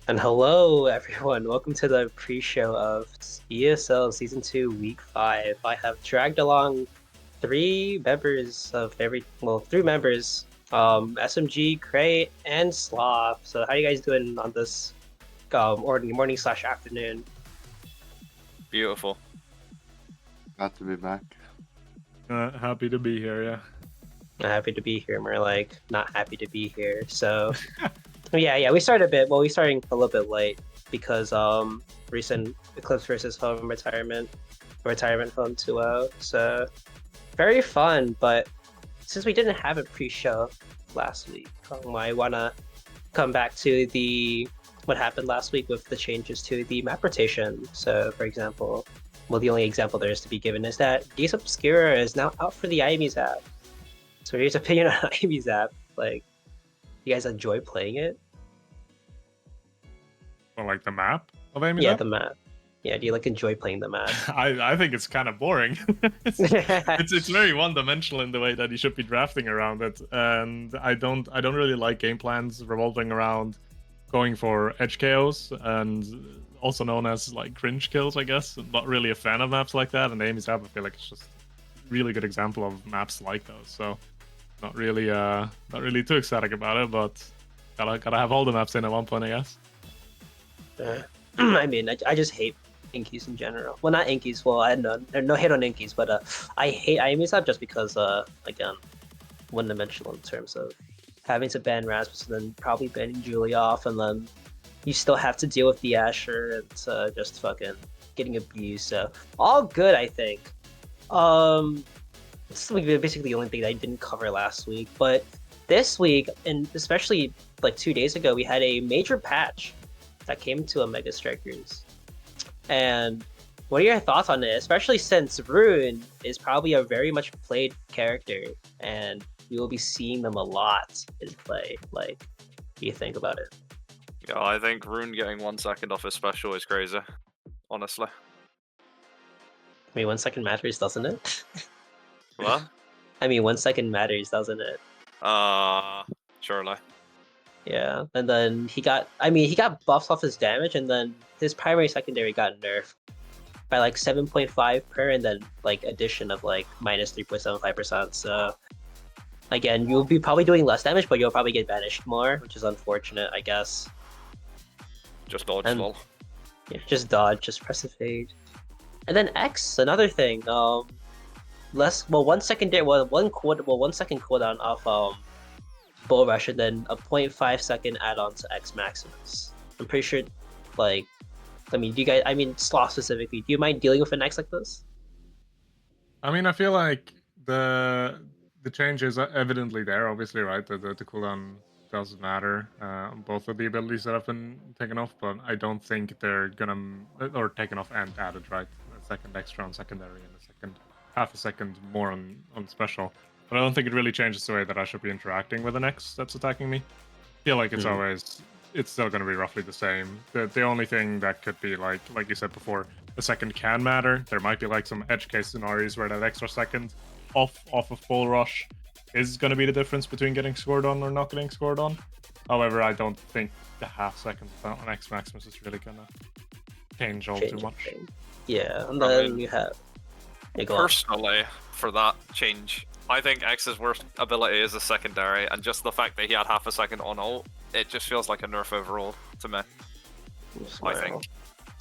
And hello, everyone. Welcome to the pre-show of ESL Season 2, Week 5. I have dragged along three members, SMG, Cray, and Sloth. So how are you guys doing on this morning/afternoon? Beautiful. Glad to be back. Happy to be here, yeah. I'm happy to be here, more like not happy to be here. So yeah, we started we're starting a little bit late because recent Eclipse versus Home retirement home 2-0. So very fun, but since we didn't have a pre-show last week, I wanna come back to what happened last week with the changes to the map rotation. So for example, the only example there is to be given is that Days Obscura is now out for the IMEs app. So here's opinion on IMEs app. Like, you guys enjoy playing it? Well, like the map of Amy? Yeah, the map. Yeah, do you enjoy playing the map? I think it's kind of boring. it's very one-dimensional in the way that you should be drafting around it, and I don't really like game plans revolving around going for edge KOs and also known as like cringe kills, I guess. I'm not really a fan of maps like that, and Amy's app I feel like it's just a really good example of maps like those. So not really too ecstatic about it, but gotta have all the maps in at one point, I guess. I mean, I just hate Inkies in general. Well, not Inkies. Well, I no hate on Inkies, but I hate IMEs app just because again, one-dimensional in terms of having to ban Rasmus and then probably banning Julie off, and then you still have to deal with the Asher and just fucking getting abused. So all good, I think. This is basically the only thing that I didn't cover last week, but this week, and especially like 2 days ago, we had a major patch that came to Omega Strikers. And what are your thoughts on it? Especially since Rune is probably a very much played character, and we will be seeing them a lot in play. Like, what do you think about it? Yeah, I think Rune getting 1 second off his special is crazy, honestly. I mean, 1 second matters, doesn't it? What? I mean, 1 second matters, doesn't it? Surely. Yeah, and then he got buffs off his damage, and then his primary secondary got nerfed by like 7.5 per, and then like addition of like minus 3.75%. So again, you'll be probably doing less damage, but you'll probably get banished more, which is unfortunate, I guess. Just dodge, And- lol. Yeah, just dodge, just press evade. And then X, another thing. 1 second cooldown off Bull Rush, and then a 0.5 second add-on to X Maximus. I'm pretty sure, like, Sloth specifically, do you mind dealing with an X like this? I mean, I feel like the change is evidently there, obviously, right? The cooldown doesn't matter. Both of the abilities that have been taken off, but I don't think they're gonna or taken off and added, right? A second extra on secondary and half a second more on special. But I don't think it really changes the way that I should be interacting with an X that's attacking me. I feel like it's still going to be roughly the same. The only thing that could be like you said before, the second can matter. There might be like some edge case scenarios where that extra second off of full rush is going to be the difference between getting scored on or not getting scored on. However, I don't think the half second on X Maximus is really going to change all too much. Yeah, and then you have... Personally, for that change, I think X's worst ability is a secondary, and just the fact that he had half a second on ult, it just feels like a nerf overall to me. I think.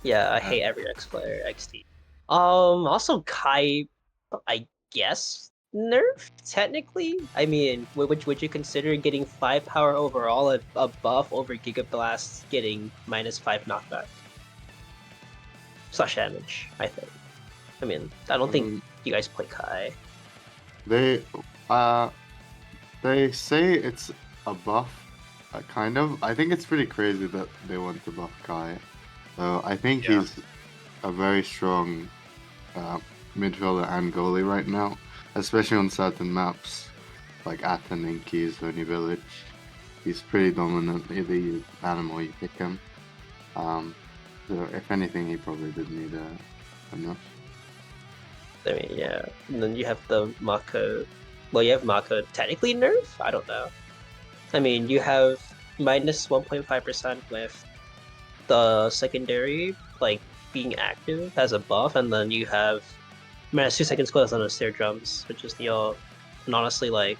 Yeah, I hate every X player, XT. Also Kai, I guess nerf technically. I mean, would you consider getting 5 power overall a buff over Giga Blast getting -5 knockback / damage? I think. I mean, I don't think you guys play Kai. They say it's a buff, kind of. I think it's pretty crazy that they want to buff Kai. So I think he's a very strong midfielder and goalie right now, especially on certain maps like Aten, Inky, Zoni Village. He's pretty dominant. Either you ban him or you pick him. So if anything, he probably did need a nerf. I mean, yeah. And then you have the Mako. Well, you have Mako technically nerf? I don't know. I mean, you have minus 1.5% with the secondary like being active as a buff, and then you have minus 2 seconds close on the stair drums, which is and honestly like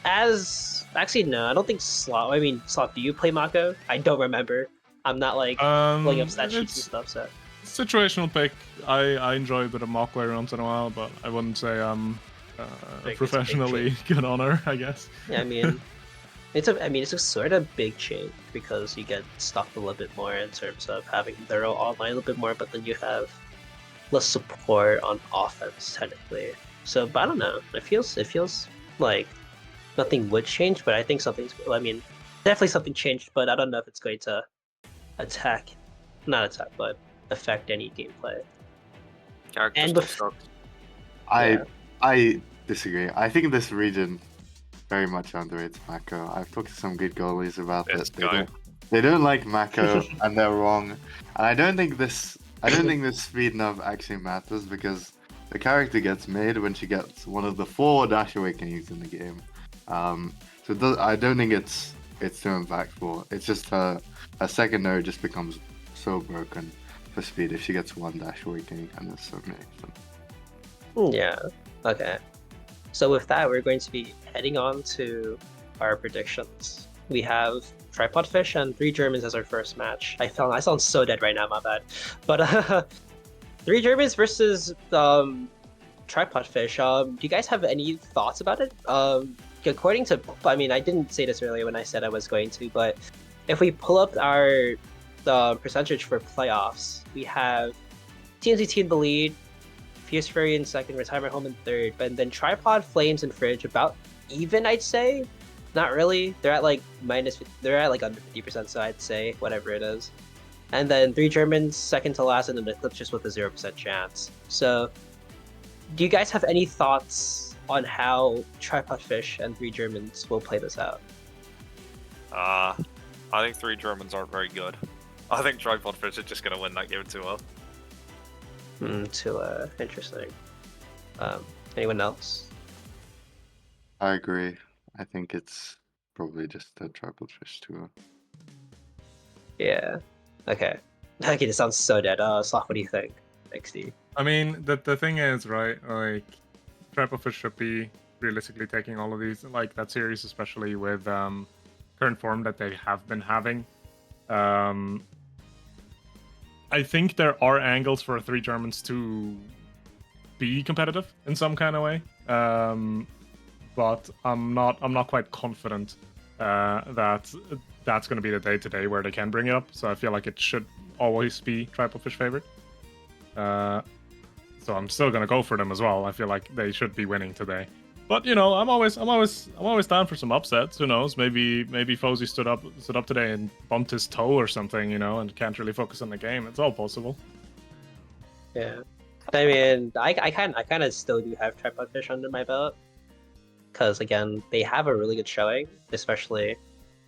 as actually no, I don't think Slot. I mean, Slot, do you play Mako? I don't remember. I'm not like pulling up stat sheets and It's stuff. So situational pick. I enjoy a bit of mock every once in a while, but I wouldn't say I'm big professionally good on her, I guess. yeah, I mean, it's a sort of big change because you get stuck a little bit more in terms of having thorough online a little bit more, but then you have less support on offense technically. So, but I don't know. It feels like nothing would change, but I think something's. I mean, definitely something changed, but I don't know if it's going to not attack, but affect any gameplay. Character And still sucks. I disagree. I think this region very much underrates Mako. I've talked to some good goalies about This it. guy. They don't like Mako, and they're wrong. And I don't think this speed enough actually matters because the character gets made when she gets one of the 4 dash awakenings in the game. I don't think it's too impactful. It's just her secondary just becomes so broken for speed if she gets 1 dash awakening, and there's so many of them. Yeah. Okay. So with that, we're going to be heading on to our predictions. We have Tripod Fish and 3 Germans as our first match. I sound so dead right now, my bad. But 3 Germans versus Tripod Fish. Do you guys have any thoughts about it? According to, I mean, I didn't say this earlier when I said I was going to, but if we pull up our percentage for playoffs, we have TNCT in the lead, Fierce Fury in second, Retirement Home in third, but then Tripod, Flames, and Fridge about even, I'd say. Not really. They're at like under 50%, so I'd say whatever it is. And then 3 Germans second to last, and then Eclipse just with a 0% chance. So, do you guys have any thoughts on how Tripod Fish and 3 Germans will play this out? I think 3 Germans aren't very good. I think Tripod Fish are just going to win that game 2-0. Interesting. Anyone else? I agree. I think it's probably just a Tripod Fish too. Yeah. Okay. Okay, this sounds so dead. Sloth, what do you think? XD. I mean, the thing is, right, like, Tripod Fish should be realistically taking all of these, like, that series, especially with current form that they have been having. I think there are angles for 3 Germans to be competitive in some kind of way, but I'm not quite confident that that's going to be the day today where they can bring it up. So I feel like it should always be Tripod Fish favorite. So I'm still going to go for them as well. I feel like they should be winning today. But you know, I'm always down for some upsets. Who knows? Maybe Fozy stood up today and bumped his toe or something, you know, and can't really focus on the game. It's all possible. Yeah. I mean, I kind of still do have Tripod Fish under my belt. Because, again, they have a really good showing, especially, I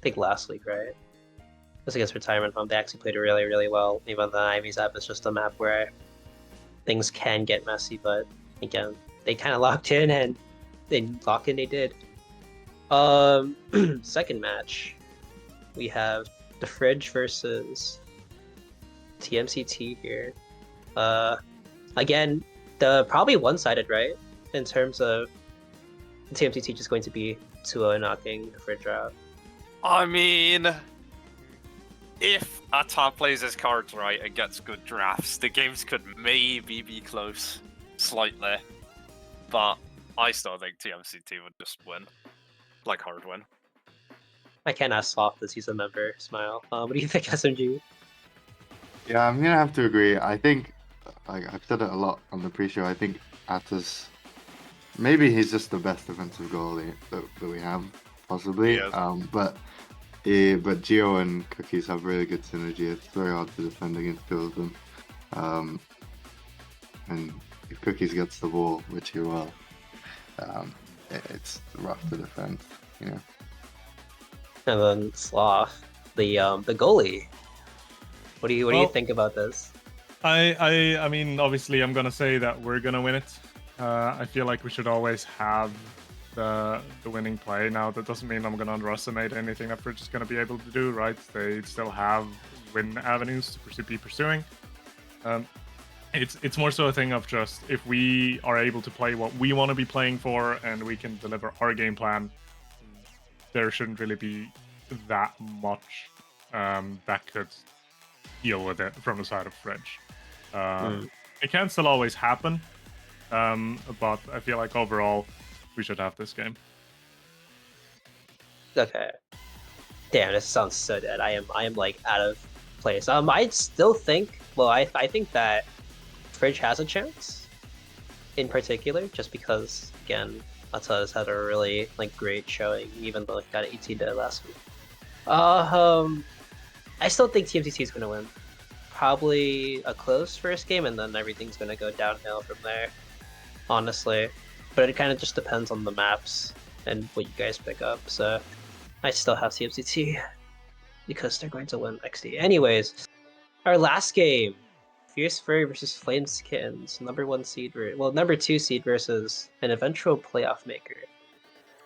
think, last week, right? Just against Retirement Home, they actually played really, really well. Even the Ivy's app is just a map where things can get messy, but, again, they kind of locked in, and they did. Second match, we have the Fridge versus TMCT here. Again, probably one-sided, right? In terms of TMCT just going to be 2-0 knocking the Fridge out. I mean, if a top plays his cards right and gets good drafts, the games could maybe be close, slightly. But I still think TMCT would just win. Like, hard win. I can't ask Sloth as he's a member. Smile. What do you think, SMG? Yeah, I'm gonna have to agree. I think, like I've said it a lot on the pre-show, I think Attas, maybe he's just the best defensive goalie that we have, possibly. Yeah. But Gio and Cookies have really good synergy. It's very hard to defend against two of them. And if Cookies gets the ball, which he will, it's rough to defend. Yeah. And then Sloth, the goalie. What do you think about this? I mean, obviously, I'm gonna say that we're gonna win it. I feel like we should always have the winning play. Now, that doesn't mean I'm going to underestimate anything that Fridge is going to be able to do, right? They still have win avenues to be pursuing. It's more so a thing of just if we are able to play what we want to be playing for and we can deliver our game plan, there shouldn't really be that much that could deal with it from the side of Fridge. It can still always happen, but I feel like overall we should have this game. Okay. Damn, this sounds so dead. I am like out of place. I still think. Well, I think that Fridge has a chance, in particular, just because again, Ata's had a really like great showing, even though it got ET did last week. I still think TMTT is gonna win. Probably a close first game, and then everything's gonna go downhill from there. Honestly, but it kind of just depends on the maps and what you guys pick up. So I still have TMTT because they're going to win XD. Anyways, our last game. Fierce Fury versus Flames Kittens, number 2 seed versus an eventual playoff maker.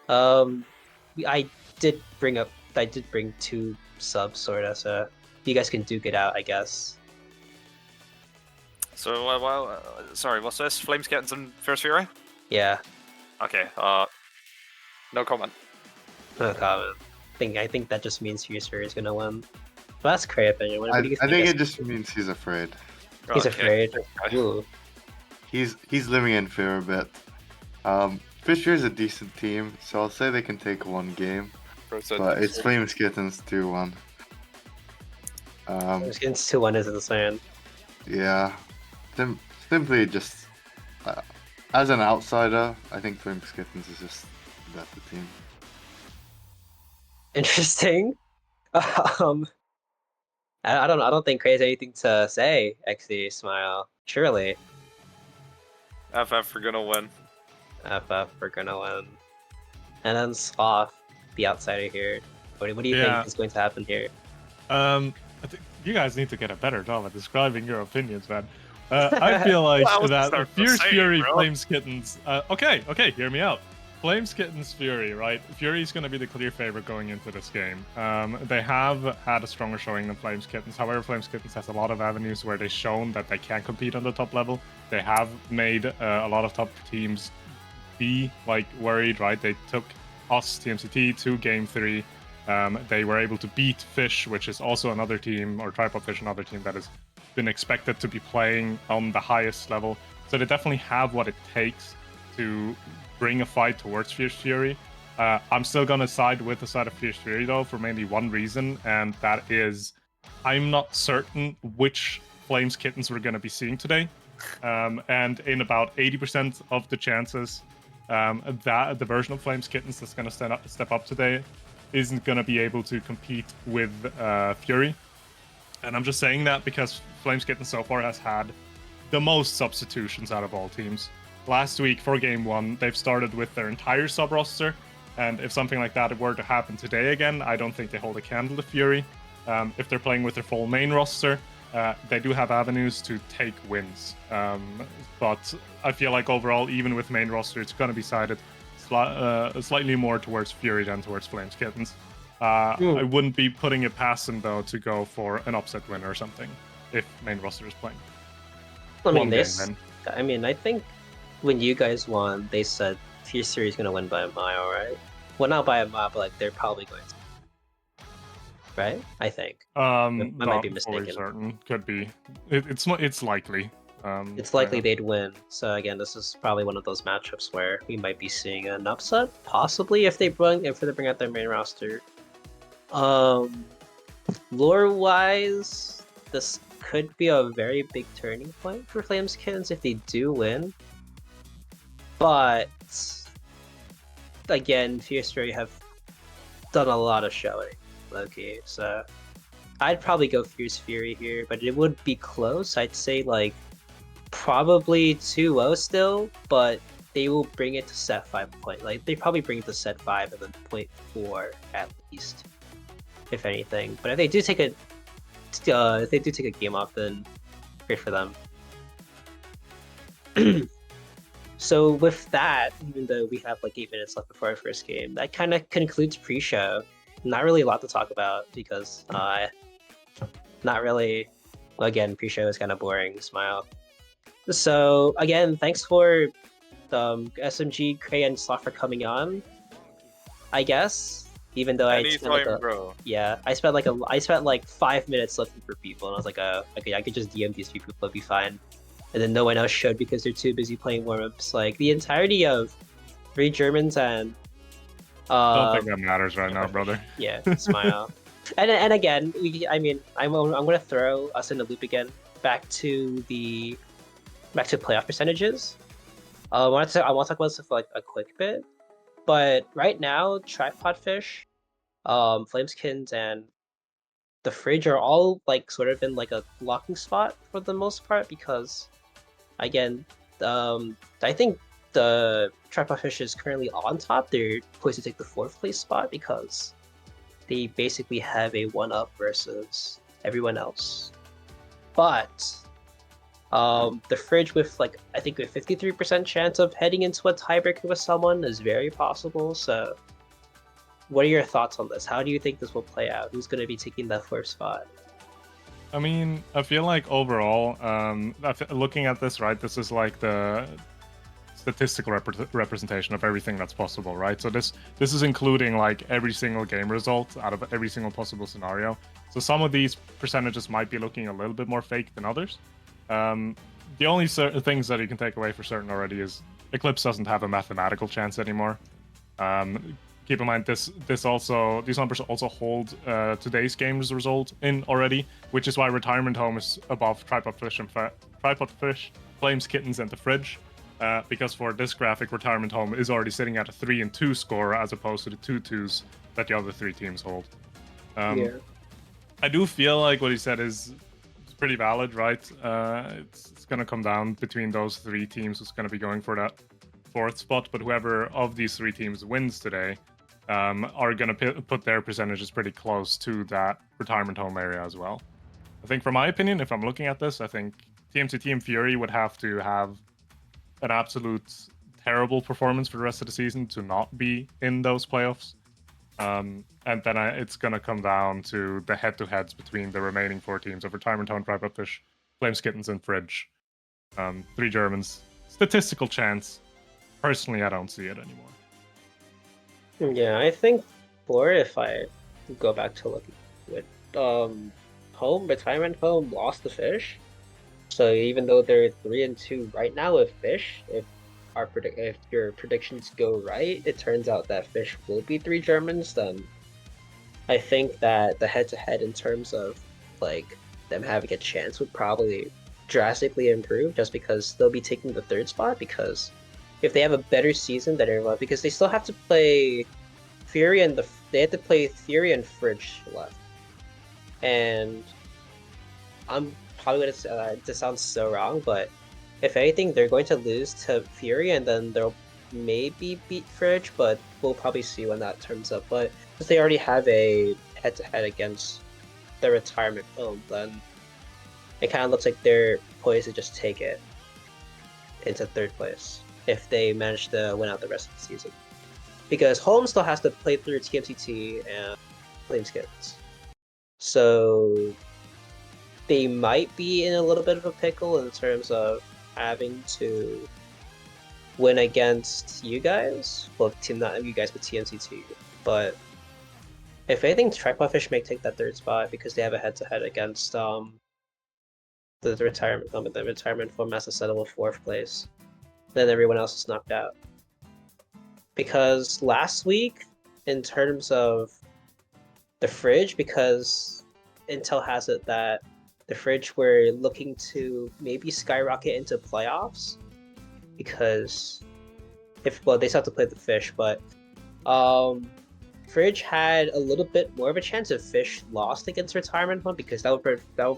I did bring 2 subs, sorta, so you guys can duke it out, I guess. So, sorry, what's this? Flames Kittens and Fierce Fury? Yeah. Okay, no comment. No comment. I think that just means Fierce Fury is gonna win. Well, that's Cray opinion. I think it just means he's afraid. He's afraid. Ooh. He's living in fear a bit. Fisher is a decent team, so I'll say they can take 1 game. But it's Flames Kittens 2-1. Flames Kittens 2-1 is insane. Yeah. Simply just as an outsider, I think Flames Kittens is just the better team. Interesting. I don't think Cray has anything to say. XD Smile. Surely. FF are gonna win. FF are gonna win. And then Sloth, the outsider here. What do you think is going to happen here? I think you guys need to get a better job at describing your opinions, man. I feel like that Fierce Fury, Flames Kittens. Okay, hear me out. Flames Kittens Fury, right? Fury's going to be the clear favorite going into this game. They have had a stronger showing than Flames Kittens. However, Flames Kittens has a lot of avenues where they've shown that they can compete on the top level. They have made a lot of top teams be like worried, right? They took us, TMCT, to Game 3. They were able to beat Fish, which is also another team, or Tripod Fish, another team that has been expected to be playing on the highest level. So they definitely have what it takes to bring a fight towards Fierce Fury. I'm still gonna side with the side of Fierce Fury though, for mainly one reason, and that is I'm not certain which Flames Kittens we're gonna be seeing today. And in about 80% of the chances, that the version of Flames Kittens that's gonna step up today isn't gonna be able to compete with Fury. And I'm just saying that because Flames Kittens so far has had the most substitutions out of all teams. Last week for Game 1, they've started with their entire sub-roster, and if something like that were to happen today again, I don't think they hold a candle to Fury. If they're playing with their full main roster, they do have avenues to take wins. But I feel like overall, even with main roster, it's going to be sided slightly more towards Fury than towards Flames Kittens. I wouldn't be putting it past them, though, to go for an upset win or something, if main roster is playing. I mean, I think when you guys won, they said Fierce Fury is going to win by a mile, right? Well, not by a mile, but like they're probably going to. Right? I think. I might be mistaken. Certain. Could be. It's likely. It's likely they'd win. So again, this is probably one of those matchups where we might be seeing an upset, possibly if they bring out their main roster. Lore-wise, this could be a very big turning point for Flames Kittens if they do win. But again, Fierce Fury have done a lot of showing, low-key, so I'd probably go Fierce Fury here, but it would be close. I'd say like probably 2-0 still, but they will bring it to set 5 point. Like they probably bring it to set 5 and then 0.4 at least, if anything. But if they do take a game off, then great for them. So with that, even though we have like 8 minutes left before our first game, that kind of concludes pre-show. Not really a lot to talk about because not really. Again, pre-show is kind of boring. Smile. So again, thanks for SMG, Cray, and Slot for coming on. I guess even though I spent like Anytime, bro. I spent like 5 minutes looking for people, and I was like, okay, I could just DM these people, it'll be fine. And then no one else showed because they're too busy playing warm-ups. Like the entirety of 3 Germans and I don't think that matters right now, brother. Yeah, Smile. and again, I'm gonna throw us in the loop again back to playoff percentages. I want to talk about this for like a quick bit, but right now, Tripod Fish, Flameskins, and the Fridge are all like sort of in like a blocking spot for the most part because, again, I think the Tripod Fish is currently on top. They're poised to take the 4th place spot because they basically have a 1-up versus everyone else. But the Fridge with like I think a 53% chance of heading into a tiebreaker with someone is very possible. So what are your thoughts on this? How do you think this will play out? Who's going to be taking that 4th spot? I mean, I feel like overall, looking at this, right, this is like the statistical representation of everything that's possible, right? So this is including like every single game result out of every single possible scenario. So some of these percentages might be looking a little bit more fake than others. The only certain things that you can take away for certain already is Eclipse doesn't have a mathematical chance anymore. Keep in mind these numbers also hold today's game's result in already, which is why Retirement Home is above Tripod Fish, Flames, Kittens, and the Fridge. Because for this graphic, Retirement Home is already sitting at a 3-2 score as opposed to the 2-2s that the other 3 teams hold. Yeah. I do feel like what he said is pretty valid, right? It's going to come down between those 3 teams who's going to be going for that 4th spot, but whoever of these 3 teams wins today are going to put their percentages pretty close to that Retirement Home area as well. I think, from my opinion, if I'm looking at this, I think TMC Team Fury would have to have an absolute terrible performance for the rest of the season to not be in those playoffs. And then it's going to come down to the head-to-heads between the remaining 4 teams of Retirement Home, Tripod Fish, Flames, Kittens, and Fridge. 3 Germans. Statistical chance. Personally, I don't see it anymore. Yeah, I think if I go back to looking with Retirement Home lost the Fish. So even though they're 3-2 right now with Fish, if your predictions go right, it turns out that Fish will be 3 Germans, then I think that the head-to-head in terms of like them having a chance would probably drastically improve just because they'll be taking the 3rd spot, because if they have a better season than everyone, because they still have to play Fury and they have to play Fury and Fridge left. And I'm probably gonna this sounds so wrong, but if anything, they're going to lose to Fury and then they'll maybe beat Fridge, but we'll probably see when that turns up. But since they already have a head-to-head against the Retirement Home, then it kind of looks like they're poised to just take it into 3rd place if they manage to win out the rest of the season. Because Home still has to play through TMCT and Flameskins. So they might be in a little bit of a pickle in terms of having to win against you guys. Well, not you guys, but TMCT. But if anything, Tripod Fish may take that 3rd spot because they have a head-to-head against the Retirement Home, and the Retirement Home has to settle a 4th place. Then everyone else is knocked out. Because last week, in terms of the Fridge, because Intel has it that the Fridge were looking to maybe skyrocket into playoffs, because they still have to play the Fish, but Fridge had a little bit more of a chance if Fish lost against Retirement Home, because that would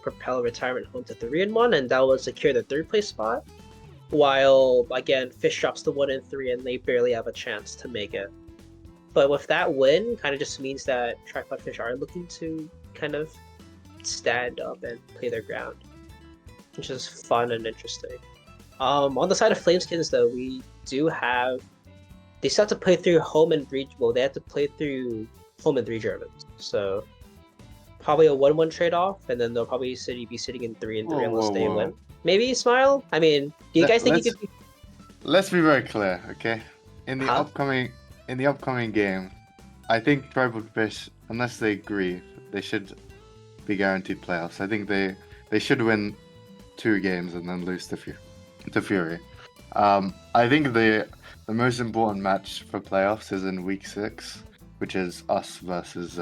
propel Retirement Home to 3-1, and that would secure the 3rd place spot. While again, Fish drops to 1-3, and they barely have a chance to make it. But with that win, kind of just means that Tripod Fish are looking to kind of stand up and play their ground, which is fun and interesting. On the side of Flameskins, though, we do have. They still have to play through home and 3. Well, they have to play through home and 3 Germans. So probably a 1-1 trade off, and then they'll probably be sitting in 3-3 Whoa, unless whoa, they whoa. win. Maybe Smile. I mean, do you guys think you could? Let's be very clear, okay? In the Huh? upcoming game, I think Tribal Fish, unless they agree, they should be guaranteed playoffs. I think they should win 2 games and then lose to Fury. I think the most important match for playoffs is in week 6, which is us versus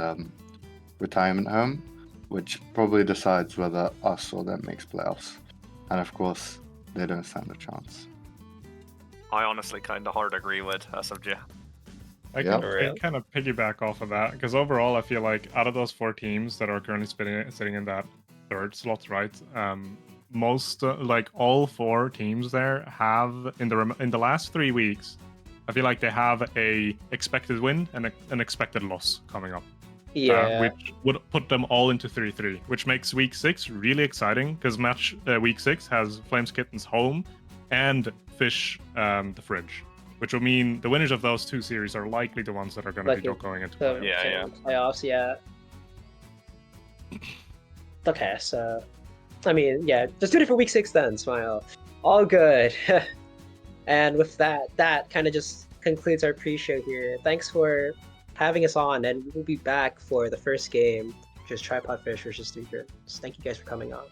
Retirement Home, which probably decides whether us or them makes playoffs. And of course, they don't stand a chance. I honestly kind of hard agree with SFG. I can kind of piggyback off of that because overall, I feel like out of those 4 teams that are currently sitting in that 3rd slot, right? Most like all 4 teams there have in the last 3 weeks, I feel like they have a expected win and an expected loss coming up. Yeah. Which would put them all into 3-3, which makes week 6 really exciting because week 6 has Flames Kittens home and Fish the Fridge, which will mean the winners of those 2 series are likely the ones that are going to be going into playoffs. Playoffs, yeah. Okay, so I mean, yeah, just do it for week 6 then, Smile. All good. And with that kind of just concludes our pre-show here. Thanks for having us on, and we'll be back for the first game, which is Tripod Fish versus 3 Germans. Thank you guys for coming on.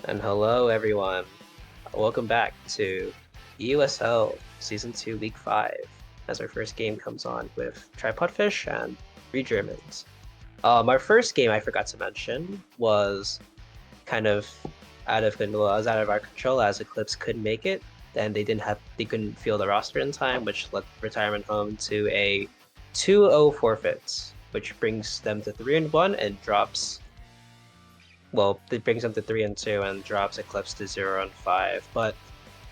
And hello, everyone. Welcome back to EUSL Season 2, Week 5, as our first game comes on with Tripod Fish and 3 Germans. Our first game, I forgot to mention, was kind of out of our control as Eclipse couldn't make it, and they couldn't field the roster in time, which led Retirement home to a 2-0 forfeit, which brings them to 3-1 and drops. Well, it brings them to 3-2 and drops Eclipse to 0-5. But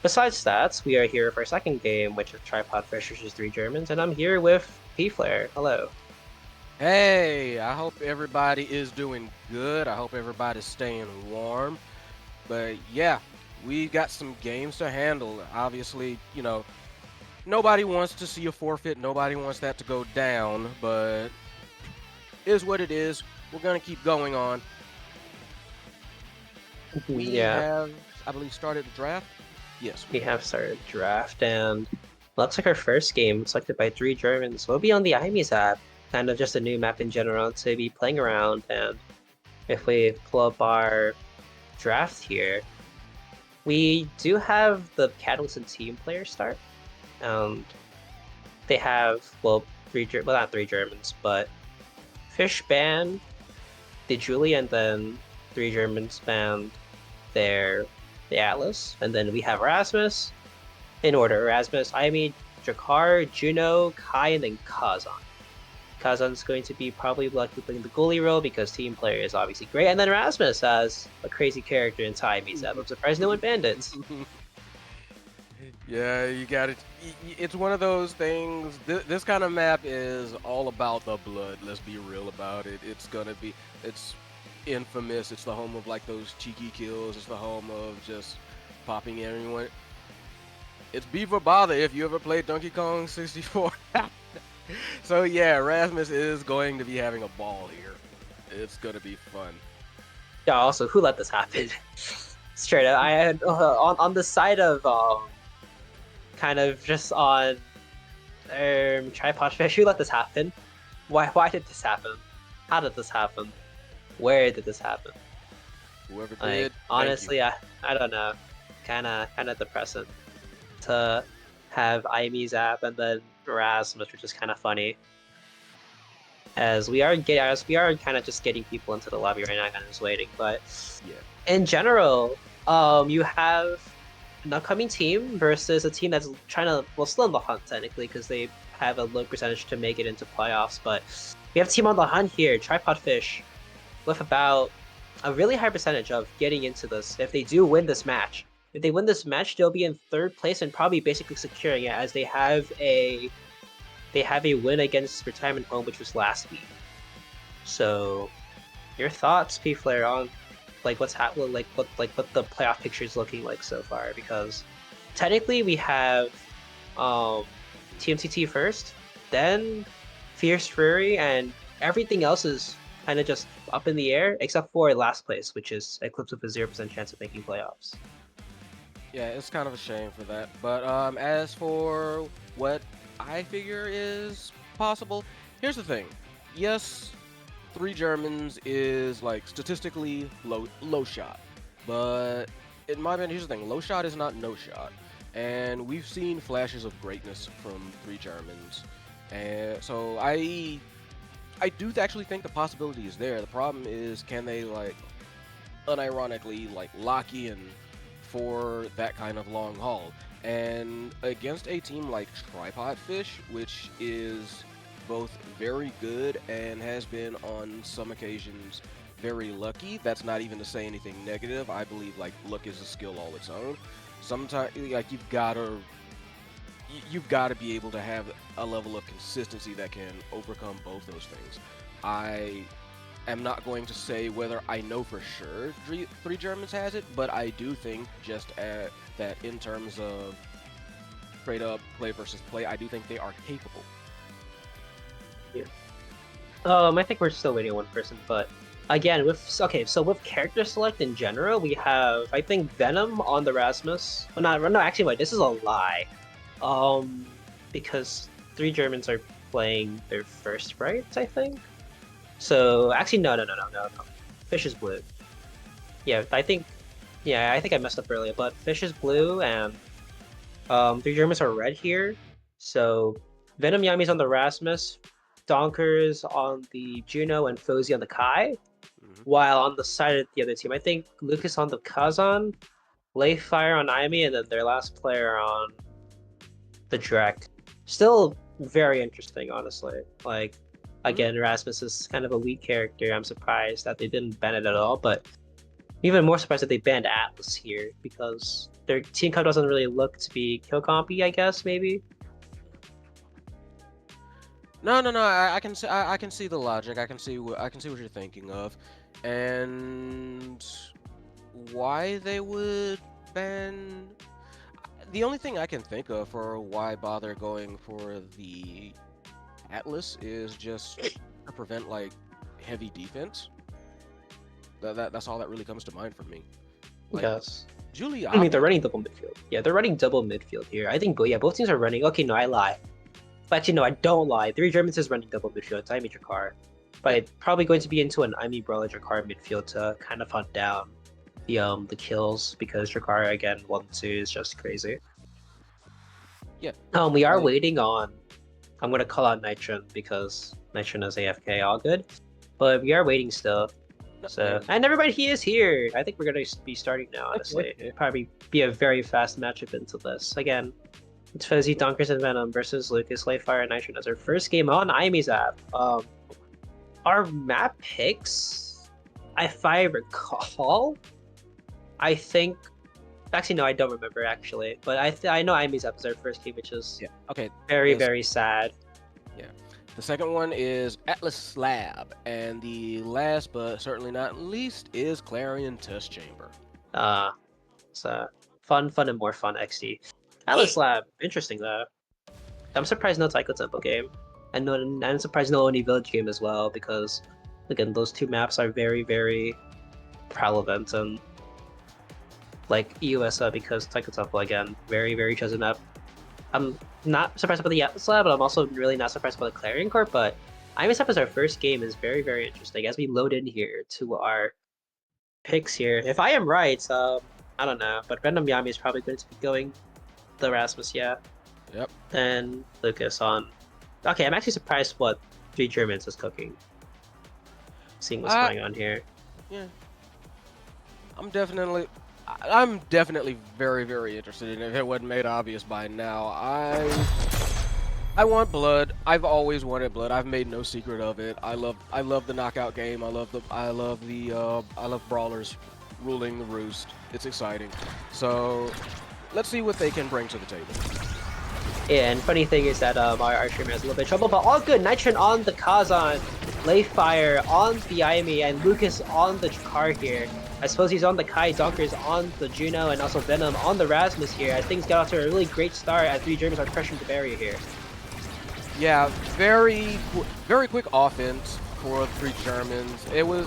besides that, we are here for our second game, which is Tripod Fish versus 3 Germans, and I'm here with P-Flare. Hello. Hey, I hope everybody is doing good. I hope everybody's staying warm. But yeah, we got some games to handle. Obviously, nobody wants to see a forfeit. Nobody wants that to go down, but it is what it is. We're going to keep going on. We have, I believe, started the draft. Yes, we have started the draft, and looks like our first game selected by 3 Germans will be on the IMES app. Kind of just a new map in general to be playing around, and if we pull up our draft here, we do have the Catalyst and team players start. They have, not 3 Germans, but Fish banned the Julie, and then 3 Germans banned the Atlas, and then we have Rasmus in order. Rasmus, Aimi, Jakar, Juno, Kai, and then Kazan. Kazan's going to be probably likely playing the goalie role because team player is obviously great, and then Rasmus as a crazy character in Timeys. I'm surprised no one banned it. Yeah, you got it. It's one of those things. This kind of map is all about the blood. Let's be real about it. It's infamous. It's the home of like those cheeky kills. It's the home of just popping everyone. It's Beaver Bother if you ever played Donkey Kong 64. So yeah, Rasmus is going to be having a ball here. It's gonna be fun. Yeah. Also, who let this happen? Straight up, I had on the side of kind of just on Tripod Fish. Who let this happen? Why did this happen? How did this happen? Where did this happen? Whoever did. Honestly, I don't know. Kind of depressing to have IME's app and then Rasmus, which is kind of funny. As we are kind of just getting people into the lobby right now, kind of just waiting. But yeah, in general, you have an upcoming team versus a team that's trying to still in the hunt technically because they have a low percentage to make it into playoffs. But we have a team on the hunt here, Tripod Fish, with about a really high percentage of getting into this. If they do win this match, they'll be in 3rd place and probably basically securing it, as they have a win against Retirement Home, which was last week. So, your thoughts, P-Flare, on like what's happening, what the playoff picture is looking like so far? Because technically we have TMCT first, then Fierce Fury, and everything else is kind of just up in the air except for last place, which is Eclipse with a 0% chance of making playoffs. Yeah, it's kind of a shame for that. But as for what I figure is possible, here's the thing. Yes, 3 Germans is like statistically low shot, but in my opinion, here's the thing: low shot is not no shot, and we've seen flashes of greatness from 3 Germans, and so I do actually think the possibility is there. The problem is, can they like unironically like lock in for that kind of long haul? And against a team like Tripod Fish, which is both very good and has been on some occasions very lucky. That's not even to say anything negative. I believe like luck is a skill all its own. Sometimes like you've got to be able to have a level of consistency that can overcome both those things. I am not going to say whether I know for sure 3 Germans has it, but I do think just that in terms of straight up play versus play, I do think they are capable. Yeah. I think we're still waiting on one person, but again, with character select in general, we have, I think, Venom on the Rasmus. Well, no, actually, wait, this is a lie. Because 3 Germans are playing their first sprites, I think. So actually, no. Fish is blue. Yeah, I think Yeah, I think I messed up earlier, but Fish is blue and 3 Germans are red here. So Venom Yami's on the Rasmus, Donkers on the Juno, and Fozy on the Kai. While on the side of the other team, I think Lucas on the Kazan, Layfire on Imi, and then their last player on the Drek. Still very interesting, honestly. Like, again, Rasmus is kind of a weak character. I'm surprised that they didn't ban it at all, but even more surprised that they banned Atlas here because their team code doesn't really look to be kill compy, I guess, maybe. No. I can see. I can see the logic. I can see what you're thinking of, and why they would ban. The only thing I can think of for why bother going for the Atlas is just to prevent like heavy defense. That's all that really comes to mind for me. Like, Yes. Julie, I mean, they're running double midfield. Yeah, they're running double midfield here. I think, yeah, both teams are running. Okay, no, I lie. Actually, no, I don't lie. 3 Germans is running double midfield. It's Imi Jakar. But probably going to be into an Imi Brawler Jakar midfield to kind of hunt down the kills because Jakar again 1-2 is just crazy. Yeah. We are waiting on. I'm gonna call out Nitron because Nitron is AFK, all good. But we are waiting still. So and everybody he is here. I think we're gonna be starting now. Honestly, it'd probably be a very fast matchup into this. Again, it's Fuzzy, Donkers, and Venom versus Lucas, Lightfire, and Nitron as our first game on Imi's app. Our map picks, if I recall, I think. Actually, no, I don't remember actually. But I know Imi's app is our first game, which is very sad. Yeah. The second one is Atlas Lab, and the last but certainly not least is Clarion Test Chamber. It's fun and more fun XD. Atlas Lab, interesting though. I'm surprised no Taiko Temple game, and I'm surprised no Oni Village game as well because again those two maps are very relevant and like EUSL because Taiko Temple again very chosen map. I'm not surprised about the Atlas Lab, but I'm also really not surprised about the Clarion Corp. But Imi's app as our first game is very interesting as we load in here to our picks here. If I am right, I don't know, but Random Yami is probably going to be going the Rasmus, yeah. Yep. Then Lucas on. Okay, I'm actually surprised what 3 Germans is cooking. Seeing what's going on here. Yeah. I'm definitely very interested in it. If it wasn't made obvious by now, I want blood. I've always wanted blood. I've made no secret of it. I love the knockout game. I love brawlers ruling the roost. It's exciting. So let's see what they can bring to the table. Yeah, and funny thing is that our streamer has a little bit of trouble, but all good. Nitron on the Kazan, Layfire on the Imi, and Lucas on the Jakar here. I suppose he's on the Kai, Donkers on the Juno, and also Venom on the Rasmus here. As things got off to a really great start as 3 Germans are pressuring the barrier here. Yeah, very quick offense for 3 Germans. It was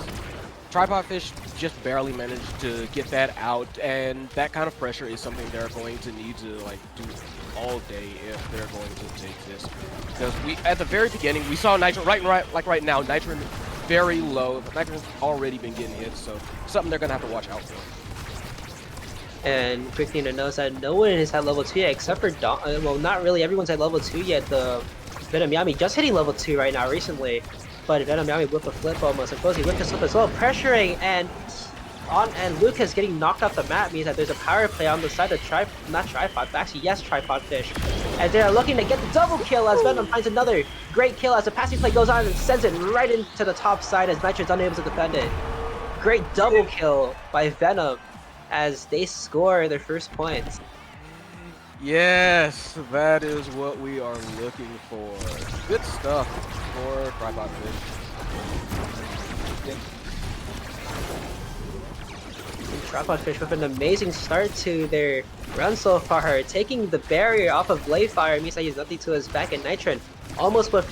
Tripod Fish just barely managed to get that out, and that kind of pressure is something they're going to need to like do all day if they're going to take this. Because at the very beginning we saw Nitron right now, Nitron very low. Nitron's already been getting hit, so something they're gonna have to watch out for. And quick thing to know is that no one is at level 2 yet except for well, not really everyone's at level 2 yet. The Venom Yami just hitting level 2 right now recently, but Venom Yami whipped a flip almost, and Fuzzy whipped a flip as well, pressuring and Lucas getting knocked off the map means that there's a power play on the side of Tripod Fish. And they're looking to get the double kill as Venom finds another great kill as the passing play goes on and sends it right into the top side as Nitron's unable to defend it. Great double kill by Venom as they score their first points. Yes, that is what we are looking for. Good stuff for Tripod Fish. Tripod Fish with an amazing start to their run so far. Taking the barrier off of Layfire means that he's nothing to his back, and Nitron almost with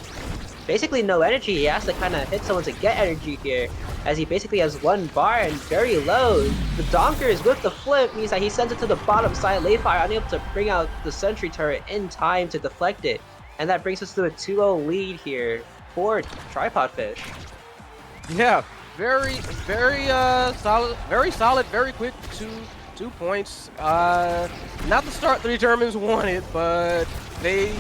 basically no energy. He has to kind of hit someone to get energy here, as he basically has 1 bar and very low. The Donkers with the flip means that he sends it to the bottom side. Layfire unable to bring out the sentry turret in time to deflect it, and that brings us to a 2-0 lead here for Tripod Fish. Yeah, very solid, very quick. 2 points. Not the start 3 Germans wanted, but they're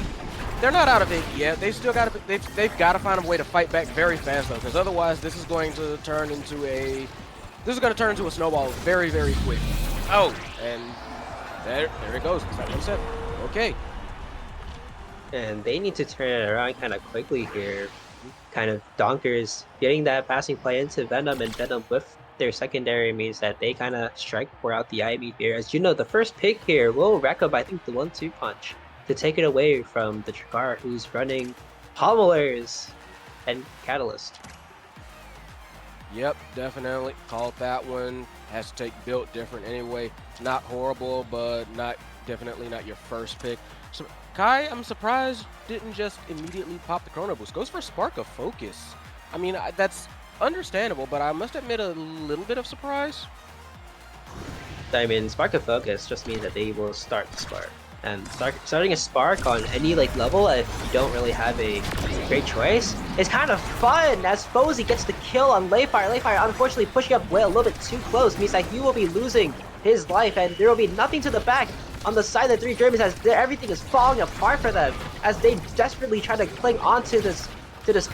not out of it yet. They still got to they've got to find a way to fight back very fast though, because otherwise this is going to turn into a snowball very quick. Oh, and there it goes. It's that 1-7. Okay. And they need to turn it around kind of quickly here. Kind of Donkers getting that passing play into Venom, and Venom with their secondary means that they kind of strike for out the Ivy here. As you know, the first pick here will rack up, I think, the 1-2 punch to take it away from the Dragar, who's running Pommelers and Catalyst. Yep, definitely called that one. Has to take built different anyway. Not horrible, but definitely not your first pick. So Kai, I'm surprised didn't just immediately pop the Chrono Boost. Goes for Spark of Focus. I mean, that's understandable, but I must admit a little bit of surprise. I mean, Spark of Focus just means that they will start the Spark. And starting a Spark on any level, if you don't really have a great choice, is kind of fun, as Fozy gets the kill on Layfire. Layfire unfortunately pushing up a little bit too close, means that he will be losing his life, and there will be nothing to the back on the side of the 3 Germans, as everything is falling apart for them, as they desperately try to cling onto this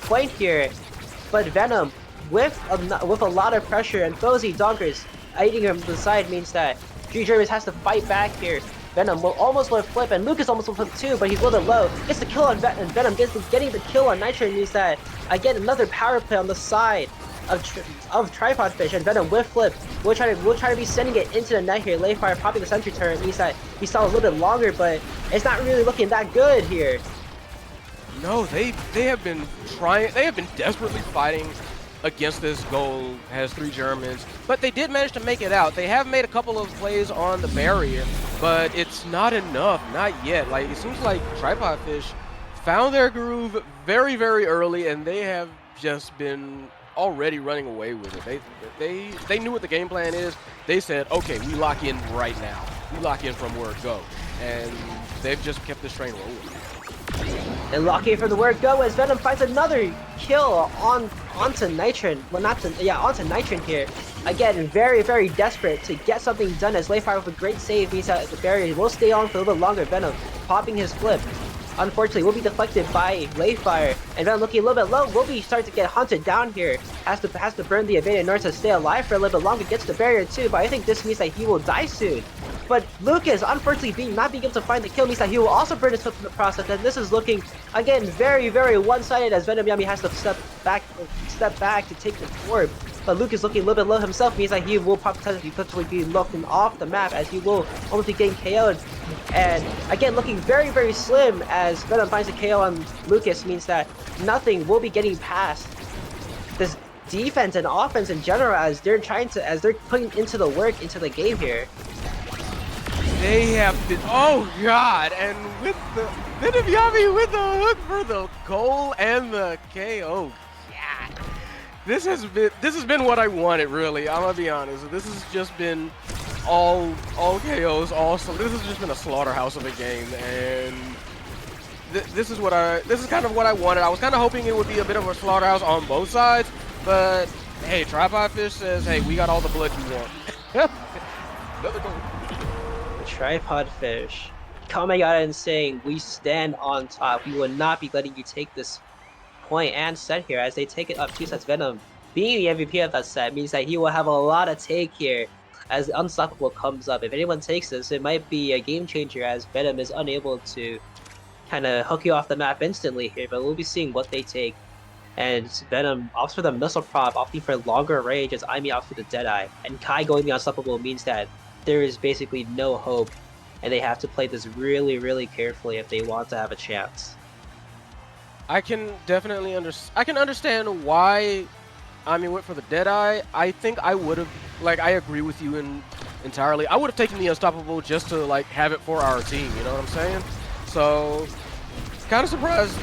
point here. But Venom, with a lot of pressure, and Fozy Donkers aiding him to the side, means that 3 Germans has to fight back here. Venom will almost want to flip, and Lucas almost will flip too, but he's a little bit low. Gets the kill on Venom, getting the kill on Nitro, means that, again, another power play on the side of Tripod Fish, and Venom with flip. We'll try to be sending it into the net here. Layfire popping the sentry turret means that we saw a little bit longer, but it's not really looking that good here. No, they have been trying. They have been desperately fighting against this goal. Has 3 Germans, but they did manage to make it out. They have made a couple of plays on the barrier, but it's not enough. Not yet. Like, it seems like Tripod Fish found their groove very early, and they have just been already running away with it. They knew what the game plan is. They said, okay, we lock in right now. We lock in from word go, and they've just kept this train rolling. And locking from the word go, as Venom finds another kill onto Nitron. Well, onto Nitron here. Again, very desperate to get something done, as Layfire with a great save means that the barrier will stay on for a little bit longer. Venom popping his flip, unfortunately, will be deflected by Layfire, and Venom looking a little bit low, will be starting to get hunted down here. Has to burn the evade in order to stay alive for a little bit longer. Gets the barrier too, but I think this means that he will die soon. But Lucas, unfortunately, not being able to find the kill means that he will also burn his foot in the process, and this is looking, again, very one-sided, as Venom Yummy has to step back to take the orb. But Lucas looking a little bit low himself means that he will potentially be looking off the map, as he will almost be getting KO'd. And again, looking very slim, as Venom finds a KO on Lucas, means that nothing will be getting past this defense and offense in general, as they're putting into the work into the game here. They have been, oh god, and with the Venom Yummy with the hook for the goal and the KO. God. This has been what I wanted, really. I'm gonna be honest. This has just been all KOs, this has just been a slaughterhouse of a game, and this is kind of what I wanted. I was kind of hoping it would be a bit of a slaughterhouse on both sides, but hey, Tripod Fish says, hey, we got all the blood you want. Another goal. Tripod Fish coming out and saying, we stand on top. We will not be letting you take this point and set here, as they take it up 2 sets. Venom being the MVP of that set means that he will have a lot of take here as Unstoppable comes up. If anyone takes this, it might be a game changer, as Venom is unable to kind of hook you off the map instantly here, but we'll be seeing what they take. And Venom opts for the missile prop, opting for longer range, as Aimi opts for the Deadeye. And Kai going the Unstoppable means that there is basically no hope, and they have to play this really carefully if they want to have a chance. I can definitely understand why Ami went for the Deadeye. I think I would have, I agree with you entirely. I would have taken the Unstoppable just to have it for our team, you know what I'm saying? So kind of surprised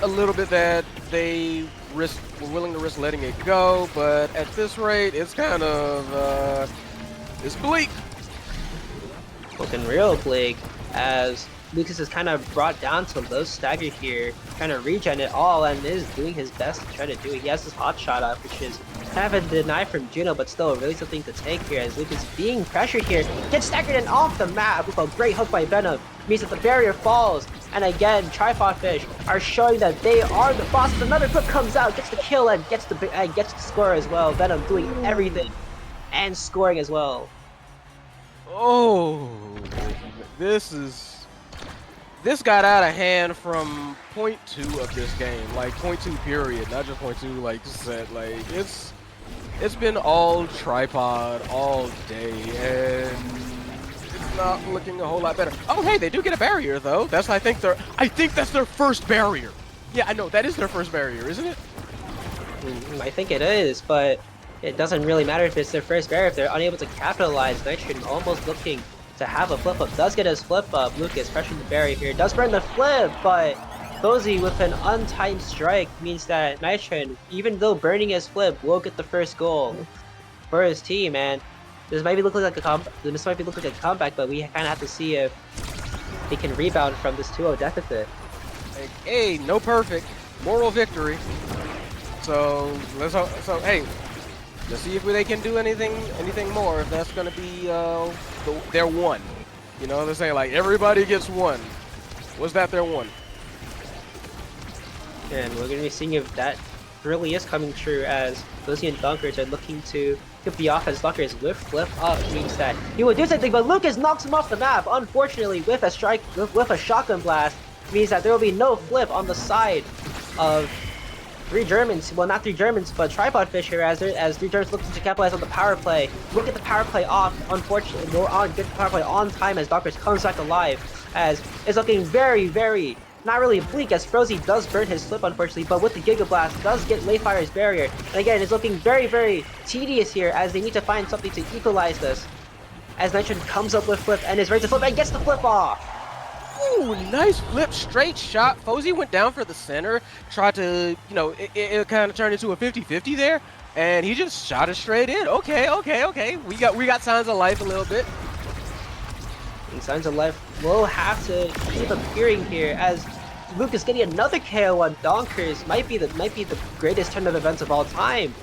a little bit that they were willing to risk letting it go, but at this rate, it's kind of it's bleak. Looking real bleak, as Lucas is kind of brought down to low stagger here, trying to regen it all, and is doing his best to try to do it. He has this hot shot up, which is kind of a deny from Juno, but still really something to take here as Lucas being pressured here, gets staggered and off the map with a great hook by Venom. Means that the barrier falls, and again, Tripod Fish are showing that they are the boss. Another clip comes out, gets the kill, and gets the score as well. Venom doing everything and scoring as well. Oh, this got out of hand from point 2 of this game, like point 2 period, not just point 2 like set. Like it's been all Tripod all day, and it's not looking a whole lot better. Oh, hey, they do get a barrier though. I think that's their first barrier. Yeah, I know that is their first barrier, isn't it? I think it is, but it doesn't really matter if it's their first barrier if they're unable to capitalize. Nitron almost looking to have a flip up, does get his flip up. Lucas pressuring the barrier here, does burn the flip, but Cozy with an untimed strike means that Nitron, even though burning his flip, will get the first goal for his team. And this might be looking like a comeback, but we kind of have to see if they can rebound from this 2-0 deficit. Hey, no perfect, moral victory. So hey, let's see if they can do anything more. If that's gonna be their one, you know, they're saying like everybody gets one. Was that their one? And we're gonna be seeing if that really is coming true, as Cozy and Dunkers are looking to get the off as Dunkers with flip up means that he will do something, but Lucas knocks him off the map. Unfortunately, with a strike, with a shotgun blast, means that there will be no flip on the side of 3 Germans. Well, not 3 Germans, but Tripod Fish here, as 3 Germans looking to capitalize on the power play. We'll get the power play off. Unfortunately, get the power play on time as Dunkers comes back alive, as it's looking very, very not really bleak, as Frozy does burn his flip, unfortunately, but with the Giga Blast does get Layfire's barrier. And again, it's looking very, very tedious here, as they need to find something to equalize this. As Nitron comes up with flip and is ready to flip and gets the flip off. Ooh, nice flip, straight shot. Fozy went down for the center, tried to, you know, it kind of turned into a 50-50 there, and he just shot it straight in. Okay. We got signs of life a little bit. And signs of life will have to keep appearing here, as Lucas getting another KO on Donkers might be the greatest turn of events of all time,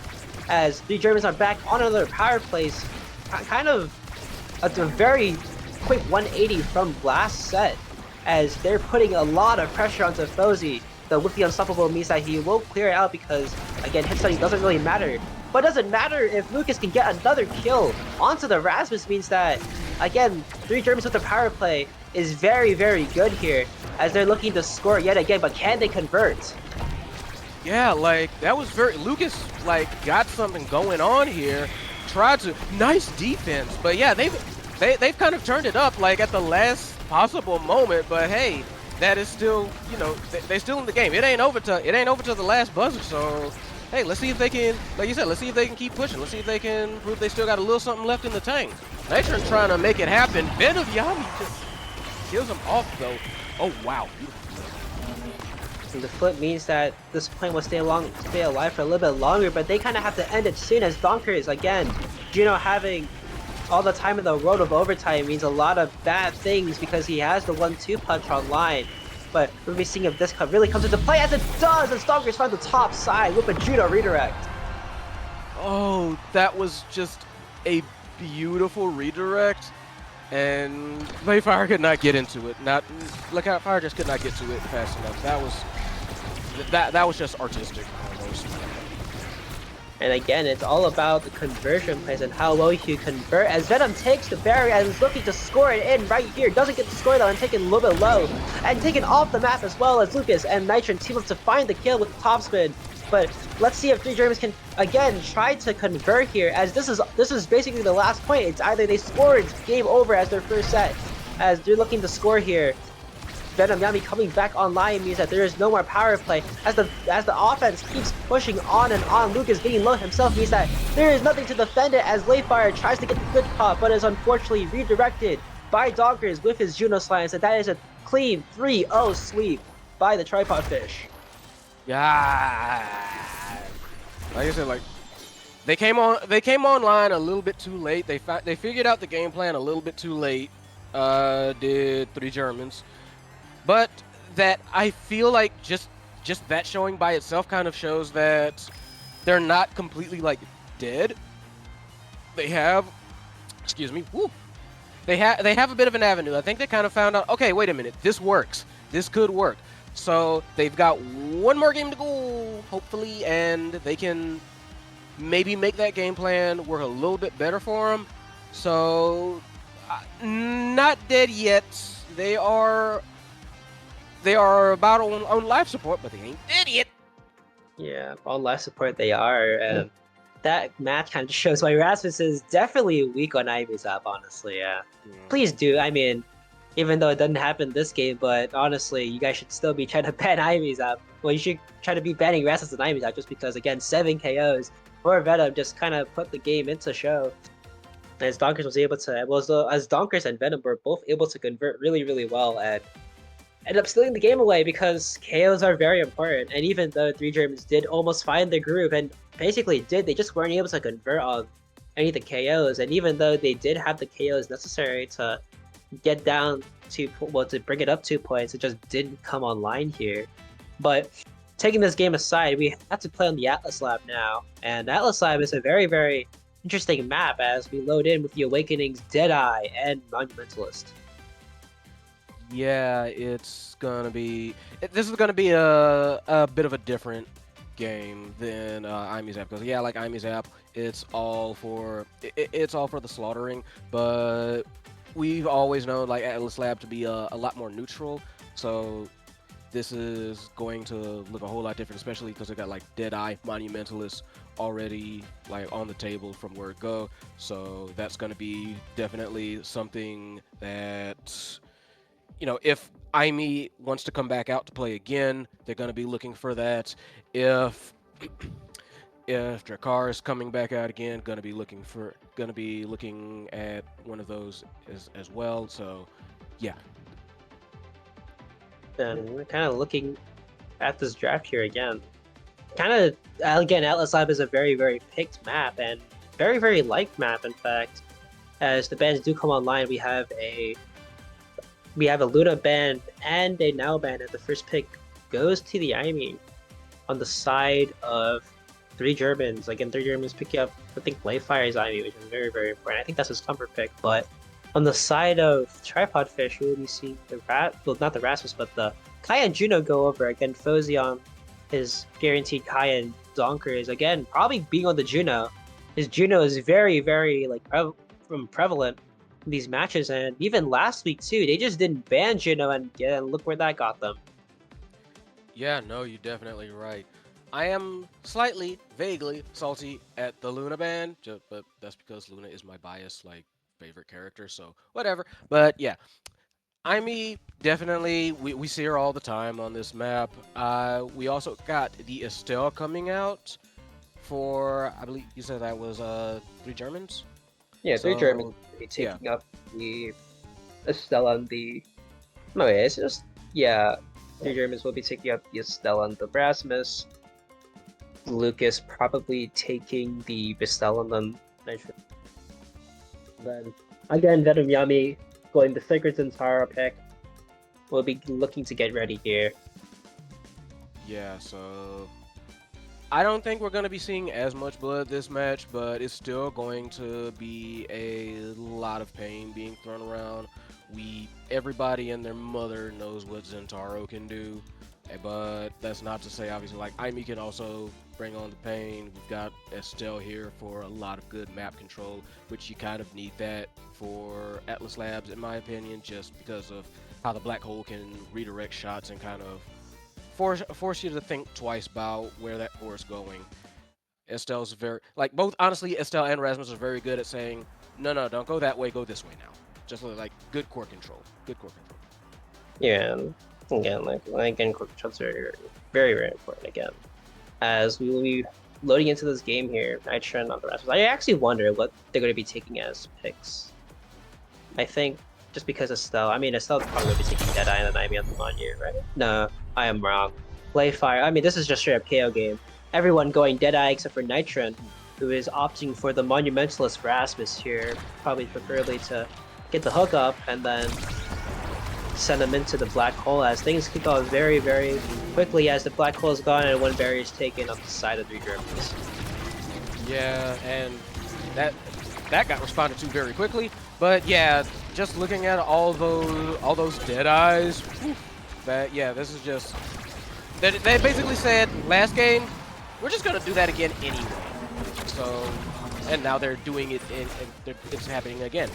as 3 Germans are back on another power plays, kind of a very quick 180 from last set, as they're putting a lot of pressure onto Fozy. The with the unstoppable means that he will clear it out, because again, hit study doesn't really matter. But it doesn't matter if Lucas can get another kill onto the Rasmus, means that again, 3 Germans with the power play is very, very good here, as they're looking to score yet again, but can they convert? Yeah, like that was Lucas like got something going on here. Tried to nice defense, but yeah, they've kind of turned it up like at the last possible moment, but hey, that is still, you know, they're still in the game. It ain't over till the last buzzer. So hey, let's see if they can, like you said, let's see if they can keep pushing. Let's see if they can prove they still got a little something left in the tank. Nitron trying to make it happen. Venom Yami just kills him off though. Oh wow. And the flip means that this point will stay alive for a little bit longer, but they kind of have to end it soon, as Donkers, again, Juno having all the time in the world of overtime means a lot of bad things, because he has the 1-2 punch online. But we'll be seeing if this really comes into play, as it does, as Donkers find the top side with a Juno redirect. Oh, that was just a beautiful redirect, and Layfire could not get into it. Fire just could not get to it fast enough. That was just artistic almost. And again, it's all about the conversion plays and how well you convert, as Venom takes the barrier and is looking to score it in right here. Doesn't get the score though, and taken a little bit low, and taken off the map as well, as Lucas and Nitron team up to find the kill with the topspin. But let's see if 3 Germans can again try to convert here, as this is basically the last point. It's either they score, it's game over as their first set, as they're looking to score here. Venom Yami coming back online means that there is no more power play, as the offense keeps pushing on and on. Lucas getting low himself means that there is nothing to defend it, as Layfire tries to get the good pop, but is unfortunately redirected by Donkers with his Juno Slime, and that is a clean 3-0 sweep by the Tripod Fish. Yeah, like I said, like they came online a little bit too late. They figured out the game plan a little bit too late. Did 3 Germans. But that I feel like just that showing by itself kind of shows that they're not completely like dead. They have, excuse me, woo. They have a bit of an avenue. I think they kind of found out, okay, wait a minute, this works. This could work. So they've got one more game to go, hopefully, and they can maybe make that game plan work a little bit better for them. So, not dead yet. They are about on life support, but they ain't dead yet. Yeah, on life support they are, and that match kind of shows why Rasmus is definitely weak on Ivy's up, honestly, yeah. Please do, I mean, even though it doesn't happen this game, but honestly, you guys should still be trying to ban Ivy's up. Well, you should try to be banning Rasmus and Ivy's up just because, again, 7 KOs for Venom just kind of put the game into show. As Donkers was able to, well, as Donkers and Venom were both able to convert really, really well, and end up stealing the game away because KOs are very important. And even though 3 Germans did almost find the groove and basically did, they just weren't able to convert on any of the KOs. And even though they did have the KOs necessary to get down to, well, to bring it up 2 points, it just didn't come online here. But taking this game aside, we have to play on the Atlas Lab now. And Atlas Lab is a very, very interesting map as we load in with the Awakenings, Deadeye, and Monumentalist. Yeah, it's gonna be. This is gonna be a bit of a different game than Imi's app, because yeah, like Imi's app, it's all for the slaughtering, but we've always known like Atlas Lab to be a lot more neutral. So this is going to look a whole lot different, especially because they got like Deadeye, Monumentalist already like on the table from word go. So that's gonna be definitely something that, you know, if Imi wants to come back out to play again, they're going to be looking for that. If Drakkar is coming back out again, going to be looking at one of those as well. So, yeah. And we're kind of looking at this draft here again. Kind of, again, Atlas Lab is a very, very picked map and very, very liked map, in fact. As the bans do come online, we have a Luna ban and a Now ban, and the first pick goes to the Imi on the side of 3 Germans. Again, 3 Germans picking up, I think, Playfire's Imi, which is very, very important. I think that's his comfort pick. But on the side of Tripod Fish, we will be seeing not the Rasmus, but the Kai and Juno go over. Again, Fozy on his guaranteed Kai and Zonkers. Again, probably being on the Juno. His Juno is very, very like prevalent in these matches, and even last week too, they just didn't ban Juno, and yeah, look where that got them. Yeah, no, you're definitely right. I am slightly, vaguely salty at the Luna ban, but that's because Luna is my biased, like, favorite character, so whatever. But yeah, Imi, definitely, we see her all the time on this map. We also got the Estelle coming out for, I believe you said that was 3 Germans? Yeah, 3 Germans will be taking up the Estelle and the... No, yeah, it's just... Yeah, 3 Germans will be taking up the Estelle and the Rasmus. Lucas probably taking the Estelle and then... Then, again, Venom Yami going the Sacred Zentara pick. We'll be looking to get ready here. Yeah, so... I don't think we're going to be seeing as much blood this match, but it's still going to be a lot of pain being thrown around. Everybody and their mother knows what Zentaro can do, but that's not to say, obviously, like, Imi can also bring on the pain. We've got Estelle here for a lot of good map control, which you kind of need that for Atlas Labs, in my opinion, just because of how the black hole can redirect shots and kind of force you to think twice about where that core is going. Estelle's very, like, both, honestly, Estelle and Rasmus are very good at saying, no, don't go that way, go this way now. Just like good core control. Yeah, and again, again, core controls are very, very important again. As we will be loading into this game here, Nitron on the Rasmus. I actually wonder what they're going to be taking as picks. I think just because Estelle's probably going to be taking Deadeye and then Imi on the Monu, right? No, I am wrong. Playfire. I mean, this is just straight up KO game. Everyone going Deadeye except for Nitron, who is opting for the Monumentalist Rasmus here, probably preferably to get the hook up, and then send them into the black hole, as things kick off very, very quickly as the black hole is gone and one barrier is taken on the side of 3 Germans. Yeah, and that got responded to very quickly. But yeah, just looking at all those dead eyes, this is just they basically said last game we're just gonna do that again anyway. So, and now they're doing it, it's happening again.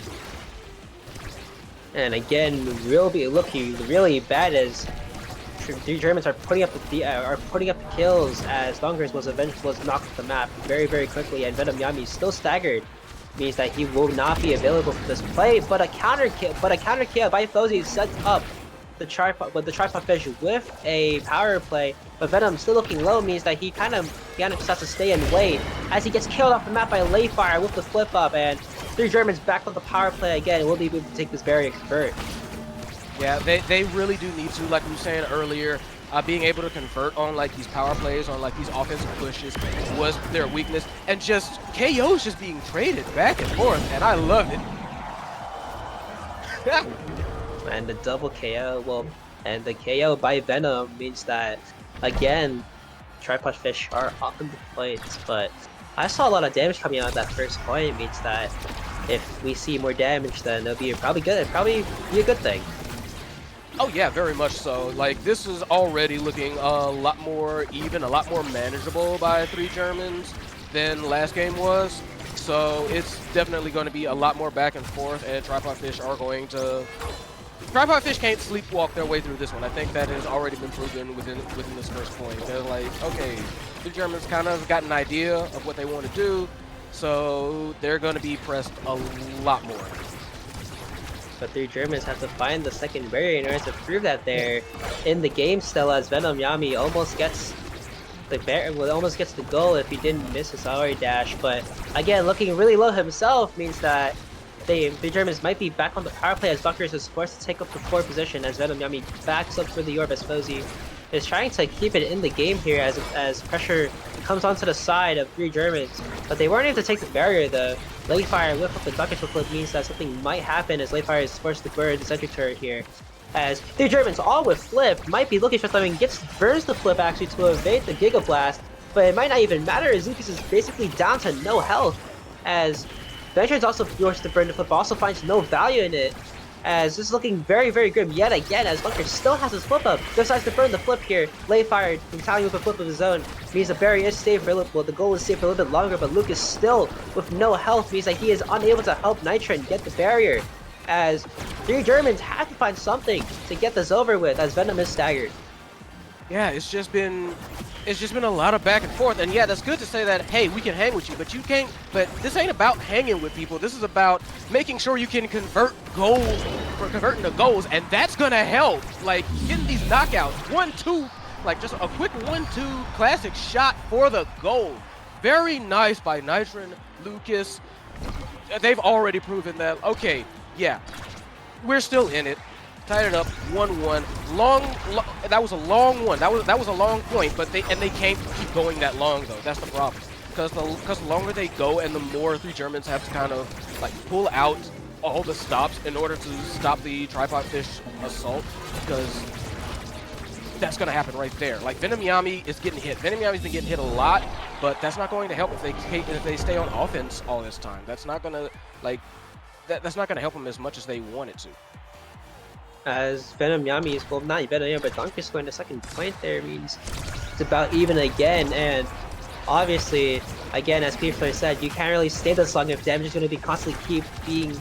And again, looking really bad as 3 Germans are putting up the kills as Dunkers was knocked off the map very, very quickly, and Venom Yami is still staggered. Means that he will not be available for this play, but a counter kill by Fozy sets up the tripod fish with a power play, but Venom still looking low means that he kind of just has to stay and wait as he gets killed off the map by Layfire with the flip up, and 3 Germans back on the power play again will be able to take this barrier convert. Yeah, they really do need to, like we were saying earlier, being able to convert on like these power plays, on like these offensive pushes was their weakness, and just KOs just being traded back and forth, and I loved it. And the double KO, and the KO by Venom means that, again, Tripod Fish are on the plates, but I saw a lot of damage coming out of that first point. It means that if we see more damage, then it'll be probably good. It'll probably be a good thing. Oh yeah, very much so. Like, this is already looking a lot more even, a lot more manageable by 3 Germans than last game was. So it's definitely going to be a lot more back and forth, and Tripod Fish can't sleepwalk their way through this one. I think that has already been proven within this first point. They're like, okay, the Germans kind of got an idea of what they want to do, so they're going to be pressed a lot more. But 3 Germans have to find the second barrier in order to prove that they're in the game still, as Venom Yami almost gets the goal if he didn't miss his already dash. But again, looking really low himself means that the Germans might be back on the power play as Buckers is forced to take up the 4th position as Venom Yami backs up for the orb as Fozy is trying to keep it in the game here as pressure comes onto the side of 3 Germans. But they weren't able to take the barrier. The Layfire whip up the Dunkers flip means that something might happen as Layfire is forced to burn the sentry turret here. As 3 Germans, all with flip, might be looking for something, burns the flip actually to evade the Giga Blast, but it might not even matter as Lucas is basically down to no health, as Venture's also forced to burn the flip, also finds no value in it, as this is looking very, very grim yet again, as Bunker still has his flip up, decides to burn the flip here. Layfire retaliating with a flip of his own means the barrier is safe for the goal is safe for a little bit longer, but Lucas still with no health means that he is unable to help Nitron get the barrier, as 3 Germans have to find something to get this over with, as Venom is staggered. Yeah, it's just been a lot of back and forth, and yeah, that's good to say that, hey, we can hang with you, but you can't. But this ain't about hanging with people. This is about making sure you can converting the goals, and that's gonna help. Like, getting these knockouts, 1-2, like just a quick 1-2 classic shot for the goal. Very nice by Nitron, Lucas. They've already proven that. Okay, yeah, we're still in it. Tied it up 1-1. That was a long one. That was a long point, but they can't keep going that long though. That's the problem. Because the longer they go, and the more 3 Germans have to kind of like pull out all the stops in order to stop the Tripod Fish assault. Because that's gonna happen right there. Like, Venom Yami is getting hit. Venom Yami's been getting hit a lot, but that's not going to help if they stay on offense all this time. That's not gonna that's not gonna help them as much as they want it to. As Venom Yami is, well, not Venom Yami, but Donkey's going to second point there means it's about even again, and obviously, again, as Peter said, you can't really stay this long if damage is going to be constantly keep being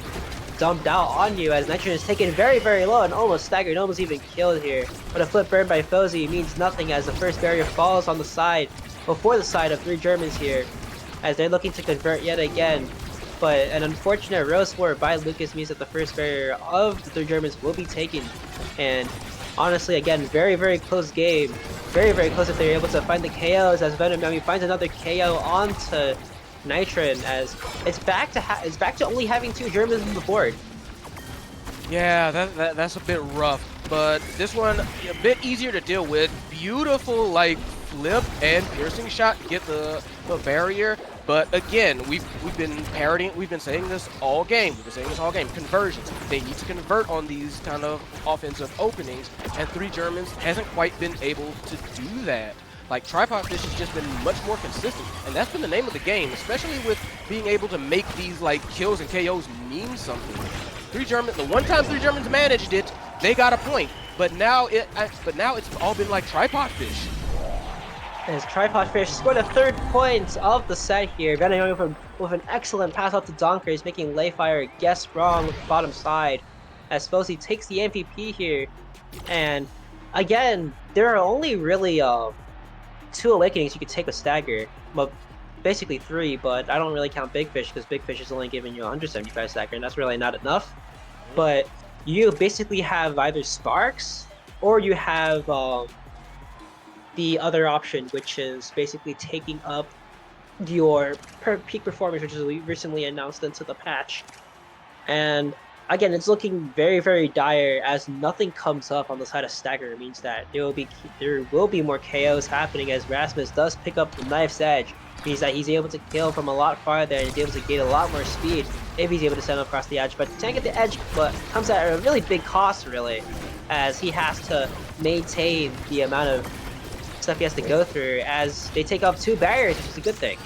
dumped out on you, as Nitron is taken very, very low and almost staggered, almost even killed here. But a flip burn by Fozy means nothing as the first barrier falls on the side, before the side of 3 Germans here, as they're looking to convert yet again. But an unfortunate Rose War by Lucas means that the first barrier of the 3 Germans will be taken. And honestly, again, very, very close game. Very, very close if they're able to find the KOs, as Venom Yami finds another KO onto Nitron, as it's back to only having 2 Germans on the board. Yeah, that's a bit rough, but this one a bit easier to deal with. Beautiful, like, flip and piercing shot to get the barrier. But again, we've been parroting, we've been saying this all game. Conversions. They need to convert on these kind of offensive openings, and Three Germans hasn't quite been able to do that. Like, Tripod Fish has just been much more consistent, and that's been the name of the game, especially with being able to make these like kills and KOs mean something. The one time Three Germans managed it, they got a point. But now it's all been like Tripod Fish. As Tripod Fish scored a 3rd point of the set here. Venom with an excellent pass off to Donkers, making Layfire guess wrong with the bottom side. As Fozy takes the MVP here. And again, there are only really 2 awakenings you could take with Stagger. Well, basically 3, but I don't really count Big Fish because Big Fish is only giving you 175 Stagger, and that's really not enough. But you basically have either Sparks or you have the other option, which is basically taking up your peak performance, which is recently announced into the patch. And again, it's looking very, very dire as nothing comes up on the side of Stagger. It means that there will be more KOs happening as Rasmus does pick up the knife's edge. It means that he's able to kill from a lot farther and he's able to gain a lot more speed if he's able to send him across the edge. But can't get the edge, but comes at a really big cost, really, as he has to maintain the amount of stuff he has to go through as they take up 2 barriers, which is a good thing.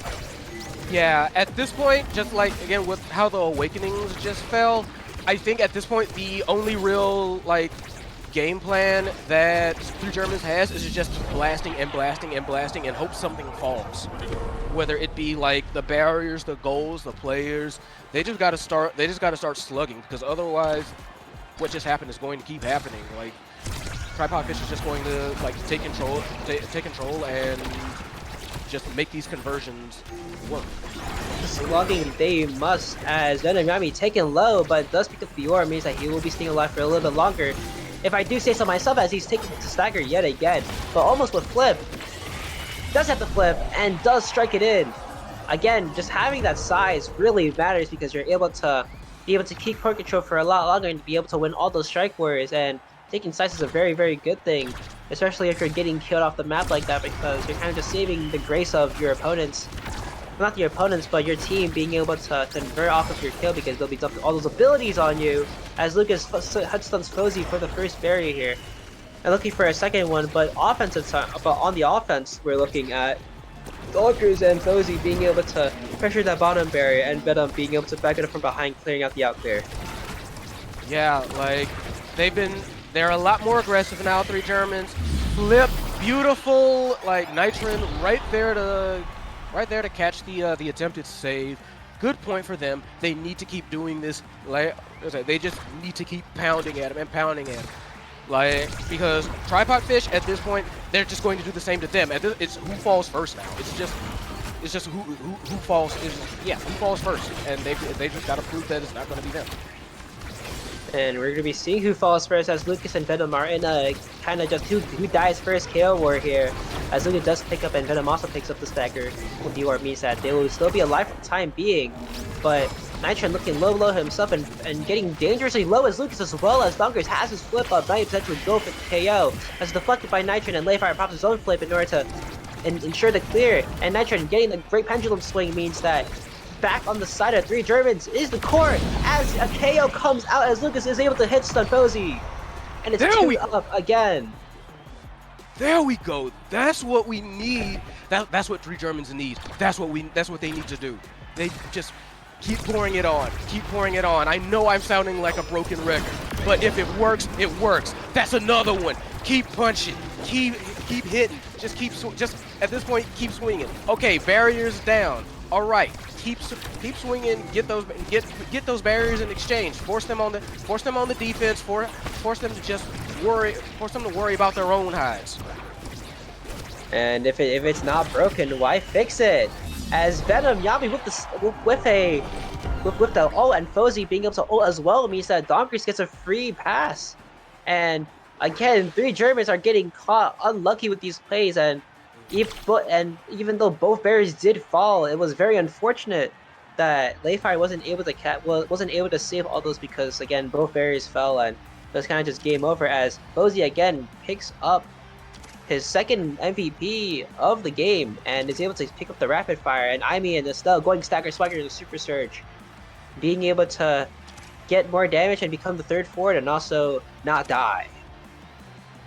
Yeah, at this point, just like, again, with how the Awakenings just fell, I think at this point the only real, like, game plan that Three Germans has is just blasting and blasting and blasting and hope something falls. Whether it be, like, the barriers, the goals, the players, they just gotta start slugging, because otherwise what just happened is going to keep happening. Like, Tripod Fish is just going to like take control and just make these conversions work. Slugging they must, as Venom Yami taken low, but does pick up the aura, means that he will be staying alive for a little bit longer. If I do say so myself, as he's taking to Stagger yet again, but almost with flip. Does have the flip and does strike it in. Again, just having that size really matters because you're able to keep court control for a lot longer and to be able to win all those strike wars. And taking size is a very, very good thing, especially if you're getting killed off the map like that, because you're kind of just saving the grace of your opponents. Not your opponents, but your team being able to convert off of your kill because they'll be dumping all those abilities on you, as Lucas headstuns Fozy for the first barrier here. And looking for a second one, but on the offense, we're looking at Donkers and Fozy being able to pressure that bottom barrier and Venom being able to back it up from behind, clearing out the out clear. Yeah, like, they're a lot more aggressive now, Three Germans. Flip, beautiful, like, Nitron right there to catch the attempted save. Good point for them. They need to keep doing this. Like, they just need to keep pounding at him and pounding at him. Like, because Tripod Fish at this point, they're just going to do the same to them. It's who falls first now. It's just who falls first, and they just got to prove that it's not going to be them. And we're going to be seeing who falls first, as Lucas and Venom are in a kind of just who dies first KO war here. As Lucas does pick up and Venom also picks up the Stagger with the orb, means that they will still be alive for the time being. But Nitron looking low himself and getting dangerously low as Lucas, as well as Donkers has his flip up, 90% to go for the KO. As deflected by Nitron, and Layfire pops his own flip in order to ensure the clear. And Nitron getting the great pendulum swing means that back on the side of Three Germans is the core, as a KO comes out as Lucas is able to hit stun Fozy. And it's 2 up again. There we go. That's what we need. That's what Three Germans need. That's what they need to do. They just keep pouring it on. Keep pouring it on. I know I'm sounding like a broken record, but if it works, it works. That's another one. Keep punching. Keep hitting. Just at this point, keep swinging. Okay, barriers down. All right. Keep swinging. Get those barriers in exchange. Force them on the defense. Force them to just worry. Force them to worry about their own hides. And if it's not broken, why fix it? As Venom Yami with the ult and Fozy being able to ult as well means that Donkers gets a free pass. And again, Three Germans are getting caught unlucky with these plays, and even though both barriers did fall, it was very unfortunate that Layfire wasn't able to save all those, because again both barriers fell and it was kind of just game over, as Fozy again picks up his second MVP of the game and is able to pick up the rapid fire. And Imi and Estelle going Stagger Swagger to Super Surge, being able to get more damage and become the third forward and also not die.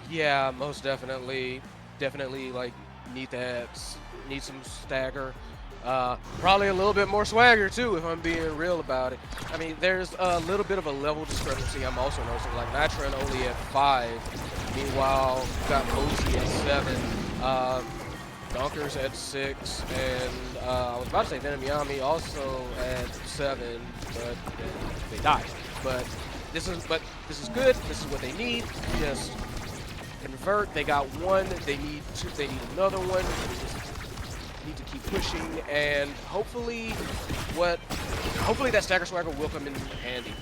Yeah, most definitely. Definitely like need some stagger. Probably a little bit more swagger too, if I'm being real about it. I mean, there's a little bit of a level discrepancy I'm also noticing. Like Nitron only at 5, meanwhile got Mosey at 7, Donkers at 6, and I was about to say Venom Yami also at 7, but they died. But this is good. This is what they need. Just convert. They got one. They need two. They need another one. They just need to keep pushing, and hopefully that Stagger Swagger will come in handy.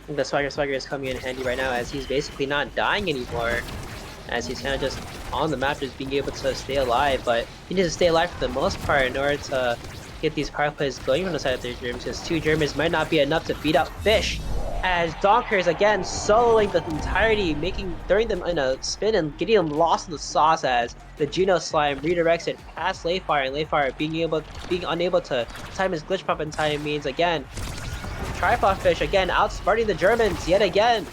The Swagger is coming in handy right now as he's basically not dying anymore, as he's kind of just on the map, just being able to stay alive. But he needs to stay alive for the most part in order to get these power plays going on the side of their Germans, because 2 Germans might not be enough to beat out Fish. As Donkers again soloing the entirety, throwing them in a spin and getting them lost in the sauce as the Juno Slime redirects it past Layfire, and Layfire being unable to time his glitch pop in time means again Tripod Fish again outsmarting the Germans yet again.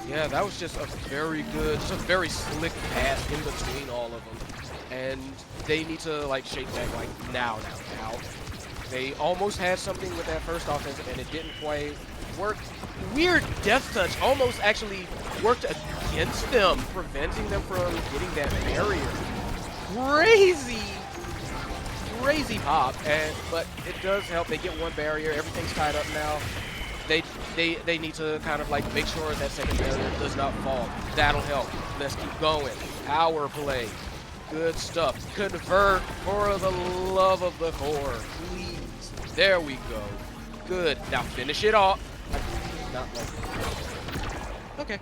Yeah, that was just a very very slick pass in between all of them, and they need to like shake that like now. They almost had something with that first offense, and it didn't quite work. Weird Death Touch almost actually worked against them, preventing them from getting that barrier. Crazy pop, but it does help. They get one barrier. Everything's tied up now. They need to kind of like make sure that second barrier does not fall. That'll help. Let's keep going. Power play. Good stuff. Convert for the love of the core. Please. There we go. Good. Now finish it off. Not like... Okay.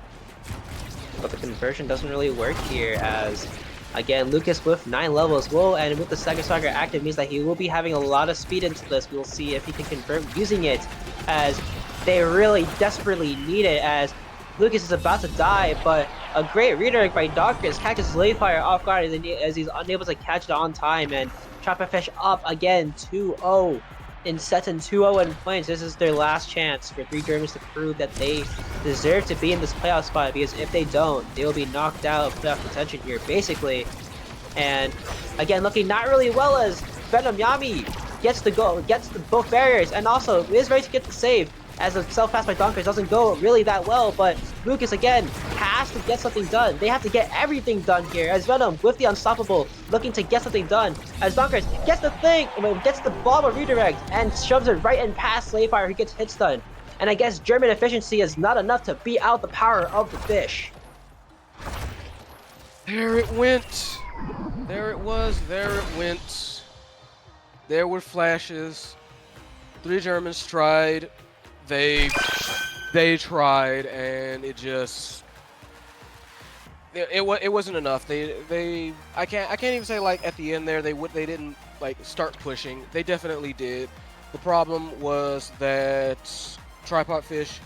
But the conversion doesn't really work here as, again, Lucas with 9 levels will, and with the Stagger Swagger active means that he will be having a lot of speed into this. We'll see if he can convert using it, as they really desperately need it, as Lucas is about to die, but a great redirect by Donkers catches Layfire off guard as he's unable to catch it on time, and Trapper Fish up again 2-0 in sets and 2-0 in points. This is their last chance for 3 Germans to prove that they deserve to be in this playoff spot, because if they don't, they will be knocked out of playoff contention here, basically. And again, looking not really well as Venom Yami gets the goal, gets both barriers, and also is ready to get the save, as the self-pass by Donkers doesn't go really that well, but Lucas again has to get something done. They have to get everything done here, as Venom with the Unstoppable looking to get something done, as Donkers gets the thing, gets the ball of redirect and shoves it right in past Slayfire, who gets hit stun. And I guess German efficiency is not enough to beat out the power of the Fish. There it went. There it was. There it went. There were flashes. 3 Germans tried. They tried, and it just it wasn't enough. I can't even say like at the end there they didn't like start pushing. They definitely did. The problem was that Tripod Fish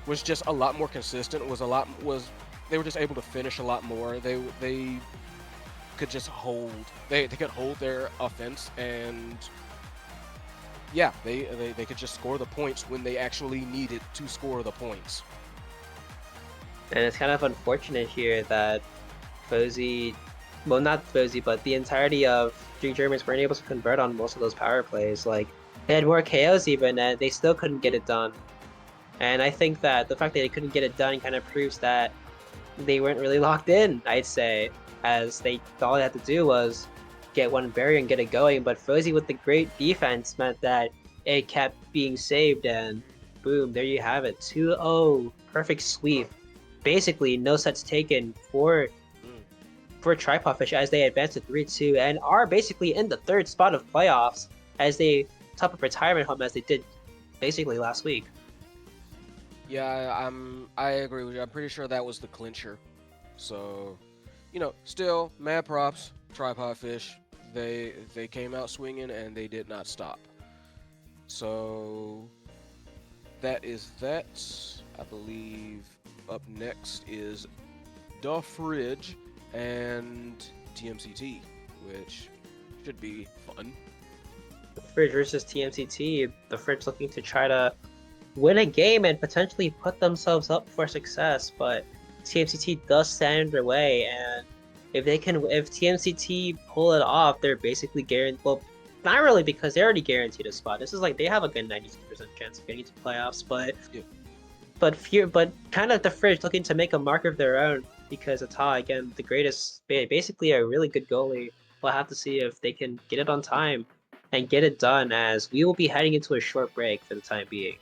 was just a lot more consistent. They were just able to finish a lot more. They could just hold. They could hold their offense, and yeah, they could just score the points when they actually needed to score the points. And it's kind of unfortunate here that Fozy, well, not Fozy, but the entirety of 3 Germans weren't able to convert on most of those power plays. Like, they had more KOs even, and they still couldn't get it done. And I think that the fact that they couldn't get it done kind of proves that they weren't really locked in, I'd say, as all they had to do was get one barrier and get it going. But Fozy with the great defense meant that it kept being saved, and boom, there you have it. 2-0, perfect sweep. Basically, no sets taken for Tripod Fish as they advance to 3-2 and are basically in the 3rd spot of playoffs as they top up retirement home as they did basically last week. Yeah, I agree with you. I'm pretty sure that was the clincher. So, still mad props, Tripod Fish. They came out swinging and they did not stop. So that is that. I believe up next is The Fridge. and TMCT, which should be fun. Fridge versus TMCT. The Fridge looking to try to win a game and potentially put themselves up for success, but TMCT does stand in their way, and if TMCT pull it off, they're basically guaranteed. Well, not really, because they already guaranteed a spot. This is like they have a good 92% chance of getting to playoffs, but Yeah. but kind of the Fridge looking to make a mark of their own, because Ata, again, the greatest, basically a really good goalie. We'll have to see if they can get it on time and get it done, as we will be heading into a short break for the time being.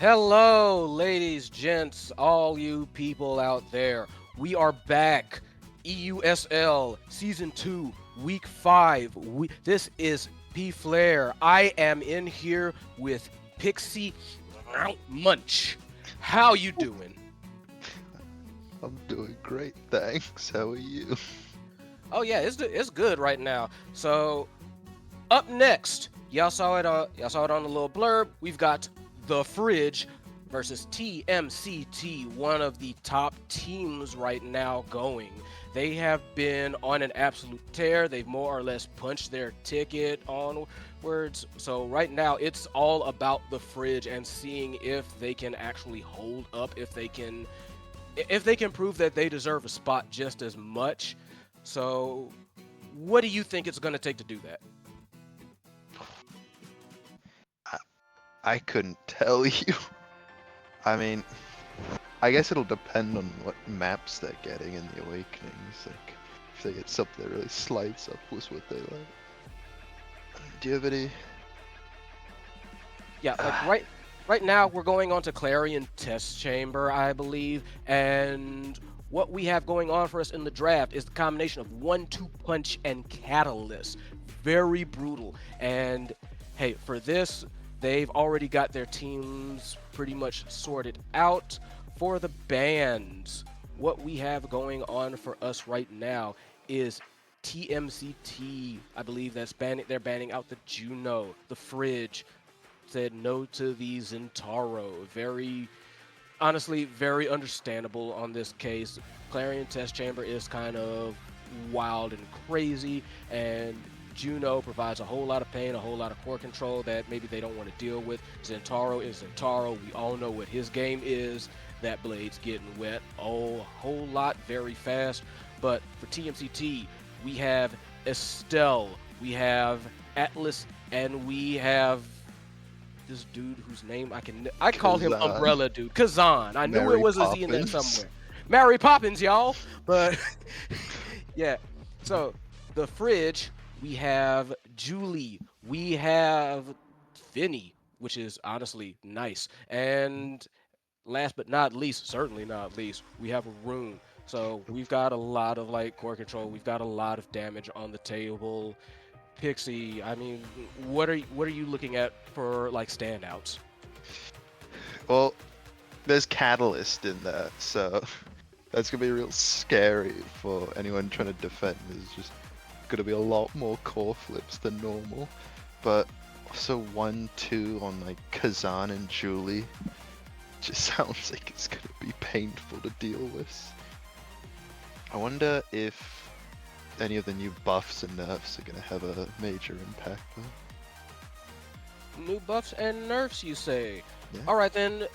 Hello, ladies, gents, all you people out there. We are back. EUSL Season 2, Week 5. This is P Flair. I am in here with Pixie Munch. How you doing? I'm doing great, thanks. How are you? Oh yeah, it's good right now. So up next, y'all saw it on the little blurb. We've got The Fridge versus TMCT, one of the top teams right now going. They have been on an absolute tear. They've more or less punched their ticket onwards. So right now it's all about The Fridge and seeing if they can actually hold up, if they can prove that they deserve a spot just as much. So what do you think it's going to take to do that? I couldn't tell you. I mean, I guess it'll depend on what maps they're getting in the Awakenings. Like, if they get something that really slides up with what they like. Do you have any? Yeah, like right now we're going on to Clarion Test Chamber, I believe, and what we have going on for us in the draft is the combination of 1-2 Punch and Catalyst. Very brutal. And hey, for this, they've already got their teams pretty much sorted out. For the bans, what we have going on for us right now is TMCT. I believe they're banning out the Juno, the Fridge, said no to the Zentaro. Honestly, very understandable on this case. Clarion Test Chamber is kind of wild and crazy, and Juno provides a whole lot of pain, a whole lot of core control that maybe they don't want to deal with. Zentaro is Zentaro. We all know what his game is. That blade's getting wet a whole lot very fast. But for TMCT, we have Estelle, we have Atlas, and we have this dude whose name I call him Kazan. Umbrella Dude. Kazan. I knew Mary it was a Z in there Poppins. somewhere. Mary Poppins, y'all. But yeah. So the Fridge, we have Julie, we have Finny, which is honestly nice. And last but not least, certainly not least, we have Rune. So we've got a lot of like core control. We've got a lot of damage on the table. Pixie, I mean, what are you looking at for like standouts? Well, there's Catalyst in there, so that's gonna be real scary for anyone trying to defend. There's just gonna be a lot more core flips than normal. But also 1-2 on like Kazan and Julie just sounds like it's gonna be painful to deal with. I wonder if any of the new buffs and nerfs are gonna have a major impact though. New buffs and nerfs, you say? Yeah. All right then.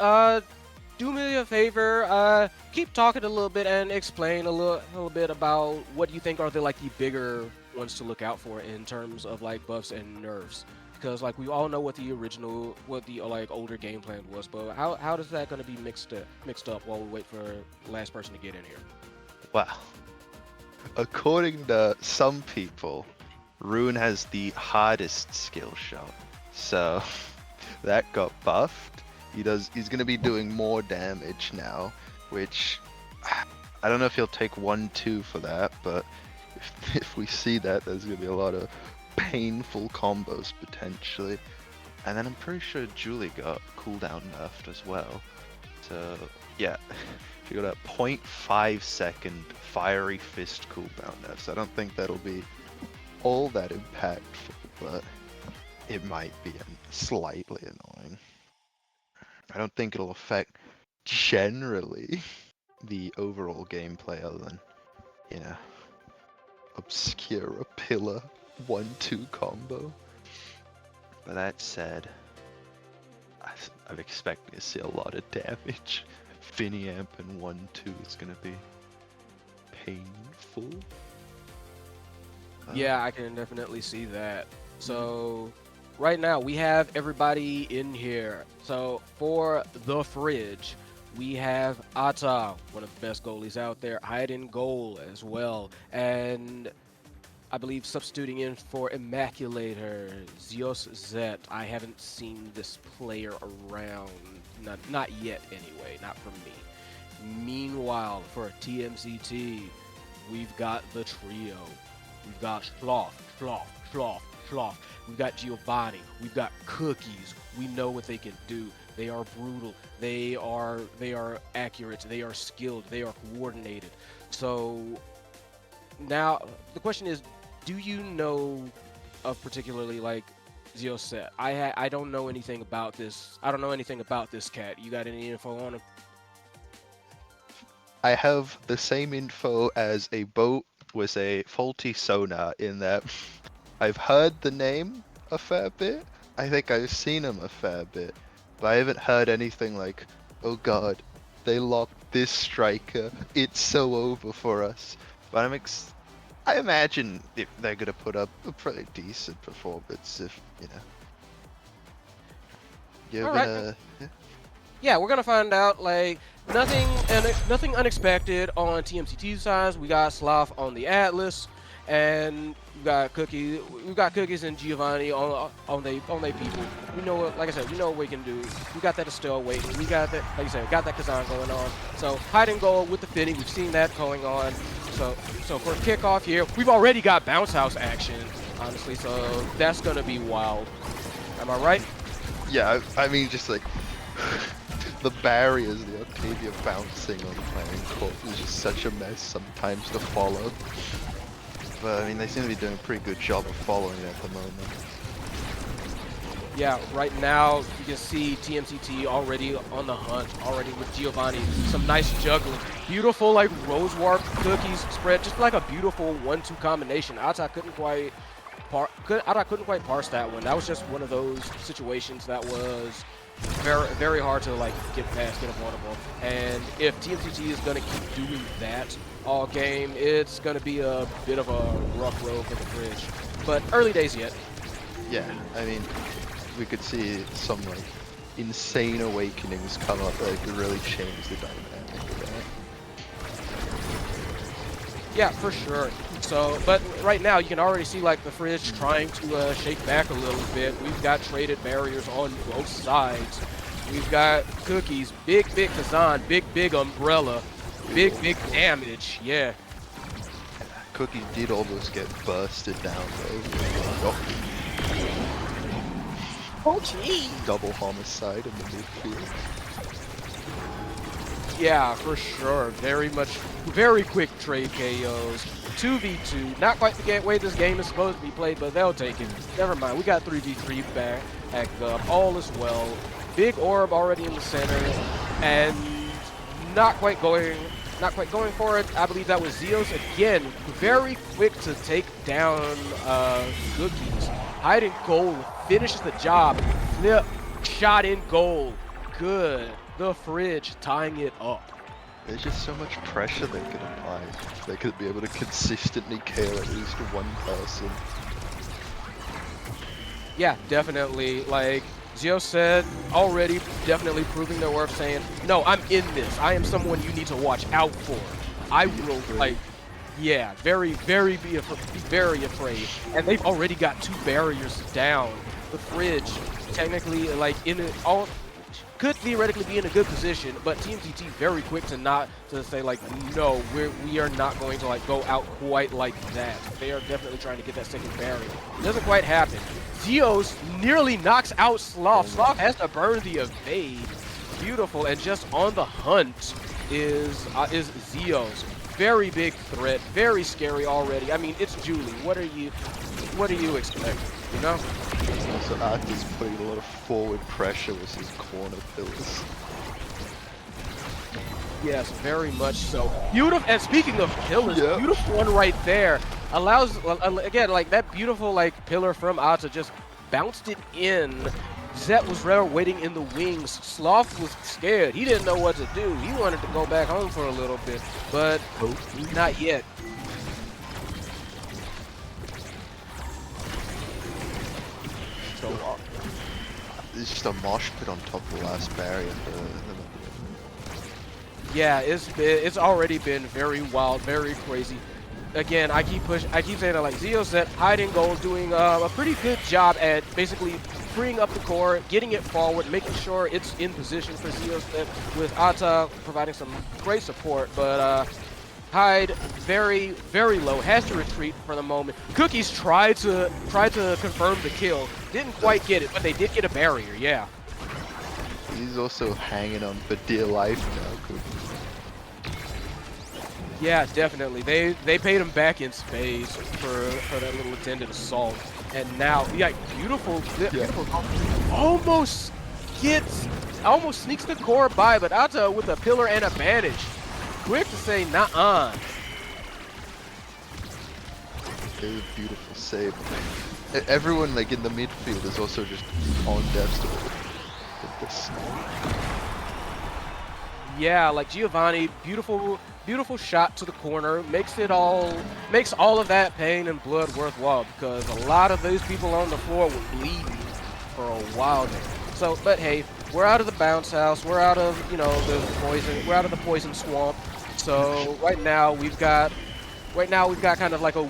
Do me a favor. Keep talking a little bit and explain a little bit about what you think are the bigger ones to look out for in terms of like buffs and nerfs. Because like we all know what the older game plan was, but how is that going to be mixed up while we wait for the last person to get in here? Well, according to some people, Rune has the hardest skill shot, so that got buffed. He's gonna be doing more damage now, which I don't know if he'll take 1-2 for that, but if we see that, there's gonna be a lot of painful combos potentially. And then I'm pretty sure Julie got cooldown nerfed as well. So yeah, she got a 0.5 second fiery fist cooldown nerf. So I don't think that'll be all that impactful, but it might be slightly annoying. I don't think it'll affect generally the overall gameplay other than, you know, obscure a pillar 1-2 combo. But that said, I'm expecting to see a lot of damage. Finiamp and 1-2 is gonna be painful. Yeah, I can definitely see that. So right now we have everybody in here. So for the Fridge, we have Ata, one of the best goalies out there, hide in goal as well. And I believe substituting in for Immaculator, Zeus Zet. I haven't seen this player around, not yet anyway, not from me. Meanwhile, for TMCT, we've got the trio. We've got Sloth. We've got Giovanni. We've got Cookies. We know what they can do. They are brutal. They are accurate. They are skilled. They are coordinated. So now the question is, do you know of particularly like Zeoset? I don't know anything about this. I don't know anything about this cat. You got any info on him? I have the same info as a boat with a faulty sonar in that I've heard the name a fair bit. I think I've seen him a fair bit, but I haven't heard anything like, oh god, they locked this striker. It's so over for us. But I imagine if they're gonna put up a pretty decent performance, if you know. You're All right. gonna. Yeah, we're gonna find out. Like nothing unexpected on TMCT side. We got Sloth on the Atlas, and we got Cookies. We got Cookies and Giovanni on they people. We know what, like I said, we know what we can do. We got that Estelle waiting. We got that, like I said, got that Kazan going on. So hide and goal with the Finny. We've seen that going on. So for kickoff here, we've already got bounce house action. Honestly, so that's gonna be wild. Am I right? Yeah, I mean, just like the barriers, the Octavia bouncing on playing court is just such a mess sometimes to follow. But I mean, they seem to be doing a pretty good job of following it at the moment. Yeah, right now you can see TMCT already on the hunt, already with Giovanni. Some nice juggling. Beautiful, like, rose warp cookies spread, just like a beautiful 1-2 combination. Ata couldn't quite parse that one. That was just one of those situations that was very, very hard to like get past, get avoidable. And if TMCT is going to keep doing that all game, it's going to be a bit of a rough road for the Fridge. But early days yet. Yeah, I mean, we could see some like insane awakenings come up that could really change the dynamic of that. Yeah, for sure. So, but right now you can already see like the Fridge trying to shake back a little bit. We've got traded barriers on both sides. We've got Cookies, big Kazan, big umbrella, big damage. Yeah. Cookies did almost get bursted down though. Oh, gee. Double homicide in the midfield. Yeah, for sure. Very quick trade KOs. 2v2. Not quite the way this game is supposed to be played, but they'll take it. Never mind. We got 3v3 back up. All is well. Big orb already in the center, and not quite going for it. I believe that was Zeus again. Very quick to take down Cookies. Hide and goal finishes the job. Flip shot in goal. Good. The Fridge tying it up. There's just so much pressure they could apply. They could be able to consistently kill at least one person. Yeah, definitely. Like Gio said, already definitely proving their worth, saying, no, I'm in this. I am someone you need to watch out for. I will, like, yeah, very be very afraid. And they've already got 2 barriers down. The Fridge, technically, like, could theoretically be in a good position, but TMCT very quick to say like, no, we are not going to like go out quite like that. They are definitely trying to get that second barrier. It doesn't quite happen. Zeus nearly knocks out Sloth. Sloth has to burn the evade. Beautiful, and just on the hunt is Zeus. Very big threat, very scary already. I mean, it's Julie. What are you expecting? You know? Also, Arthur's putting a lot of forward pressure with his corner pillars. Yes, very much so. Beautiful, and speaking of pillars, yeah. Beautiful one right there. Allows, again, like that beautiful like pillar from Ata just bounced it in. Zet was waiting in the wings. Sloth was scared. He didn't know what to do. He wanted to go back home for a little bit, but not yet. It's just a mosh pit on top of the last barrier. Yeah, it's already been very wild, very crazy. again, I keep saying that like Zeoset, hiding goals, doing a pretty good job at basically freeing up the core, getting it forward, making sure it's in position for Zeoset, with Ata providing some great support, but Hyde very, very low, has to retreat for the moment. Cookies tried to confirm the kill, didn't quite get it, but they did get a barrier, yeah. He's also hanging on for dear life now, Cookies. Yeah, definitely. They paid him back in spades for that little attended assault, and now beautiful. Almost sneaks the core by, but Ata with a pillar and a banish. Quick to say, nah. It was a beautiful save. Everyone like in the midfield is also just on depth with this. Yeah, like Giovanni, beautiful shot to the corner, makes all of that pain and blood worthwhile, because a lot of those people on the floor were bleeding for a while there. So, but hey, we're out of the bounce house, we're out of, the poison, we're out of the poison swamp. So right now we've got kind of like a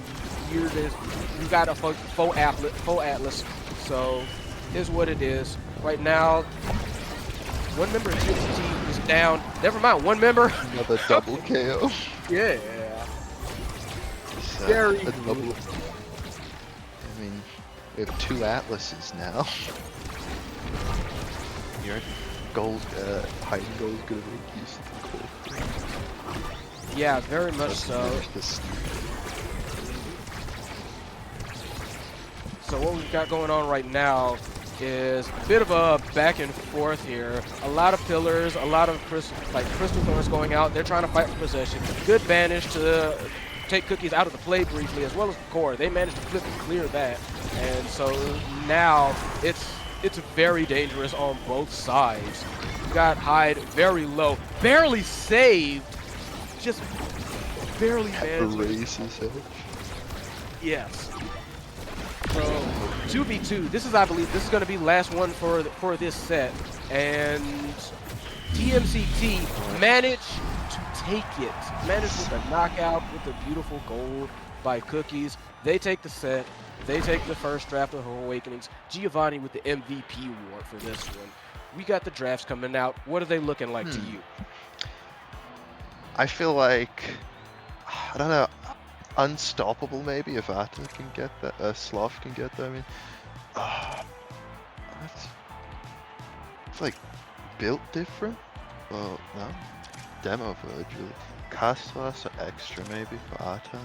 weirdest, we've got a faux atlas. So is what it is. Right now, one member of GT is down. Never mind, one member. Another double KO. Yeah. Very double. I mean, we have 2 atlases now. Your gold, hiding gold is gonna make use of the core. Yeah, very much so. So what we've got going on right now is a bit of a back and forth here. A lot of pillars, a lot of crystal thorns going out. They're trying to fight for possession. Good banish to take Cookies out of the play briefly, as well as the core. They managed to flip and clear that, and so now it's very dangerous on both sides. We've got Hyde very low, barely saved, just barely managed. Yes. So 2v2. I believe this is going to be the last one for this set, and TMCT managed to take it. Managed with a knockout with a beautiful gold by Cookies. They take the set. They take the first draft of Awakenings. Giovanni with the MVP award for this one. We got the drafts coming out. What are they looking like to you? I feel like, I don't know, unstoppable maybe if Ata can get that, Sloth can get that. I mean, it's like built different. Well, no, demo Virgil. Cast Blast or extra maybe for Ata.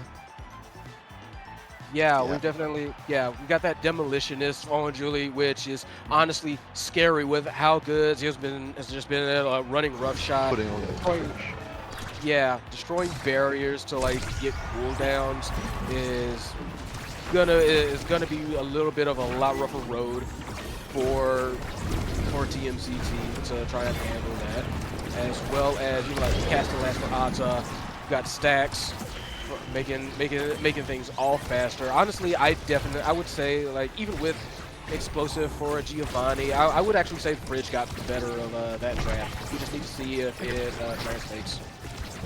Yeah, we definitely, we got that Demolitionist on Julie, which is honestly scary with how good has just been at a running roughshot. Putting on destroying barriers to like get cooldowns is gonna be a little bit of a lot rougher road for TMCT to try and handle that, as well as like casting last for Ata. Got stacks. Making things all faster. Honestly, I would say, like, even with explosive for Giovanni, I would actually say Fridge got the better of that draft. We just need to see if it translates.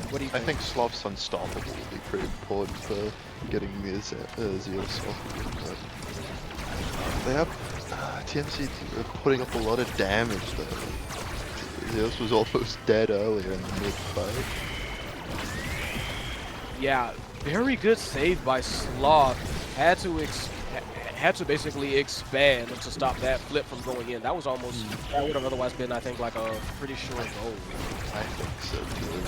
What do you think? I think Sloth's unstoppable will be pretty important for getting the EUSL. They have TMC putting up a lot of damage though. Zeus was almost dead earlier in the mid-fight. Yeah, very good save by Sloth. Had to basically expand to stop that flip from going in. That was almost, that would have otherwise been, I think, like a pretty sure goal. I think so too.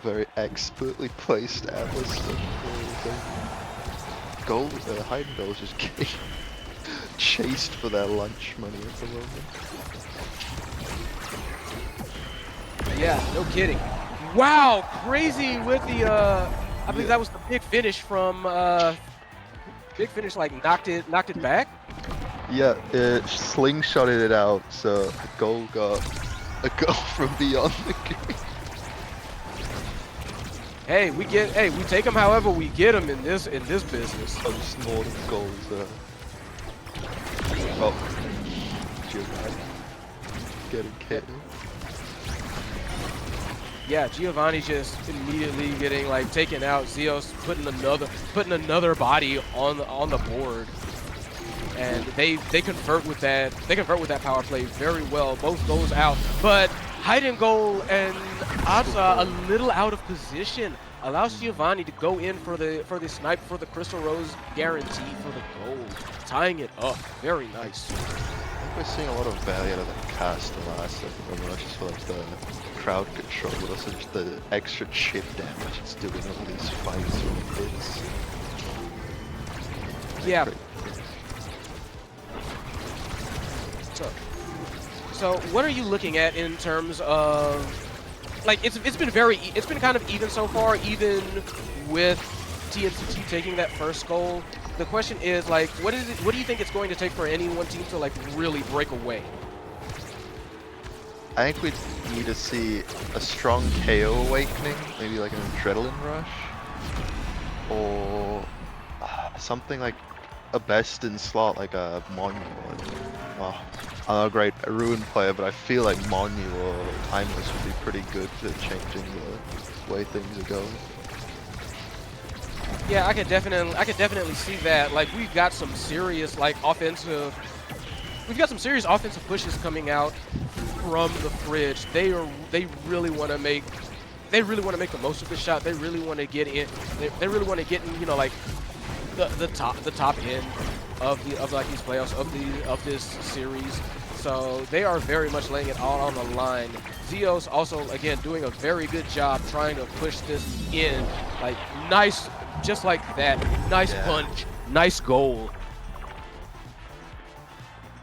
Very expertly placed Atlas. Gold, hiding goal is just getting chased for their lunch money at the moment. Yeah, no kidding. Wow, crazy with the, I believe that was the big finish from, big finish like knocked it back? Yeah, slingshotted it out, so the goal got a goal from beyond the game. Hey, we take them however we get them in this business. Northern goals, oh, Giovanni getting KO. yeah, Giovanni just immediately getting like taken out. Zeus putting another body on the board, and they convert with that. They convert with that power play very well. Both goes out, but hide and goal and Asa a little out of position allows Giovanni to go in for the snipe for the Crystal Rose guarantee for the goal, tying it up. Very nice. I think we're seeing a lot of value out of the cast the last second, not just for like the crowd control, but also just the extra chip damage it's doing on these fights or hits. Yeah. So what are you looking at in terms of, like, it's been kind of even so far, even with TMCT taking that first goal. The question is, like, what do you think it's going to take for any one team to like really break away? I think we need to see a strong KO awakening, maybe like an adrenaline rush, or something like a best in slot, like a Monu. Well, I'm not a great Ruin player, but I feel like Monu or Timeless would be pretty good for changing the way things are going. Yeah, I could definitely see that. Like, we've got some serious offensive pushes coming out from the fridge. They really want to make the most of the shot. They really want to get in. They really want to get in, you know, like the top end of like these playoffs of this series. So they are very much laying it all on the line. Zeus also again doing a very good job trying to push this in. Like, nice, just like that. Nice punch, nice goal.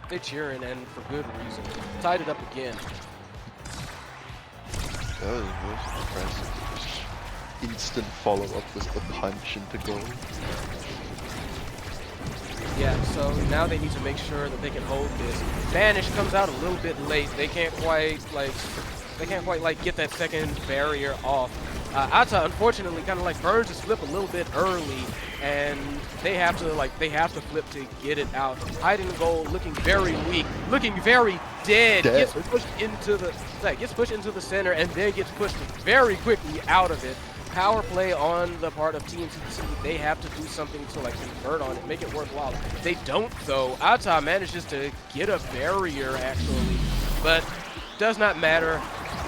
They're cheering, and for good reason. Tied it up again. That was most impressive. Just instant follow-up with the punch into goal. Yeah, so now they need to make sure that they can hold this. Vanish comes out a little bit late. They can't quite get that second barrier off. Ata unfortunately kind of like burns his flip a little bit early, and they have to flip to get it out. Hiding goal, looking very weak, looking very dead. Gets pushed into the center and then gets pushed very quickly out of it. Power play on the part of TMCT. They have to do something to like convert on it, make it worthwhile. They don't though. Ata manages to get a barrier actually, but does not matter.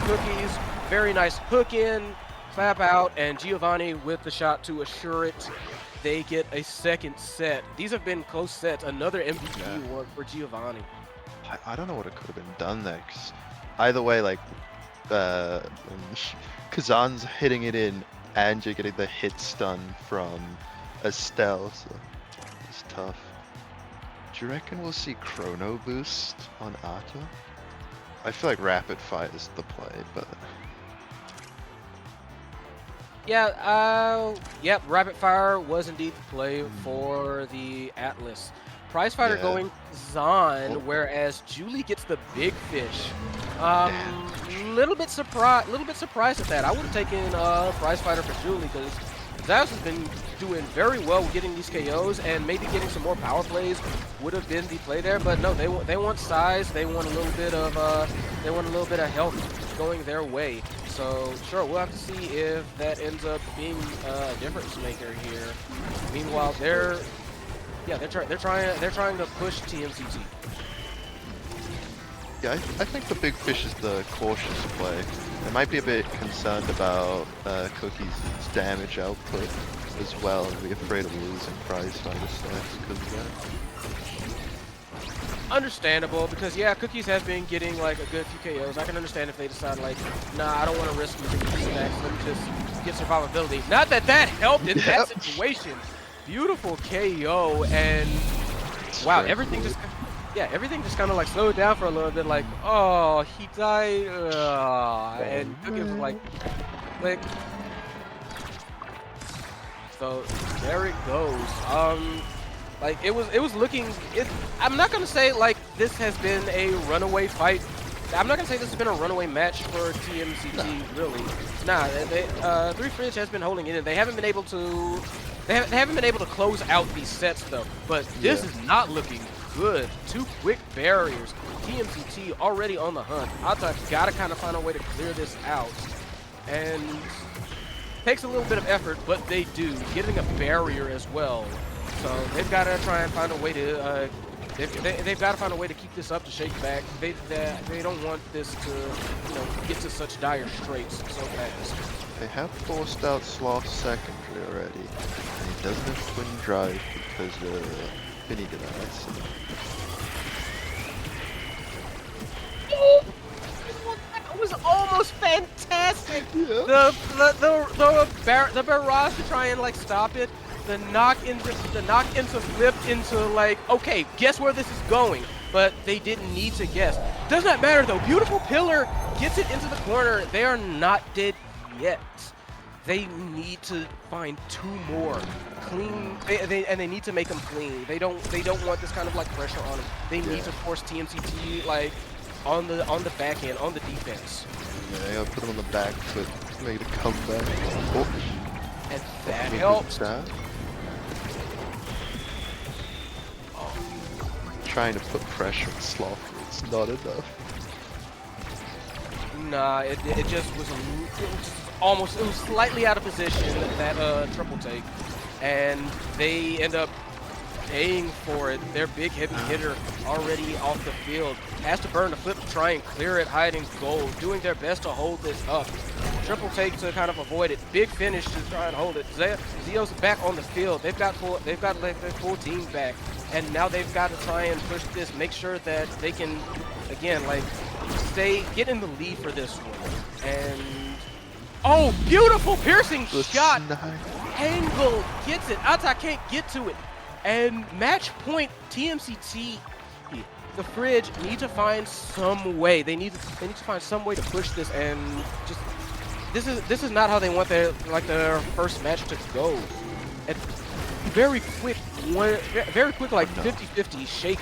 Cookies, very nice hook in, clap out, and Giovanni with the shot to assure it. They get a second set. These have been close sets. Another MVP award for Giovanni. I don't know what it could have been done there, 'cause either way, like, Kazan's hitting it in, and you're getting the hit stun from Estelle, so it's tough. Do you reckon we'll see Chrono Boost on Ata? I feel like Rapid Fire is the play, but... Yeah, yep, Rapid Fire was indeed the play for the Atlas. Prize Fighter going Zahn, whereas Julie gets the big fish. Little bit surprised at that. I would have taken Prize Fighter for Julie because Zaus has been doing very well with getting these KOs, and maybe getting some more power plays would have been the play there. But no, they want size. They want a little bit of health going their way. So sure, we'll have to see if that ends up being a difference maker here. Meanwhile, they're trying to push TMCT. Yeah, I think the big fish is the cautious play. They might be a bit concerned about Cookie's damage output as well, and be afraid of losing prize fighter stats because of that. Understandable, because yeah, Cookies has been getting like a good few KOs. I can understand if they decide like, nah, I don't want to risk losing these stacks. Let me just get survivability. Not that that helped in that situation. Beautiful KO, and wow, everything just kind of like slowed down for a little bit. Like, oh, he died, and Cookies was like. So there it goes. Like it was looking. I'm not gonna say like this has been a runaway fight. I'm not gonna say this has been a runaway match for TMCT. Really, nah. Three Fridge has been holding it in. They haven't been able to. They haven't been able to close out these sets though. But this is not looking good. Two quick barriers. TMCT already on the hunt. Ata gotta kind of find a way to clear this out. and takes a little bit of effort, but they do, getting a barrier as well. So they've got to try and find a way to they've got to find a way to keep this up, to shake back. They don't want this to get to such dire straits so fast. They have forced out Sloth's secondary already, and he doesn't have twin drive because Finny denies. That was almost fantastic. Yeah. The barrage to try and like stop it. The knock into flip into like, okay, guess where this is going, but they didn't need to guess. Does not matter though. Beautiful pillar gets it into the corner. They are not dead yet. They need to find 2 more clean, and they need to make them clean. They don't want this kind of like pressure on them. They need to force TMCT like on the back end, on the defense. Yeah, they gotta put him on the back foot, make it a comeback. Oh. And that helps. Trying to put pressure on Sloth, it's not enough. Nah, it just was it was slightly out of position, that triple take, and they end up paying for it. Their big heavy hitter already off the field has to burn the flip to try and clear it, hiding gold, doing their best to hold this up. Triple take to kind of avoid it. Big finish to try and hold it. Zio's back on the field. They've got like their full team back, and now they've got to try and push this, make sure that they can again like get in the lead for this one. And oh, beautiful piercing shot. Angle gets it. Ata can't get to it. And match point, TMCT, the Fridge need to find some way. They need to find some way to push this, and just this is not how they want their first match to go. And very quick like 50-50 shake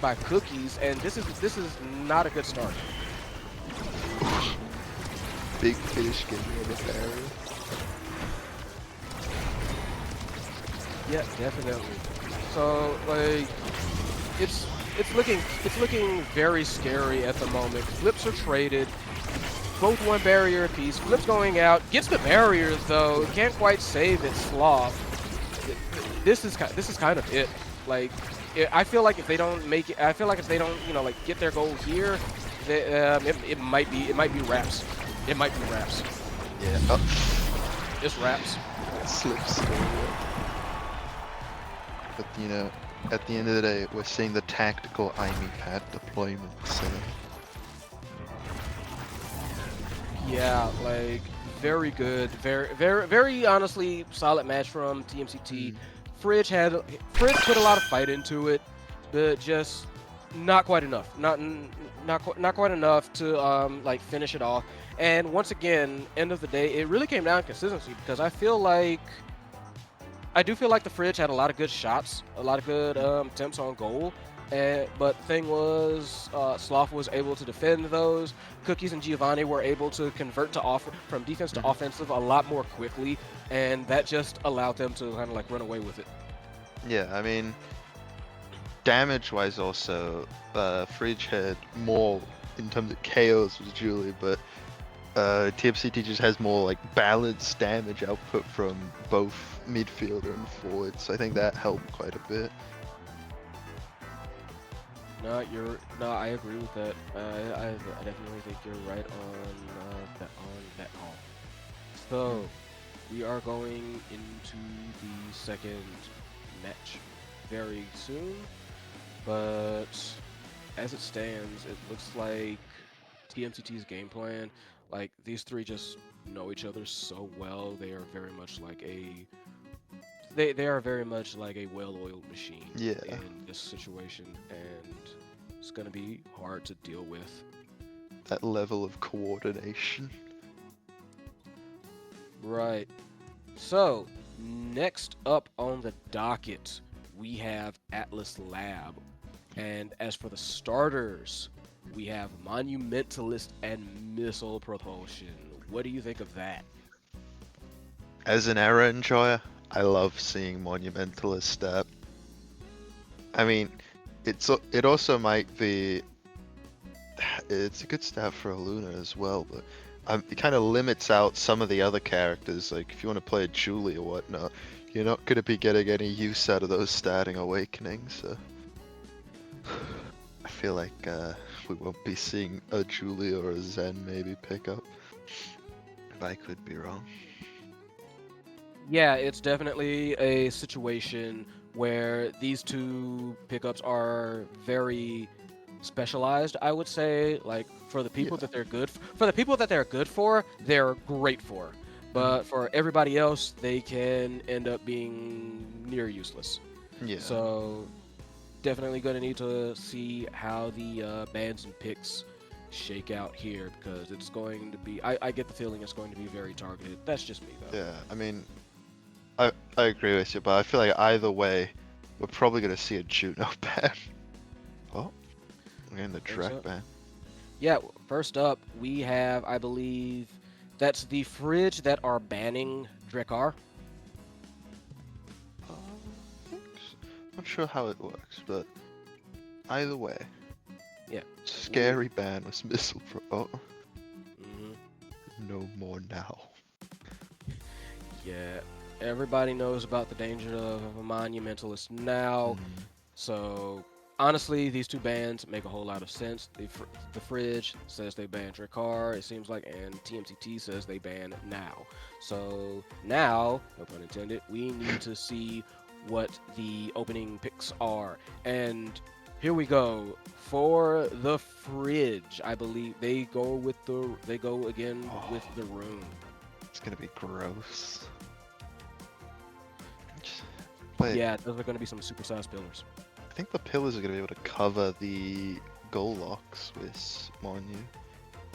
by Cookies, and this is not a good start. Big finish getting on the barrier. Yeah, definitely. So like it's looking very scary at the moment. Flips are traded. Both one barrier apiece. Flips going out. Gets the barrier though. Can't quite save it. Sloth. This is kind of it. Like I feel like if they don't make it, like get their goal here, it might be wraps. It might be wraps. Yeah. Oh. It's wraps. It slips. But at the end of the day, we're seeing the tactical IME pad deployment. So. Yeah, like very good, very honestly solid match from TMCT. Fridge put a lot of fight into it, but just not quite enough. Not quite enough to like finish it off. And once again, end of the day, it really came down to consistency, because I do feel like the Fridge had a lot of good shots, a lot of good attempts on goal. But the thing was, Sloth was able to defend those. Cookies and Giovanni were able to convert from defense to offensive a lot more quickly, and that just allowed them to kind of like run away with it. Yeah, I mean, damage-wise also, Fridge had more in terms of KOs with Julie, but TMCT just has more like balanced damage output from both midfielder and forward, so I think that helped quite a bit. No, I agree with that. I definitely think you're right on that call. So we are going into the second match very soon, but as it stands, it looks like TMCT's game plan, like these three just know each other so well. They are very much like they are very much like a well-oiled machine in this situation, and it's gonna be hard to deal with. That level of coordination. Right. So, next up on the docket, we have Atlas Lab. And as for the starters, we have Monumentalist and Missile Propulsion. What do you think of that? As an era enjoyer, I love seeing Monumentalist step. I mean, it also might be, it's a good stat for a Luna as well, but it kind of limits out some of the other characters. Like if you want to play a Julie or whatnot, you're not going to be getting any use out of those starting awakenings. So I feel like we won't be seeing a Julie or a Zen maybe pick up. But I could be wrong. Yeah, it's definitely a situation where these two pickups are very specialized, I would say. Like for the people that they're good for the people that they're good for, they're great for. But for everybody else, they can end up being near useless. Yeah. So definitely going to need to see how the bans and picks shake out here, because it's going to be I get the feeling it's going to be very targeted. That's just me though. Yeah, I mean, I agree with you, but I feel like either way, we're probably gonna see a Juno ban. Oh, we're getting the Think so? direct ban. Yeah, first up we have, I believe that's the fridge that are banning Drekar. Not sure how it works, but either way. Yeah. Scary ban was missile pro. Oh, hmm no more now. Yeah, everybody knows about the danger of a monumentalist now. So honestly, these two bans make a whole lot of sense. The fridge says they ban Drekar, it seems like, and TMTT says they ban now. So now, no pun intended, we need to see what the opening picks are. And here we go. For the fridge, I believe they go again with the rune. It's gonna be gross. But Yeah, those are going to be some supersized pillars. I think the pillars are gonna be able to cover the goal locks with Monu.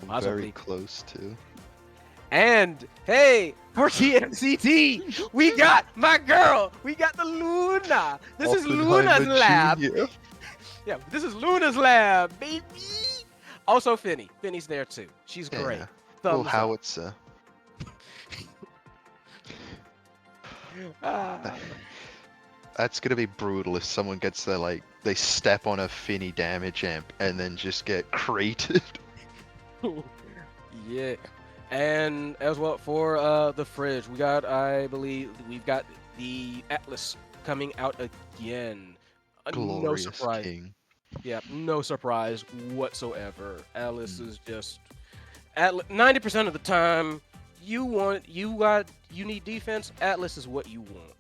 Possibly. Very close to. And hey, for TMCT, we got my girl. We got the Luna. This is Luna's Oppenheimer lab. Jr.. Yeah, this is Luna's lab, baby. Also, Finny. Finny's there too. She's great. Yeah. Little Thumbs up. howitzer. Ah. That's gonna be brutal if someone gets their they step on a Finny damage amp and then just get crated. Yeah. And as well for the fridge, I believe we've got the Atlas coming out again. No Glorious surprise. King. Yeah, no surprise whatsoever. Atlas is just 90% of the time you need defense. Atlas is what you want.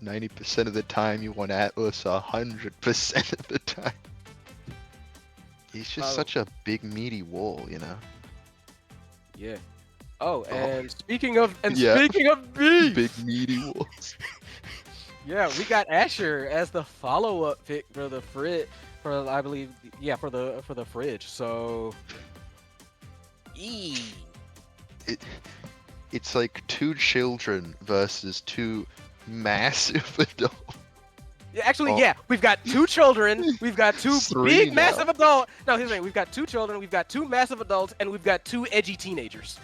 90% of the time you want Atlas, 100% of the time. He's just such a big meaty wall, you know. Yeah. Oh, and speaking of beef, big meaty walls. yeah, we got Asher as the follow-up pick for the fridge. For I believe, yeah, for the fridge. So, It's like two children versus two massive adults. Yeah, actually, yeah, we've got two children, we've got two Three big now. massive adults. No, here's the thing: we've got two children, we've got two massive adults, and we've got two edgy teenagers.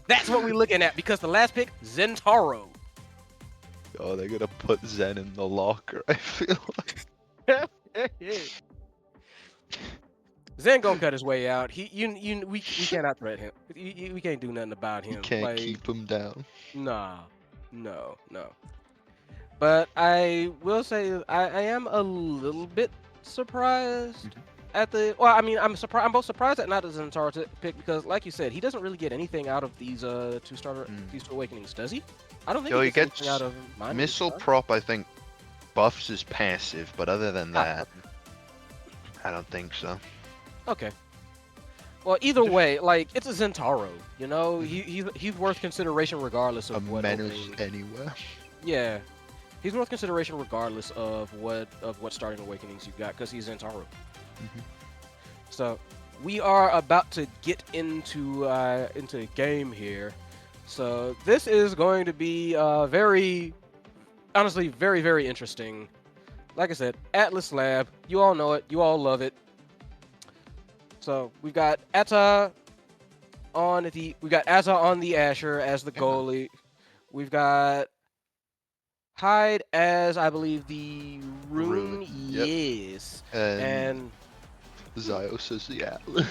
That's what we're looking at, because the last pick, Zentaro. Oh, they're gonna put Zen in the locker, I feel like. Zen gonna cut his way out. We cannot threat him. We can't do nothing about him. You can't Like, keep him down. Nah, no. But I will say I am a little bit surprised at the. Well, I mean, I'm surprised. I'm both surprised at not the Zentaro pick, because, like you said, he doesn't really get anything out of these these two awakenings, does he? I don't think Yo, he he gets gets anything out of mine. Missile prop, I think, buffs his passive, but other than that, I don't think so. Okay. Well, either way, like, it's a Zentaro, you know. He's worth consideration regardless A of what. menace opening- anywhere. Yeah, he's worth consideration regardless of what starting awakenings you got, because he's Zentaro. So we are about to get into a game here. So this is going to be honestly very, very interesting. Like I said, Atlas Lab, you all know it, you all love it. So we've got Atta on the Asher as the goalie. We've got Hyde as, I believe, the Rune. Yep. Yes. And And Zyos is the Atlas.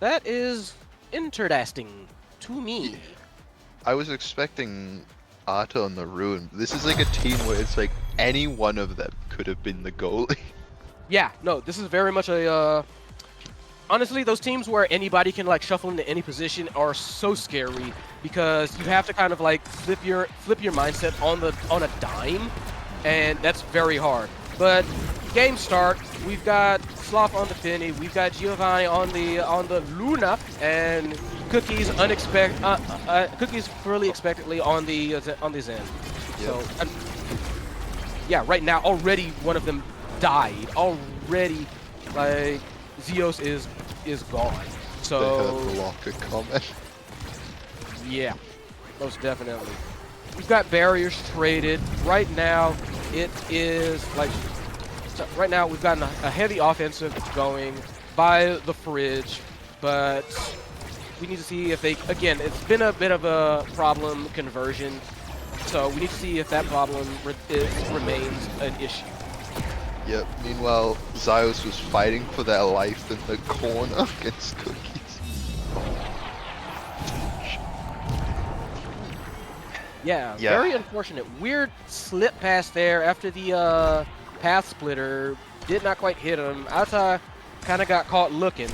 That is interesting to me. I was expecting Arta on the Ruin. This is like a team where it's like any one of them could have been the goalie. Yeah, no, this is very much a honestly, those teams where anybody can like shuffle into any position are so scary because you have to kind of like flip your mindset on a dime, and that's very hard. But game start, we've got Sloth on the Penny, we've got Giovanni on the Luna, and Cookies Cookies fairly expectedly on the Zen. Yep. So yeah, right now already one of them died already. Like Zeus is gone. So They heard the locker comment. yeah, most definitely. We've got barriers traded. Right now, it is like right now we've gotten a heavy offensive going by the Fridge, but we need to see if they again. It's been a bit of a problem conversion, so we need to see if that problem remains an issue. Yep. Meanwhile, Zeus was fighting for their life in the corner against Cookies. Yeah, Yeah. very unfortunate. Weird slip pass there after the path splitter. Did not quite hit him. Ata kind of got caught looking.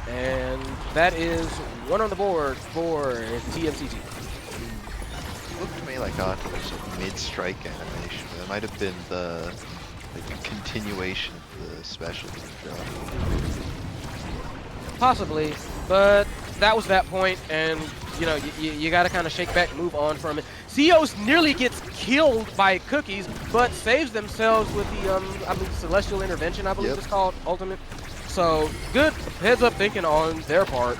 And that is one on the board for TMCT. Looked to me like Arta was a mid-strike animation. That might have been the continuation of the special move. Possibly, but that was that point, and you know, you got to kind of shake back, move on from it. Zeus nearly gets killed by Cookies, but saves themselves with the, I believe, Celestial Intervention, I believe Yep. it's called, Ultimate. So, good heads-up thinking on their part.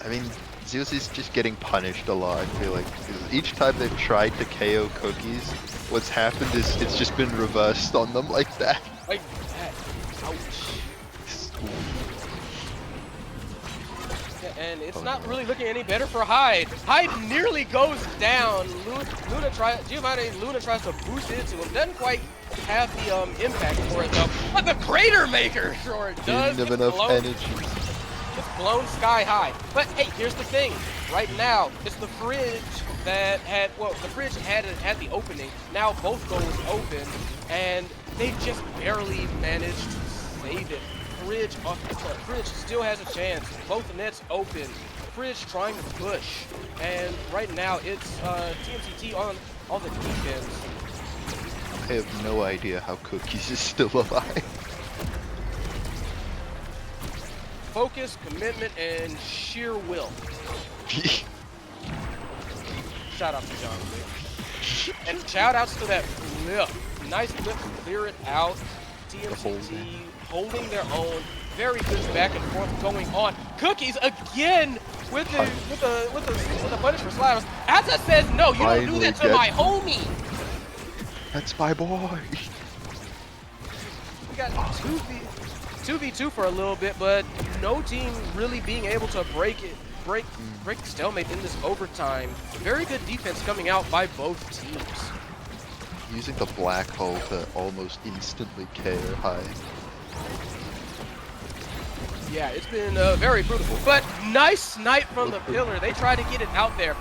I mean, Zeus is just getting punished a lot, I feel like. Because each time they've tried to KO Cookies, what's happened is it's just been reversed on them like that. Like that. Ouch. And it's not really looking any better for Hyde. Hyde nearly goes down. Giovanni Luna tries to boost into him. Doesn't quite have the impact for it though. But the Crater Maker sure does. Didn't have enough energy. It's blown sky high. But hey, here's the thing. Right now, it's the Fridge that had, well, the Fridge had it at the opening. Now both goals open, and they just barely managed to save it. Fridge still has a chance. Both nets open. Fridge trying to push, and right now it's TMCT on the defense. I have no idea how Cookies is still alive. Focus, commitment, and sheer will. Shout out to John Wick. And shout outs to that flip. Nice flip to clear it out. TMCT holding their own. Very good back and forth going on. Cookies again with the punish for sliders. Asa says no, you don't do that to my homie. That's my boy. We got 2v2 for a little bit, but no team really being able to break the stalemate in this overtime. Very good defense coming out by both teams. Using the black hole to almost instantly KO Hyde. Yeah, it's been very brutal. But nice snipe from the pillar. They try to get it out there.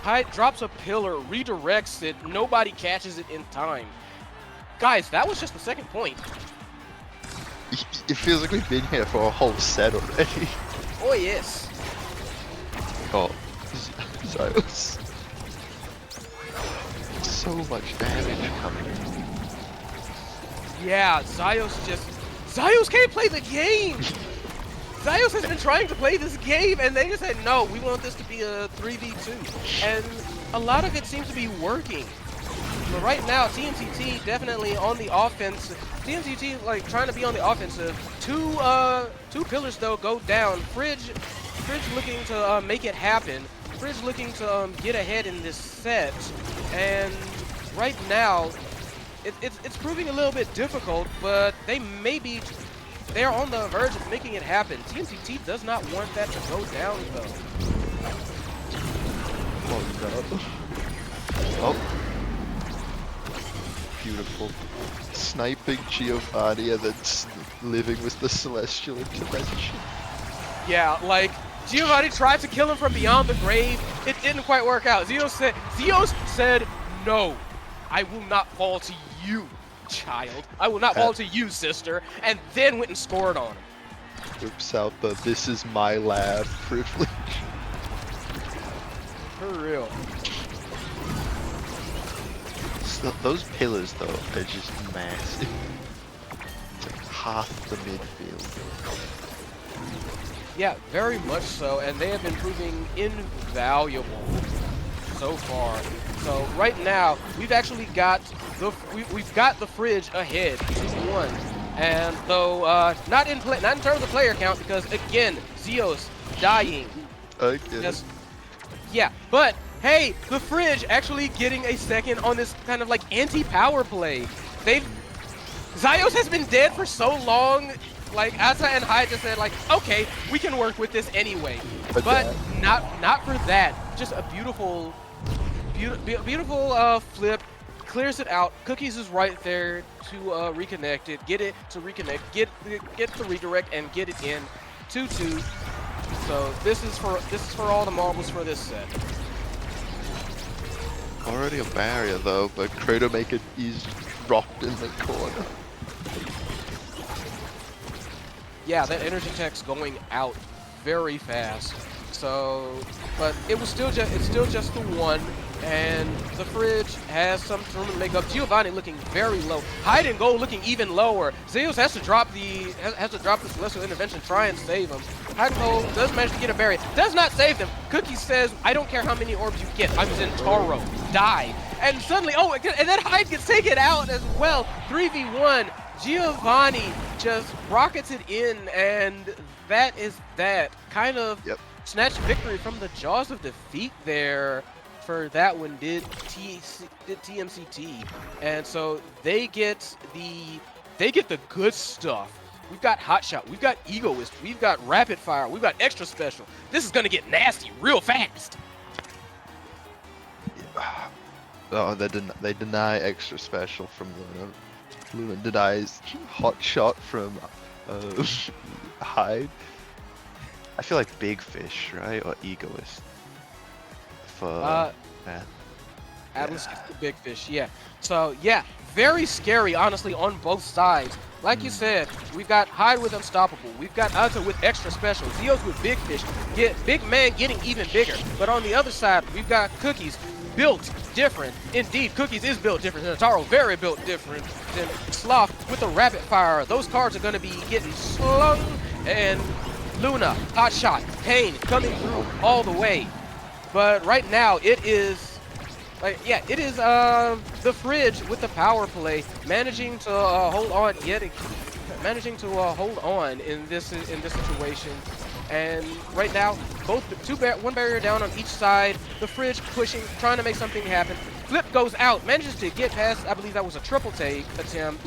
Hyde drops a pillar, redirects it. Nobody catches it in time. Guys, that was just the second point. It feels like we've been here for a whole set already. Oh, yes. Oh, Zeus. So much damage coming. Yeah, Zeus can't play the game! Zeus has been trying to play this game, and they just said, no, we want this to be a 3v2. And a lot of it seems to be working. But right now, TMCT definitely on the offensive. TMCT, like, trying to be on the offensive. Two pillars, though, go down. Fridge looking to make it happen. Fridge looking to get ahead in this set. And right now, it's proving a little bit difficult, but they're on the verge of making it happen. TMCT does not want that to go down, though. Oh, beautiful. sniping Giovanni and then living with the celestial intervention. Yeah, like Giovanni tried to kill him from beyond the grave. It didn't quite work out. Zeus said, "No, I will not fall to you, child. I will not fall to you, sister." And then went and scored on him. Whips out the "this is my lab" privilege. For real. So those pillars though are just massive. It's like half the midfield. Yeah, very much so, and they have been proving invaluable so far. So right now, we've actually got we've got the fridge ahead 2-1, and though not in terms of player count, because again, Zeus dying. Okay. Yeah, but hey, the fridge actually getting a second on this kind of like anti-power play. Zeus has been dead for so long. Like Asa and Hyde just said, like, okay, we can work with this anyway, but not for that. Just a beautiful flip, clears it out. Cookies is right there to reconnect it, get it to reconnect, get the redirect and get it in 2-2. So this is for all the marbles for this set. Already a barrier though, but Cratermaker is dropped in the corner. Yeah, that energy tech's going out very fast. So, but it's still just the one, and the fridge has some room to make up. Giovanni looking very low. Hide and go looking even lower. Zeus has to drop the celestial intervention, try and save him. Hide and go does manage to get a berry. Does not save them. Cookie says, "I don't care how many orbs you get. I'm Zentaro. Die." And suddenly, oh, and then Hyde gets taken out as well. 3v1. Giovanni just rockets it in, and that is that. Kind of snatched victory from the jaws of defeat there for that one, did TMCT. And so they get the good stuff. We've got Hot Shot, we've got Egoist, we've got Rapid Fire, we've got Extra Special. This is gonna get nasty real fast. Oh, they deny Extra Special from Luna. Luna denies Hot Shot from Hyde. I feel like Big Fish, right? Or Egoist. For Matt. Atlas gets the Big Fish, yeah. So, yeah, very scary, honestly, on both sides. Like you said, we've got Hyde with Unstoppable. We've got Ata with Extra Special. Zeus with Big Fish. Big Man getting even bigger. But on the other side, we've got Cookies built different. Indeed, Cookies is built different. Taro very built different than Sloth with the Rapid Fire. Those cards are going to be getting slung. And Luna, Hot Shot, Pain coming through all the way. But right now, it is the fridge with the power play, managing to hold on in this situation. And right now, one barrier down on each side. The fridge pushing, trying to make something happen. Flip goes out, manages to get past. I believe that was a triple take attempt.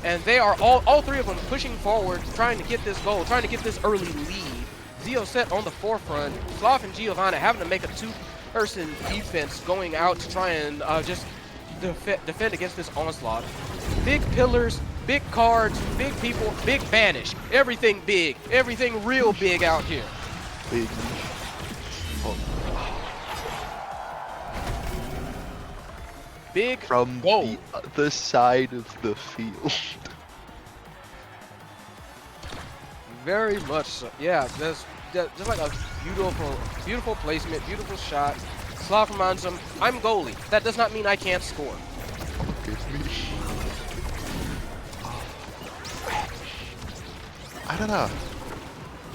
And they are all three of them pushing forward, trying to get this goal, trying to get this early lead. Zeo set on the forefront. Sloth and Giovanna having to make a two-person defense, going out to try and just defend against this onslaught. Big pillars, big cards, big people, big banish. Everything big, everything real big out here. Big. Big from goal. the other side of the field. Very much so. Yeah, that's just like a beautiful placement, beautiful shot. Sloth reminds him, I'm goalie. That does not mean I can't score. I don't know.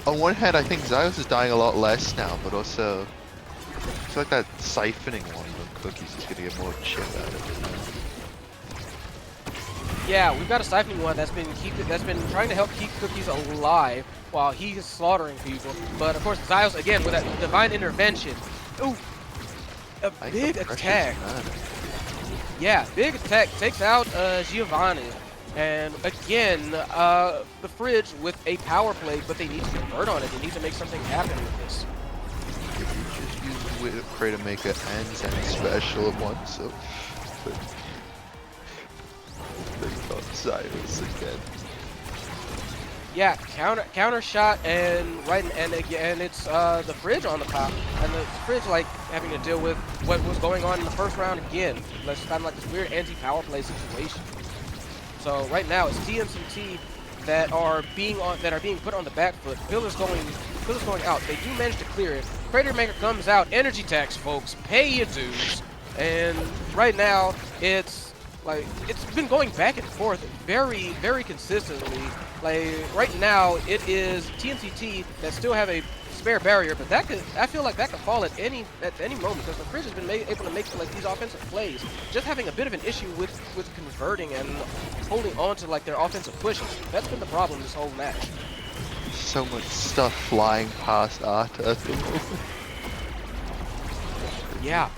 On one hand, I think Zeus is dying a lot less now, but also I feel like that siphoning one of Cookies is going to get more chip out of it. Yeah, we've got a siphoning one that's been trying to help keep Cookies alive while he's slaughtering people. But of course, Zeus again with that divine intervention. Ooh, a big attack. Yeah, big attack takes out Giovanni. And again, the fridge with a power play, but they need to convert on it. They need to make something happen with this. Just use Cratermaker and Zen Special at once, so... Cyrus again. Yeah, counter shot and again it's the fridge on the top, and the fridge like having to deal with what was going on in the first round again. It's kind of like this weird anti-power play situation. So right now it's TMCT that are being put on the back foot. Pillar's going out. They do manage to clear it. Crater Maker comes out. Energy tax, folks. Pay your dues. And right now it's like it's been going back and forth very, very consistently. Like right now it is TMCT that still have a spare barrier, but I feel like that could fall at any moment because the Fridge has been able to make like these offensive plays, just having a bit of an issue with converting and holding on to like their offensive pushes. That's been the problem this whole match. So much stuff flying past Arta. Yeah.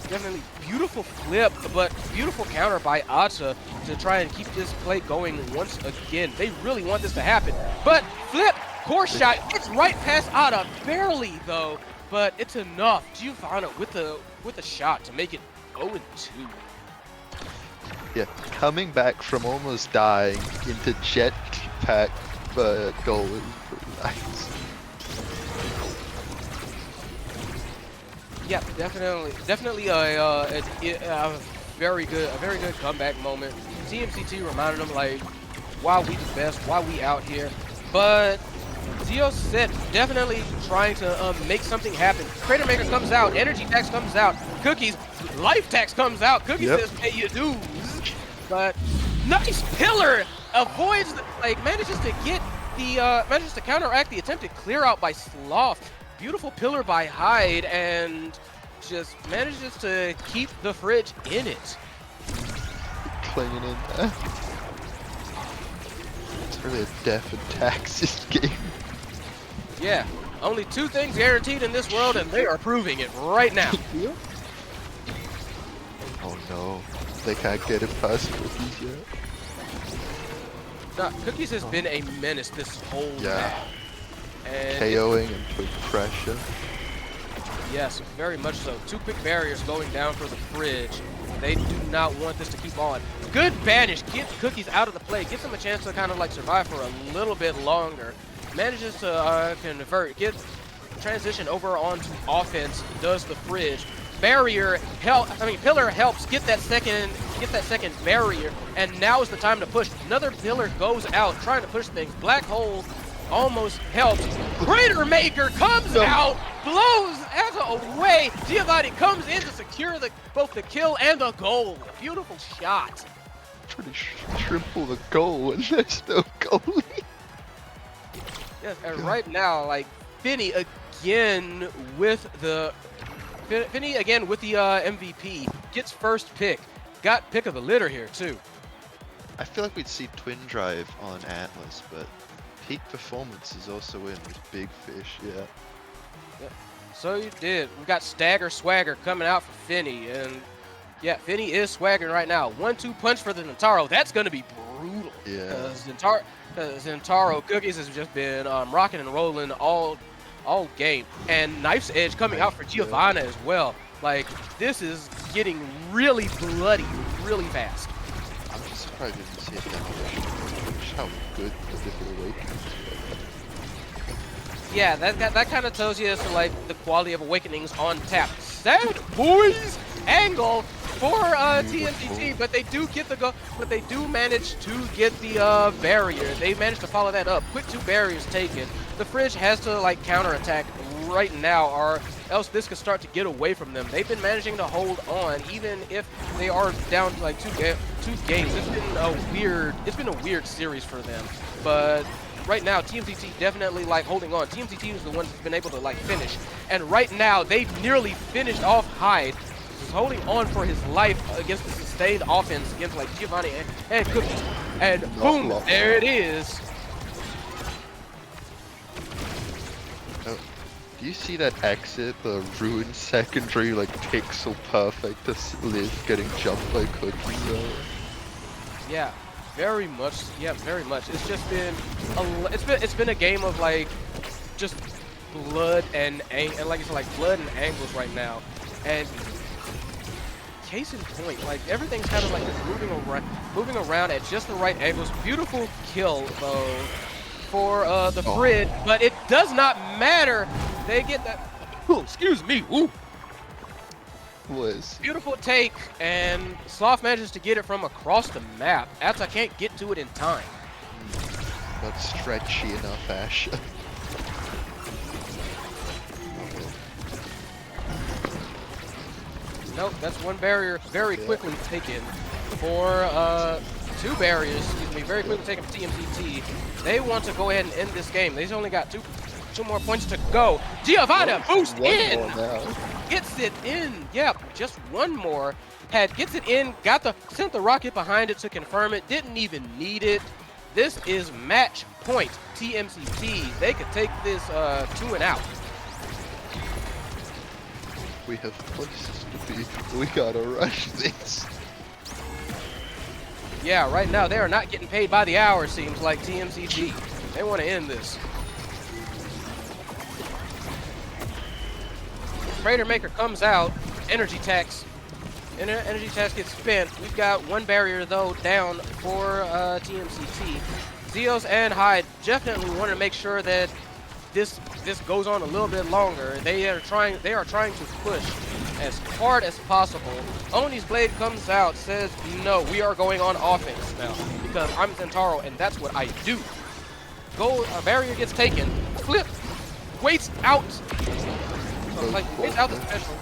Definitely beautiful flip, but beautiful counter by Ata to try and keep this play going once again. They really want this to happen, but flip, core shot, it's right past Ata, barely though, but it's enough. Giovanna with the shot to make it 0-2. Yeah, coming back from almost dying into jetpack goal is pretty nice. Yeah, definitely a very good comeback moment. TMCT reminded them like, why we the best, why we out here. But Zio said definitely trying to make something happen. Crater Maker comes out, Energy Tax comes out, Cookies, Life Tax comes out. Cookies says pay your dues. But nice pillar avoids manages to get the manages to counteract the attempted clear out by Sloth. Beautiful pillar by Hyde and just manages to keep the Fridge in it. Clinging in there. It's really a death and taxes game. Yeah, only two things guaranteed in this world, and they are proving it right now. Oh no, they can't get it past Cookies yet. No, Cookies has been a menace this whole match. And KOing and putting pressure. Yes, very much so. Two quick barriers going down for the Fridge. They do not want this to keep on. Good banish, gets Cookies out of the play, gives him a chance to kind of like survive for a little bit longer. Manages to convert, get transition over onto offense, does the Fridge. Pillar helps get that second barrier, and now is the time to push. Another pillar goes out, trying to push things. Black hole almost helps. Crater Maker comes out, blows Ata away. Giovanni comes in to secure both the kill and the goal. A beautiful shot. Trying to triple the goal and there's no goalie. Yes, and right now, like Finney again with the MVP gets first pick. Got pick of the litter here too. I feel like we'd see Twin Drive on Atlas, but peak performance is also in with Big Fish, yeah. Yep. So you did. We got Stagger Swagger coming out for Finney, and yeah, Finney is swaggering right now. 1-2 punch for the Zentaro. That's gonna be brutal. Yeah. Zentaro Cookies has just been rocking and rolling all game, and Knife's Edge coming out for Giovanna as well. Like this is getting really bloody, really fast. I'm just surprised we didn't see it down. Just how good the different awakenings were. Yeah, that kind of tells you as to like the quality of awakenings on tap. Sad boys angle for TMCT, but they do get the go. But they do manage to get the barrier. They managed to follow that up. Quick 2 barriers taken. The Fridge has to like counterattack right now, or else this could start to get away from them. They've been managing to hold on, even if they are down to like two games. It's been a weird series for them, but right now TMCT definitely like holding on. TMCT is the one that's been able to like finish, and right now they've nearly finished off Hyde. He's holding on for his life against the sustained offense against like Giovanni and Cookies, and boom, there it is. Do you see that exit, the ruined secondary, like pixel perfect to live getting jumped by Cookies though? Yeah, very much. Yeah, very much. It's just been it's been a game of like just blood and like it's like blood and angles right now. And case in point, like everything's kind of like just moving around. moving around at just the right angles. Beautiful kill, though, for the Frid, but it does not matter. They get that. Ooh, excuse me. Ooh. Was Beautiful take, and Sloth manages to get it from across the map. Ata can't get to it in time. not stretchy enough, Ash. Nope, that's one barrier very quickly taken for 2 barriers, excuse me, very quickly taken for TMCT. They want to go ahead and end this game. They've only got two more points to go. Giovanna boost in! Gets it in. Yep, just one more. Gets it in, sent the rocket behind it to confirm it, didn't even need it. This is match point TMCT. They could take this 2 and out. We have places to be. We gotta rush this. Yeah, right now they are not getting paid by the hour, seems like TMCT. They want to end this. Raider Maker comes out, energy tax. Energy tax gets spent. We've got one barrier though down for TMCT. Zeos and Hyde definitely want to make sure that this goes on a little bit longer. They are trying to push as hard as possible. Oni's blade comes out, says no, we are going on offense now because I'm Zentaro and that's what I do. A barrier gets taken, flip, waits out. Waits out the special.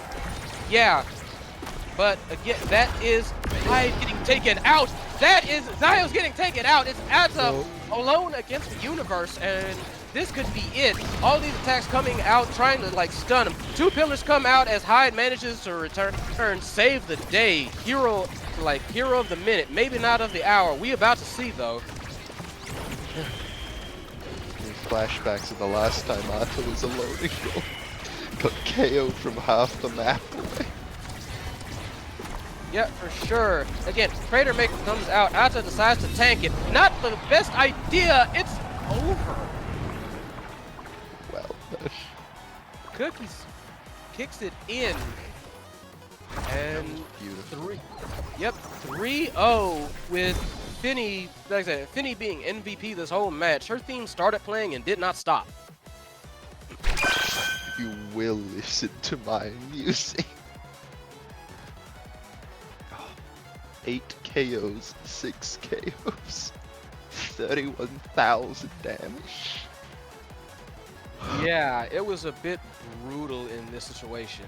Yeah. But again, that is Hyde getting taken out. That is Zio's getting taken out. It's Ata alone against the universe, and this could be it. All these attacks coming out, trying to like stun him. 2 pillars come out as Hyde manages to return, save the day. Hero of the minute, maybe not of the hour. We about to see though. Flashbacks of the last time Ata was alone and got KO'd from half the map away. Yeah, for sure. Again, Crater Maker comes out. Ata decides to tank it. Not the best idea. It's over. Well, Cookies kicks it in. And beautiful. 3-0 with Finny. Like I said, Finny being MVP this whole match. Her theme started playing and did not stop. You will listen to my music. 8 KOs, 6 KOs, 31,000 damage. Yeah, it was a bit brutal in this situation.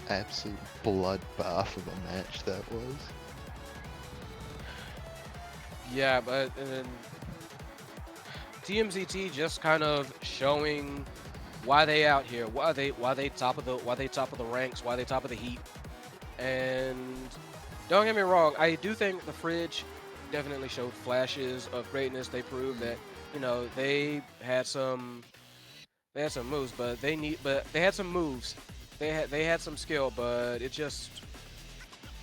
Absolute bloodbath of a match that was. Yeah, but then TMZT just kind of showing why they out here, why they top of the ranks, why they top of the heat. And don't get me wrong, I do think the Fridge definitely showed flashes of greatness. They proved that, you know, they had some moves, but they had some moves. They had some skill, but it just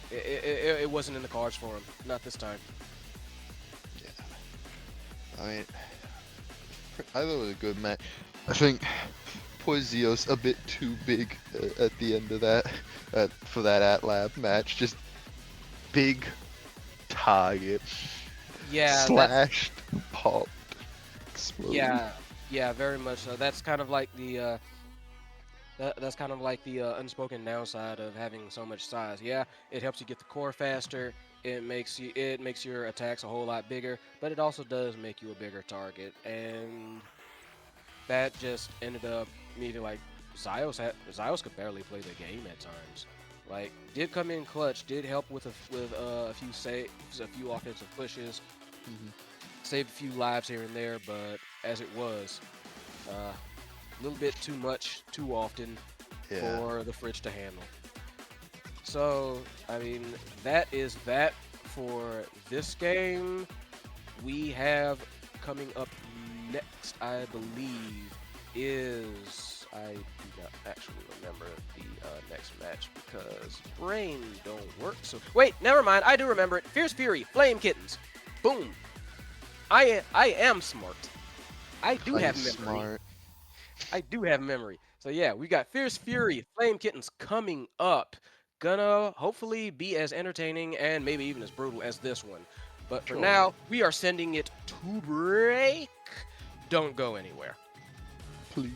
it wasn't in the cards for them. Not this time. Yeah. I mean, I thought it was a good match. I think Poisios a bit too big at the end of that for that AtLab match. Just big target. Yeah. Slashed, popped, exploded. Yeah, very much so. That's kind of like the unspoken downside of having so much size. Yeah, it helps you get the core faster. It makes your attacks a whole lot bigger, but it also does make you a bigger target. And that just ended up meaning like Zios could barely play the game at times. Like, did come in clutch, did help with a few saves, a few offensive pushes, saved a few lives here and there, but as it was, a little bit too much, too often for the Fridge to handle. So, I mean, that is that for this game. We have coming up next, I believe, I do not actually remember the next match because brain don't work. So wait, never mind. I do remember it. Fierce Fury, Flame Kittens. Boom. I am smart. I do have memory. Smart. I do have memory. So yeah, we got Fierce Fury, Flame Kittens coming up. Gonna hopefully be as entertaining and maybe even as brutal as this one. But for Sure. now, we are sending it to break. Don't go anywhere. Please.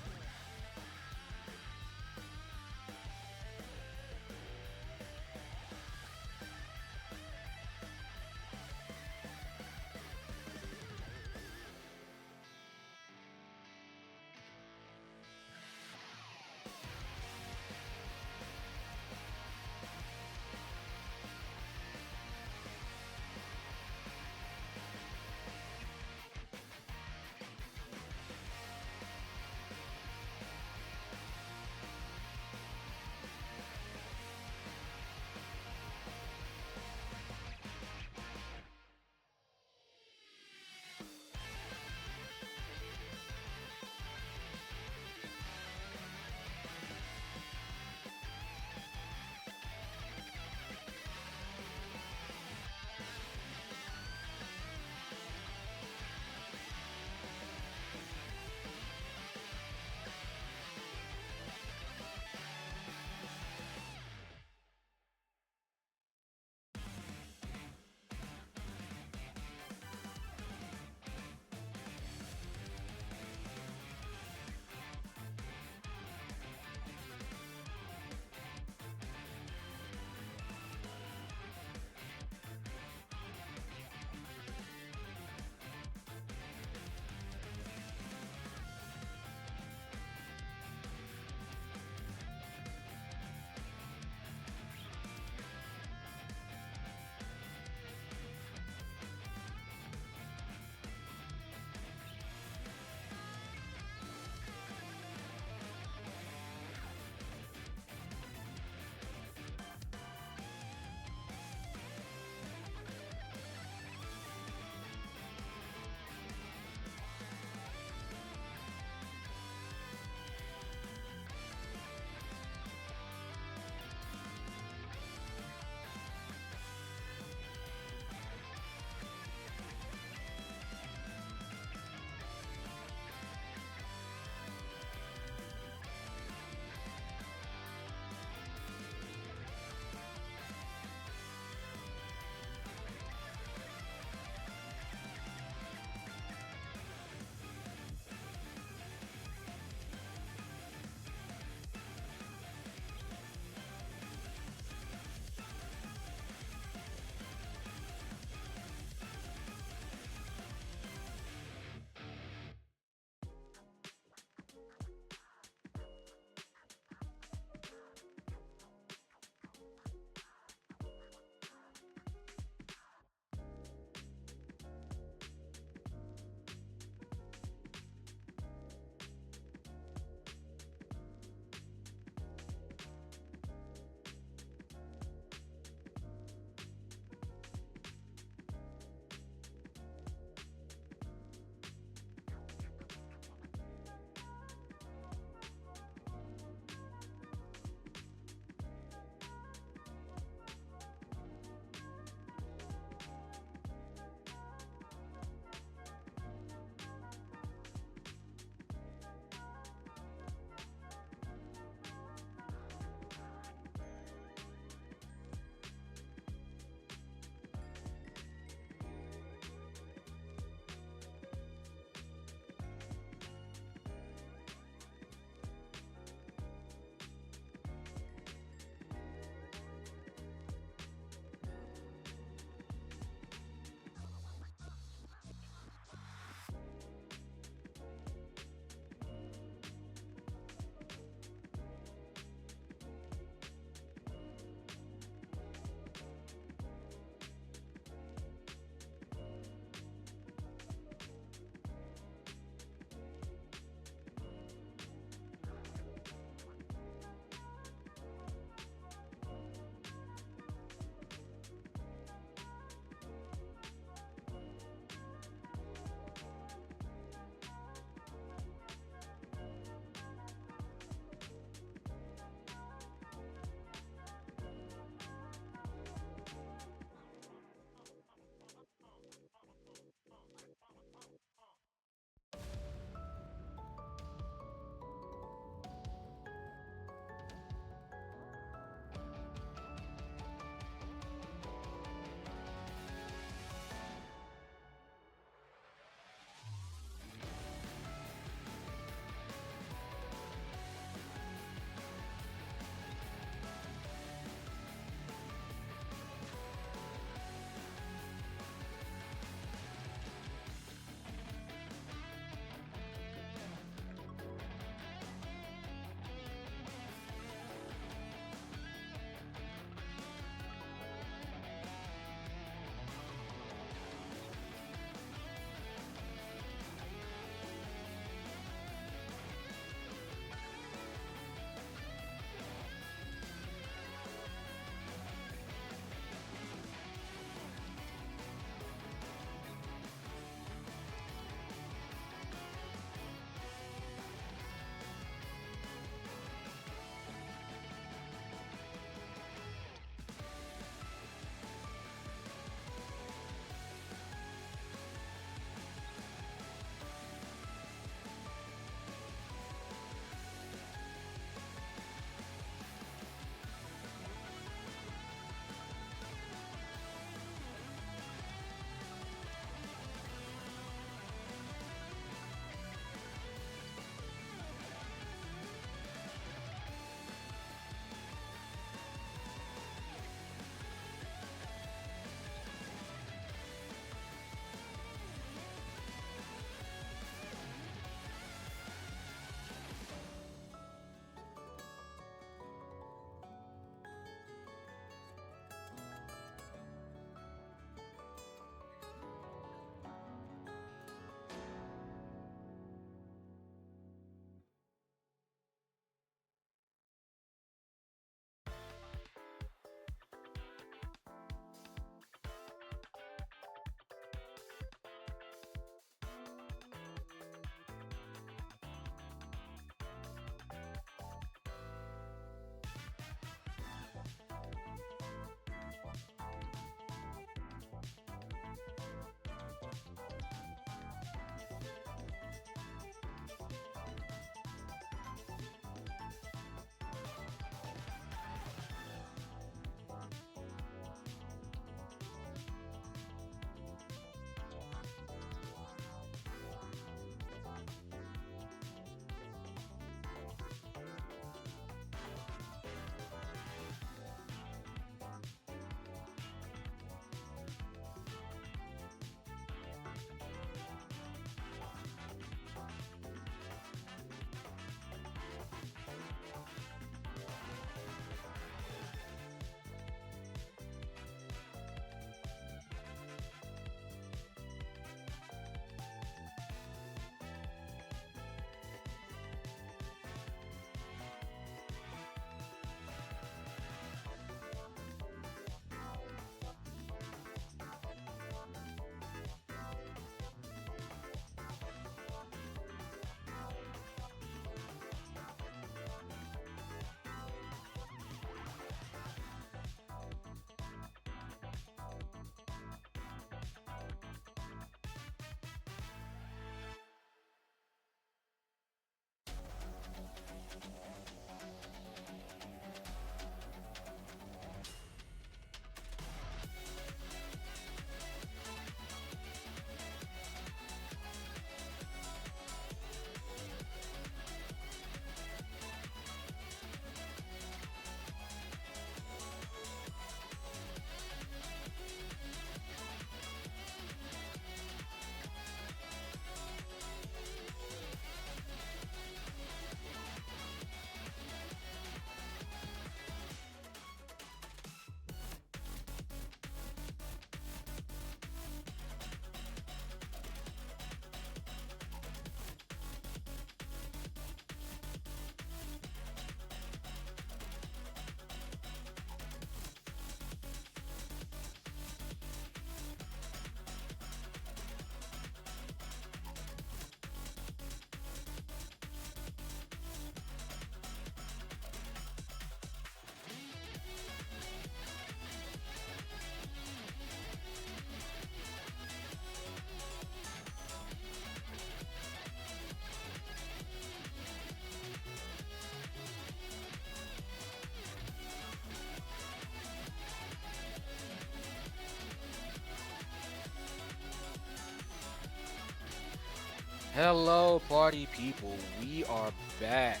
Hello, party people. We are back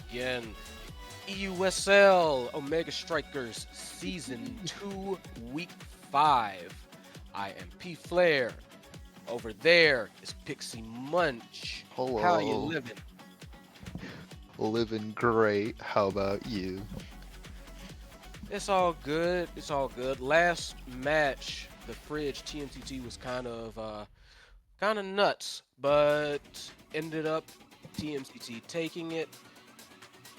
again. EUSL Omega Strikers Season 2, Week 5. I am P Flair. Over there is Pixie Munch. Hello. How you living? Living great. How about you? It's all good. It's all good. Last match, the Fridge TMTT was kind of nuts, but ended up TMTT taking it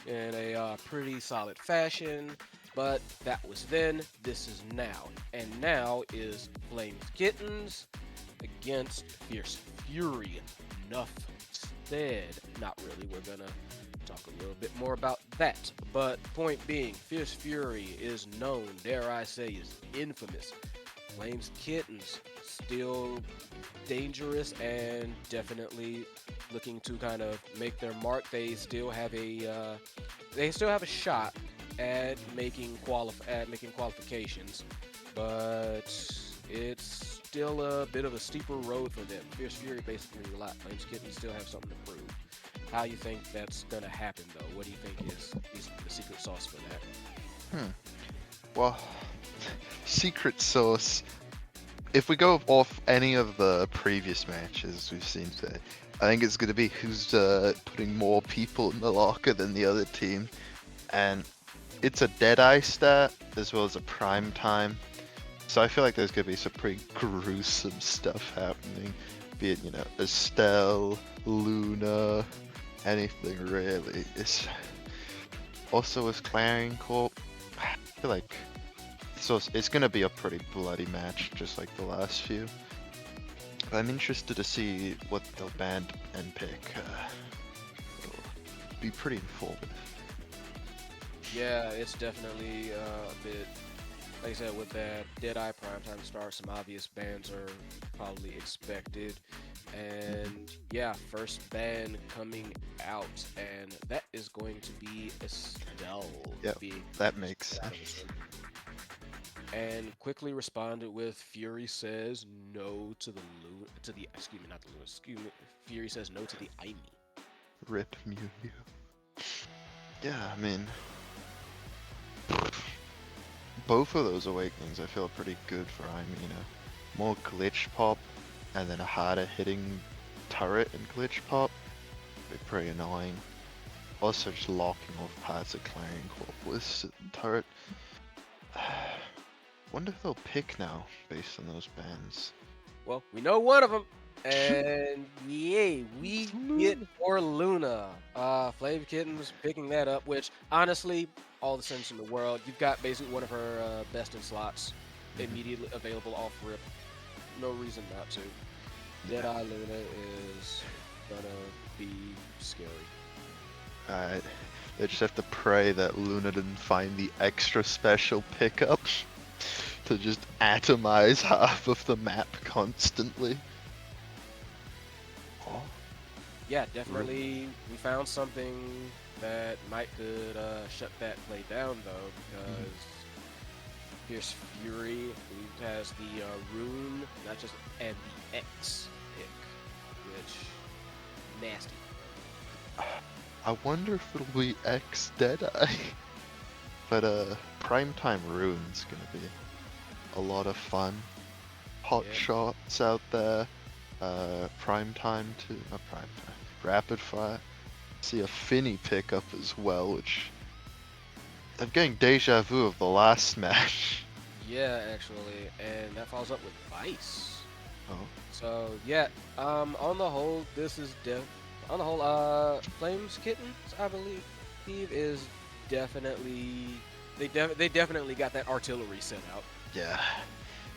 in a pretty solid fashion. But that was then. This is now, and now is Flames Kittens against Fierce Fury. Enough said. Not really. We're gonna talk a little bit more about that. But point being, Fierce Fury is known, dare I say, is infamous. Flames Kittens still dangerous and definitely looking to kind of make their mark. They still have a shot at making qualifications, but it's still a bit of a steeper road for them. Fierce Fury basically a lot. Flames Kittens still have something to prove. How you think that's gonna happen though? What do you think is the secret sauce for that? Well, secret sauce. If we go off any of the previous matches we've seen today, I think it's going to be who's putting more people in the locker than the other team. And it's a Deadeye stat as well as a prime time. So I feel like there's going to be some pretty gruesome stuff happening. Be it, Estelle, Luna, anything really. It's also with Clarion Corp. I feel like it's going to be a pretty bloody match, just like the last few. I'm interested to see what they'll ban and pick. It'll be pretty informative. Yeah, it's definitely a bit, like I said, with that Deadeye primetime start, some obvious bans are probably expected. And yeah, first ban coming out, and that is going to be Estelle. Yep, that makes sense. And quickly responded with Fury says no to the Fury says no to the Aimi. Rip Mew Mew. Yeah, I mean, both of those awakenings I feel pretty good for Aimi, More glitch pop and then a harder hitting turret and glitch pop. Be pretty annoying. Also just locking off parts of Clarion Corp with turret. Wonder if they'll pick now based on those bans. Well, we know one of them, and yay, we get more Luna. Flame Kittens picking that up, which honestly, all the sense in the world. You've got basically one of her best in slots immediately available off rip. No reason not to. Deadeye Luna is gonna be scary. Alright, they just have to pray that Luna didn't find the extra special pickup to just atomize half of the map constantly. Oh. Yeah, definitely. We found something that could shut that play down though, because Fierce Fury has the rune, not just and the X pick, which nasty. I wonder if it'll be X Deadeye. But Primetime Rune's gonna be a lot of fun. Hot shots out there. Primetime too, not Primetime. Rapid Fire. See a Finny pickup as well, which I'm getting deja vu of the last match. Yeah, actually, and that follows up with Vice. Oh. So yeah, on the whole, this is Flames Kittens, I believe, is definitely they definitely got that artillery set out. Yeah,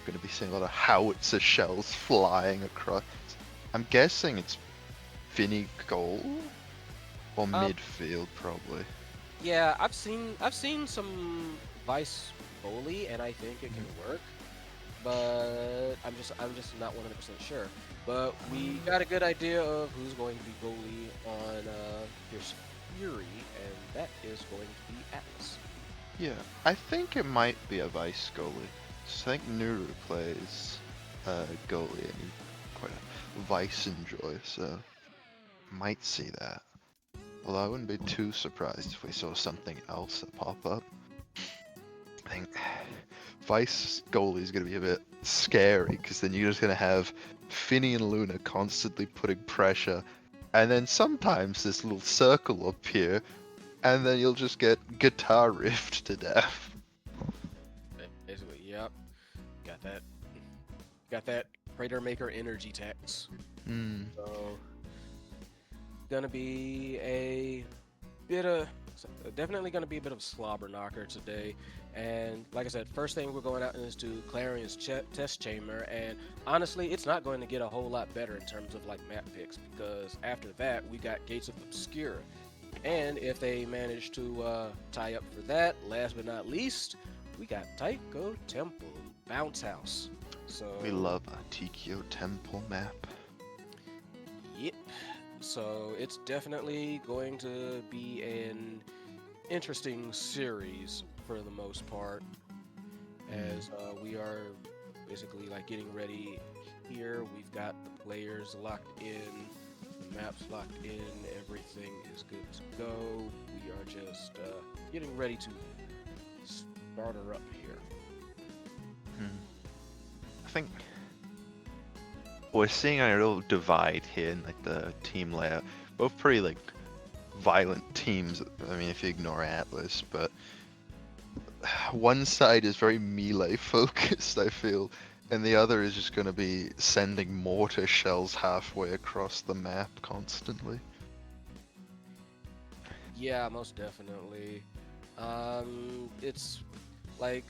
gonna be seeing a lot of howitzer shells flying across. I'm guessing it's Finny goal or midfield probably. Yeah, I've seen some Vice goalie, and I think it can work, but I'm just not 100% sure. But we got a good idea of who's going to be goalie on Fierce Fury, and that is going to be Atlas. Yeah, I think it might be a Vice goalie. So I think Nuru plays goalie, and he's quite a Vice enjoy. So might see that. Although I wouldn't be too surprised if we saw something else that pop up. I think Vice goalie is going to be a bit scary because then you're just going to have Finny and Luna constantly putting pressure, and then sometimes this little circle will appear, and then you'll just get guitar riffed to death. Basically, yep. Got that Crater Maker energy tax. So gonna be a bit of definitely gonna be a bit of a slobber knocker today. And like I said, first thing we're going out into Clarion's test chamber, and honestly, it's not going to get a whole lot better in terms of like map picks, because after that we got Gates of Obscure, and if they manage to tie up for that, last but not least, we got Taiko Temple Bounce House. So We love a Tikyo Temple map. Yep. So it's definitely going to be an interesting series for the most part, as we are basically like getting ready here. We've got the players locked in, the maps locked in, everything is good to go. We are just getting ready to start her up here. I think we're seeing a little divide here in like the team layout. Both pretty like violent teams. I mean, if you ignore Atlas, but one side is very melee focused, I feel, and the other is just going to be sending mortar shells halfway across the map constantly. Yeah, most definitely. It's like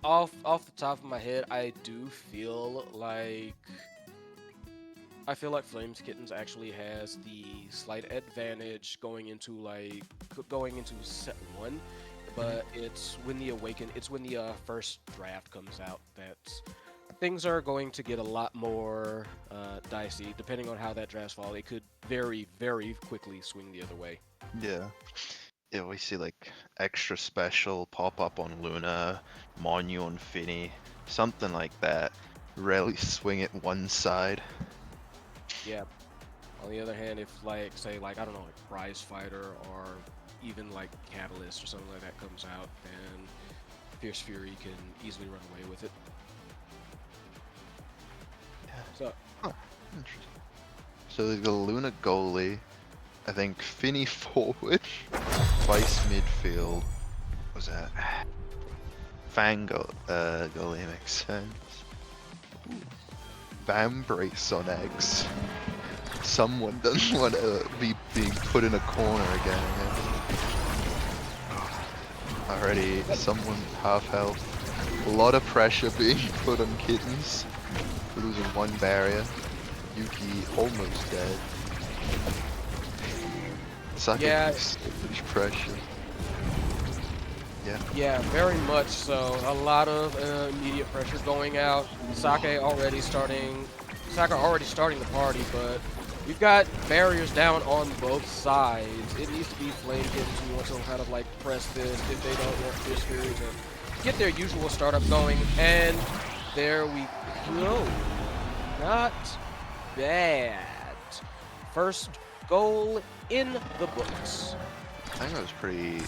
off the top of my head, I do feel like Flames Kittens actually has the slight advantage going into set 1, but it's when the first draft comes out that things are going to get a lot more dicey. Depending on how that draft falls, it could very, very quickly swing the other way. Yeah. Yeah, we see like extra special pop up on Luna, Monu on Finny, something like that. Rarely swing it one side. Yeah. On the other hand, if like say like I don't know, like Prize Fighter or even like Catalyst or something like that comes out, then Fierce Fury can easily run away with it. Yeah. So Interesting. So there's the Luna goalie, I think Finny forward, Vice midfield. What was that? Fang goalie makes sense. Bam Brace on X. Someone doesn't want to be being put in a corner again. Already, someone half health. A lot of pressure being put on Kittens. Losing one barrier. Yuki almost dead. Sucking much pressure. Yeah. yeah, very much so. A lot of immediate pressure going out. Sake already starting the party, but we've got barriers down on both sides. It needs to be Flame Kittens who want to kind of like press this if they don't want Fierce Fury to get their usual startup going. And there we go. Not bad. First goal in the books. I think it was pretty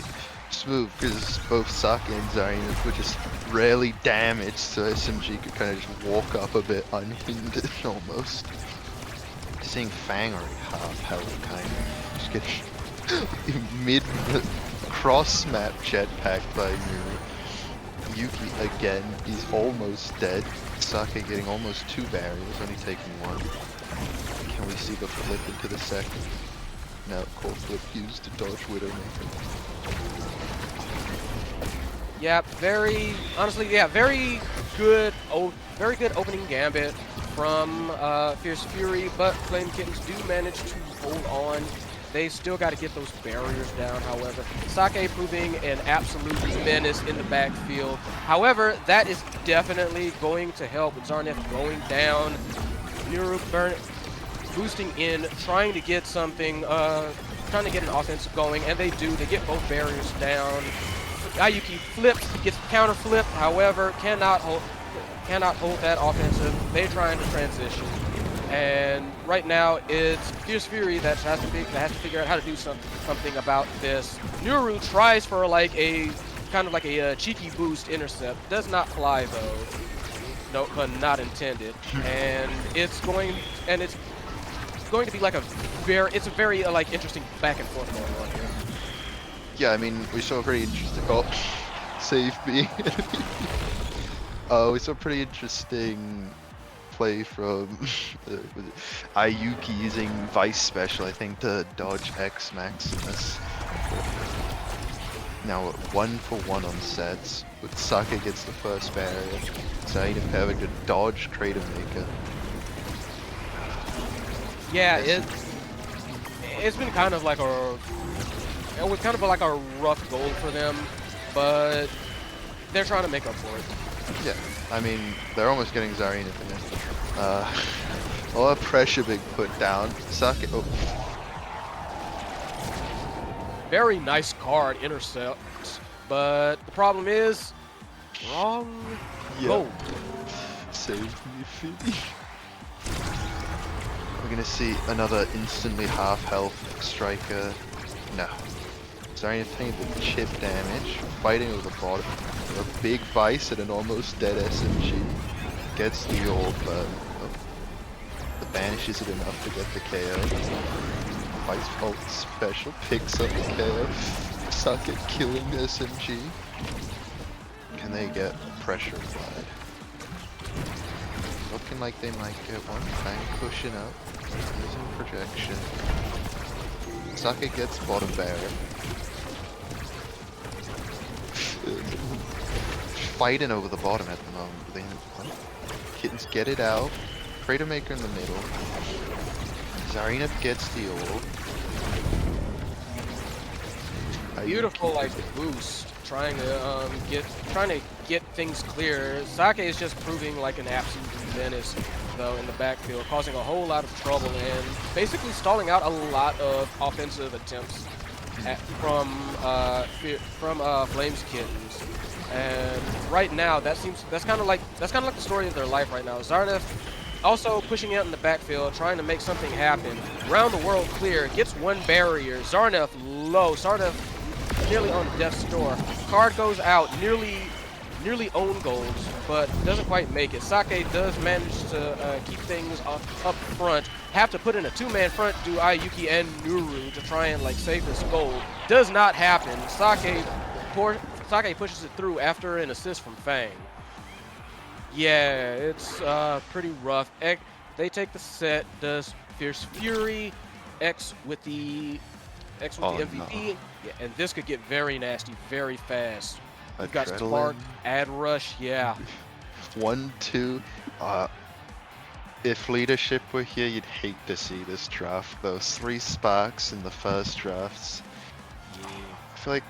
smooth because both Sake and Zarina were just rarely damaged, so SMG could kind of just walk up a bit unhindered almost. Seeing Fang already half health, kind of just getting mid cross map jetpack by Yuri. Yuki again, he's almost dead. Sake getting almost 2 barriers, only taking 1. Can we see the flip into the second? No, core flip used to dodge Widowmaker. Yeah, very good opening gambit from Fierce Fury, but Flame Kittens do manage to hold on. They still got to get those barriers down, however. Sake proving an absolute menace in the backfield. However, that is definitely going to help with Zarnef going down. Miru boosting in, trying to get something, trying to get an offensive going, and they do. They get both barriers down. Ayuki flips, gets counter flip, however, cannot hold that offensive. They're trying to transition, And right now, it's Fierce Fury that has to figure out how to do something about this. Nuru tries for like a kind of like a cheeky boost intercept. Does not fly though. No, but not intended. And it's going to be like a very like interesting back and forth going on here. Yeah, I mean, we saw a pretty interesting. Oh, save me. We saw a pretty interesting play from Ayuki using Vice Special, I think, to dodge X Maximus. Now 1-for-1 on sets, with Sake gets the first barrier. Zaina having to dodge Crater Maker. Yeah, it's been kind of like a rough goal for them, but they're trying to make up for it. Yeah, I mean, they're almost getting Zarina finished. A lot of pressure being put down. Sake, oh. Very nice card intercepts, but the problem is wrong goal. Save me, Phoebe. We're gonna see another instantly half health striker. No. Zarina taking the chip damage, fighting over the bottom. A big Vice and an almost dead SMG. Gets the orb, but the banishes it enough to get the KO. Vice ult special picks up the KO. Sake killing the SMG. Can they get pressure applied? Looking like they might get one. Fang pushing up. Using projection. Sake gets bottom barrier. Fighting over the bottom at the moment. Kittens get it out. Crater Maker in the middle. Zarina gets the orb. Beautiful like boost, trying to get things clear. Sake is just proving like an absolute menace though in the backfield, causing a whole lot of trouble and basically stalling out a lot of offensive attempts from Flames Kittens. And right now, that's kind of like the story of their life right now. Zarnef also pushing out in the backfield, trying to make something happen. Round the world clear, gets one barrier. Zarnef low. Zarnef nearly on death's door. Card goes out, nearly own goals, but doesn't quite make it. Sake does manage to keep things up front. Have to put in a two-man front, do Ayuki and Nuru to try and like save this goal. Does not happen. Sake pushes it through after an assist from Fang. Yeah, it's pretty rough. They take the set. Does Fierce Fury X with the MVP? No. Yeah, and this could get very nasty very fast. We've got Adrenaline. Spark, Ad Rush, yeah. 1-2. If leadership were here, you'd hate to see this draft. Those 3 sparks in the first drafts. Yeah. I feel like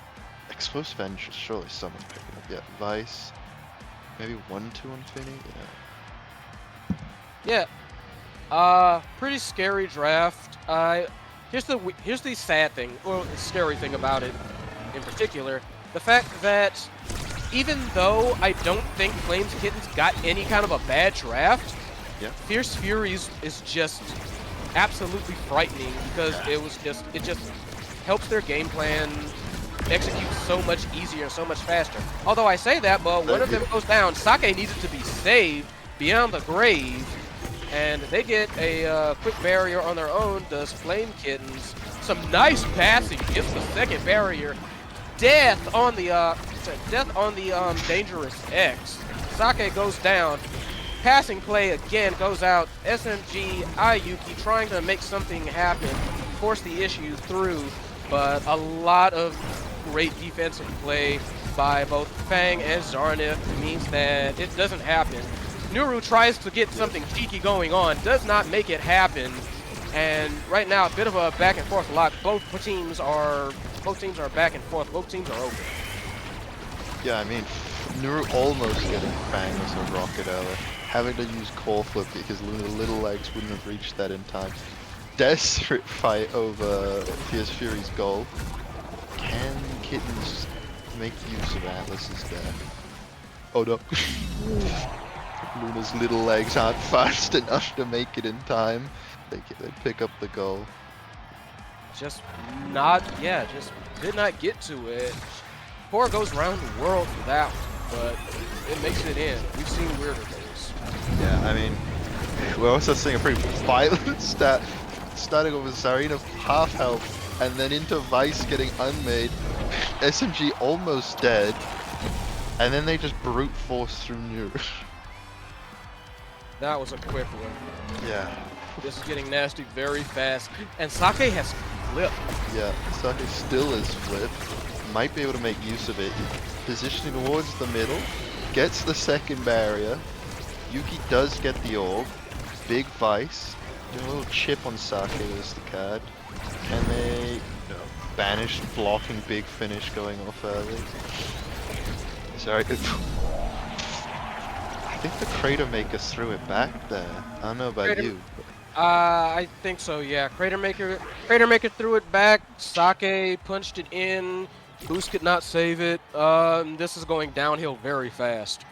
Explosive Engine, surely someone's picking up. Yeah, Vice. Maybe 1-2 on Finny? Yeah. Pretty scary draft. Here's the sad thing, or the scary thing about it in particular. The fact that even though I don't think Flames Kittens got any kind of a bad draft, Yeah. Fierce Furies is just absolutely frightening because it just helps their game plan execute so much easier and so much faster. Although I say that, but one of them goes down. Sake needed to be saved beyond the grave, and they get a quick barrier on their own. Does Flame Kittens some nice passing, gets the second barrier. Death on the Dangerous X. Sake goes down. Passing play again goes out. SMG Ayuki trying to make something happen, force the issue through, but a lot of great defensive play by both Fang and Zarnif means that it doesn't happen. Nuru tries to get something cheeky going on, does not make it happen, and right now a bit of a back and forth lock. Both teams are back and forth. Both teams are open. Yeah, I mean, Nuru almost getting Fang as a rocket earlier. Having to use core flip because the little legs wouldn't have reached that in time. Desperate fight over Fierce Fury's goal. Can Kittens make use of Atlas's death? Oh no. Luna's little legs aren't fast enough to make it in time. They pick up the goal. Just just did not get to it. Poor goes around the world for that one, but it makes it in. We've seen weirder things. Yeah, I mean, we're also seeing a pretty violent stat. Starting off with Zarina half health, and then into Vice getting unmade. SMG almost dead, and then they just brute force through Nuru. That was a quick one. Yeah. This is getting nasty very fast. And Sake has flipped. Yeah, Sake still is flipped. Might be able to make use of it. Positioning towards the middle. Gets the second barrier. Yuki does get the orb. Big Vice. Doing a little chip on Sake as the card. Can they... No. Banished blocking big finish going off early. Sorry. I think the Crater Maker threw it back there. I don't know about you. I think so, yeah. Crater Maker threw it back. Sake punched it in. Boost could not save it. This is going downhill very fast.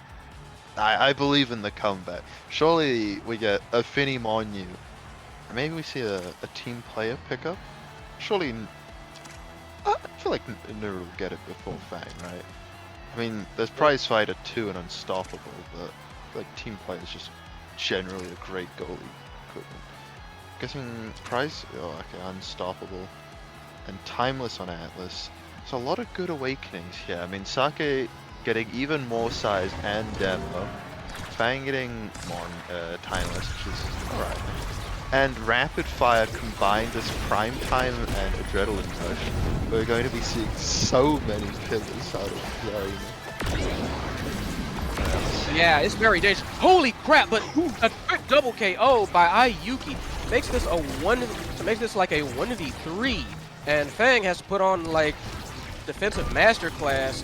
I believe in the comeback. Surely we get a Finny Monu. Maybe we see a team player pickup. Surely... I feel like Nuru will get it before Fang, right? I mean, there's Prize Fighter 2 and Unstoppable, but I feel like team player is just generally a great goalie equipment. Guessing Prize... Oh, okay, Unstoppable. And Timeless on Atlas. So a lot of good awakenings here. I mean, Sake getting even more size and demo. Fang getting more Timeless, which is alright. And Rapid Fire combined as Prime Time and Adrenaline Rush. We're going to be seeing so many pillars out of Zarina. Yeah, it's very dangerous. Holy crap, but a quick double KO by Yuki makes this like a 1v3. And Fang has to put on like defensive masterclass.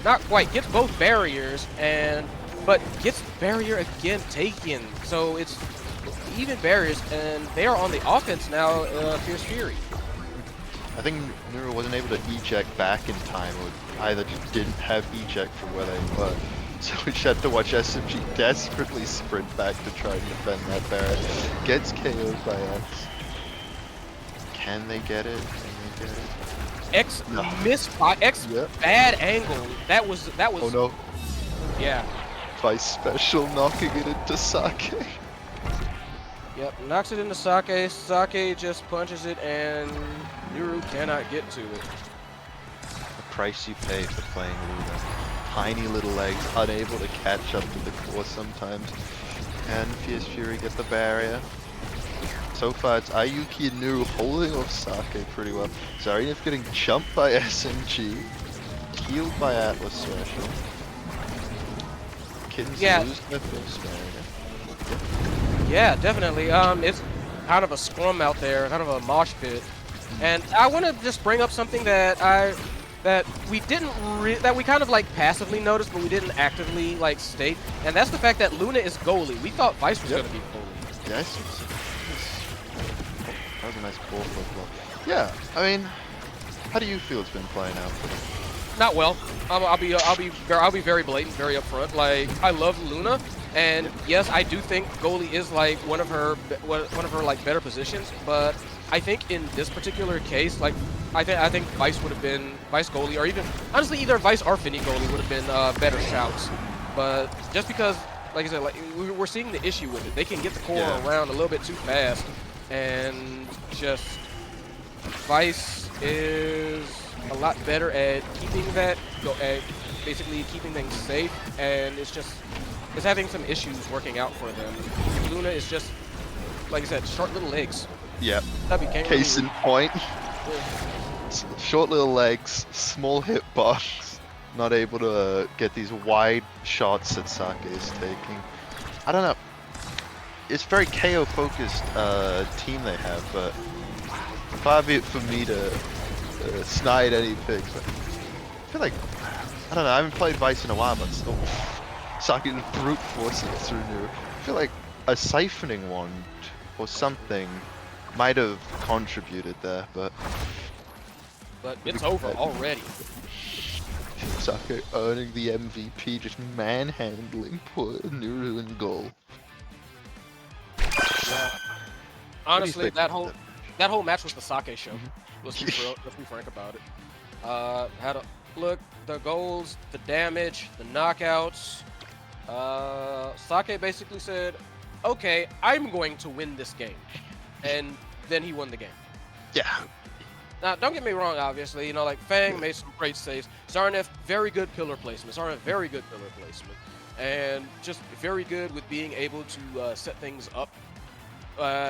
Not quite. Gets both barriers but gets barrier again taken. So it's even barriers, and they are on the offense now. Fierce Fury. I think Nuru wasn't able to eject back in time, or either just didn't have eject from where they were. So we just had to watch SMG desperately sprint back to try and defend that barrier. Gets KO'd by X. Can they get it? Can they get it? X misfire. X bad angle. That was. Oh no. Yeah. Vice special knocking it into Sake. Yep, knocks it into Sake. Sake just punches it, and Nuru cannot get to it. The price you pay for playing Luna. Tiny little legs, unable to catch up to the core sometimes. And Fierce Fury get the barrier. So far, it's Ayuki and Nuru holding off Sake pretty well. Zarina getting jumped by SMG. Healed by Atlas Special. Kittens lose their first barrier. Yeah, definitely. It's kind of a scrum out there, kind of a mosh pit. And I want to just bring up something that we kind of like passively noticed, but we didn't actively like state. And that's the fact that Luna is goalie. We thought Vice was going to be goalie. Yes. That was a nice ball flip. Yeah, I mean, how do you feel it's been playing out? Not well. I'll be very blatant, very upfront. Like, I love Luna, and yes, I do think goalie is like one of her like better positions. But I think in this particular case, like, I think Vice would have been Vice goalie, or even honestly either Vice or Finny goalie would have been better shouts. But just because, like I said, like we're seeing the issue with it. They can get the core around a little bit too fast, and just Vice is a lot better at keeping that, basically keeping things safe, and it's having some issues working out for them. Luna is just, like I said, short little legs. Yep. Case in point. Short little legs, small hitbox, not able to get these wide shots that Sake is taking. I don't know. It's very KO focused team they have, but far be it for me to snide any pigs. But I feel like, I don't know, I haven't played Vice in a while, but still, Sake is brute forcing it through Nuru. I feel like a siphoning wand or something might have contributed there, but it's over already. Sake earning the MVP, just manhandling poor Nuru in goal. Yeah. What do you Honestly, think that about whole match was the Sake show. Mhm. Let's be frank about it. Had a look, the goals, the damage, the knockouts. Sake basically said, "Okay, I'm going to win this game," and then he won the game. Yeah. Now, don't get me wrong. Obviously, like Fang made some great saves. Zarnef, very good pillar placement. And just very good with being able to set things up.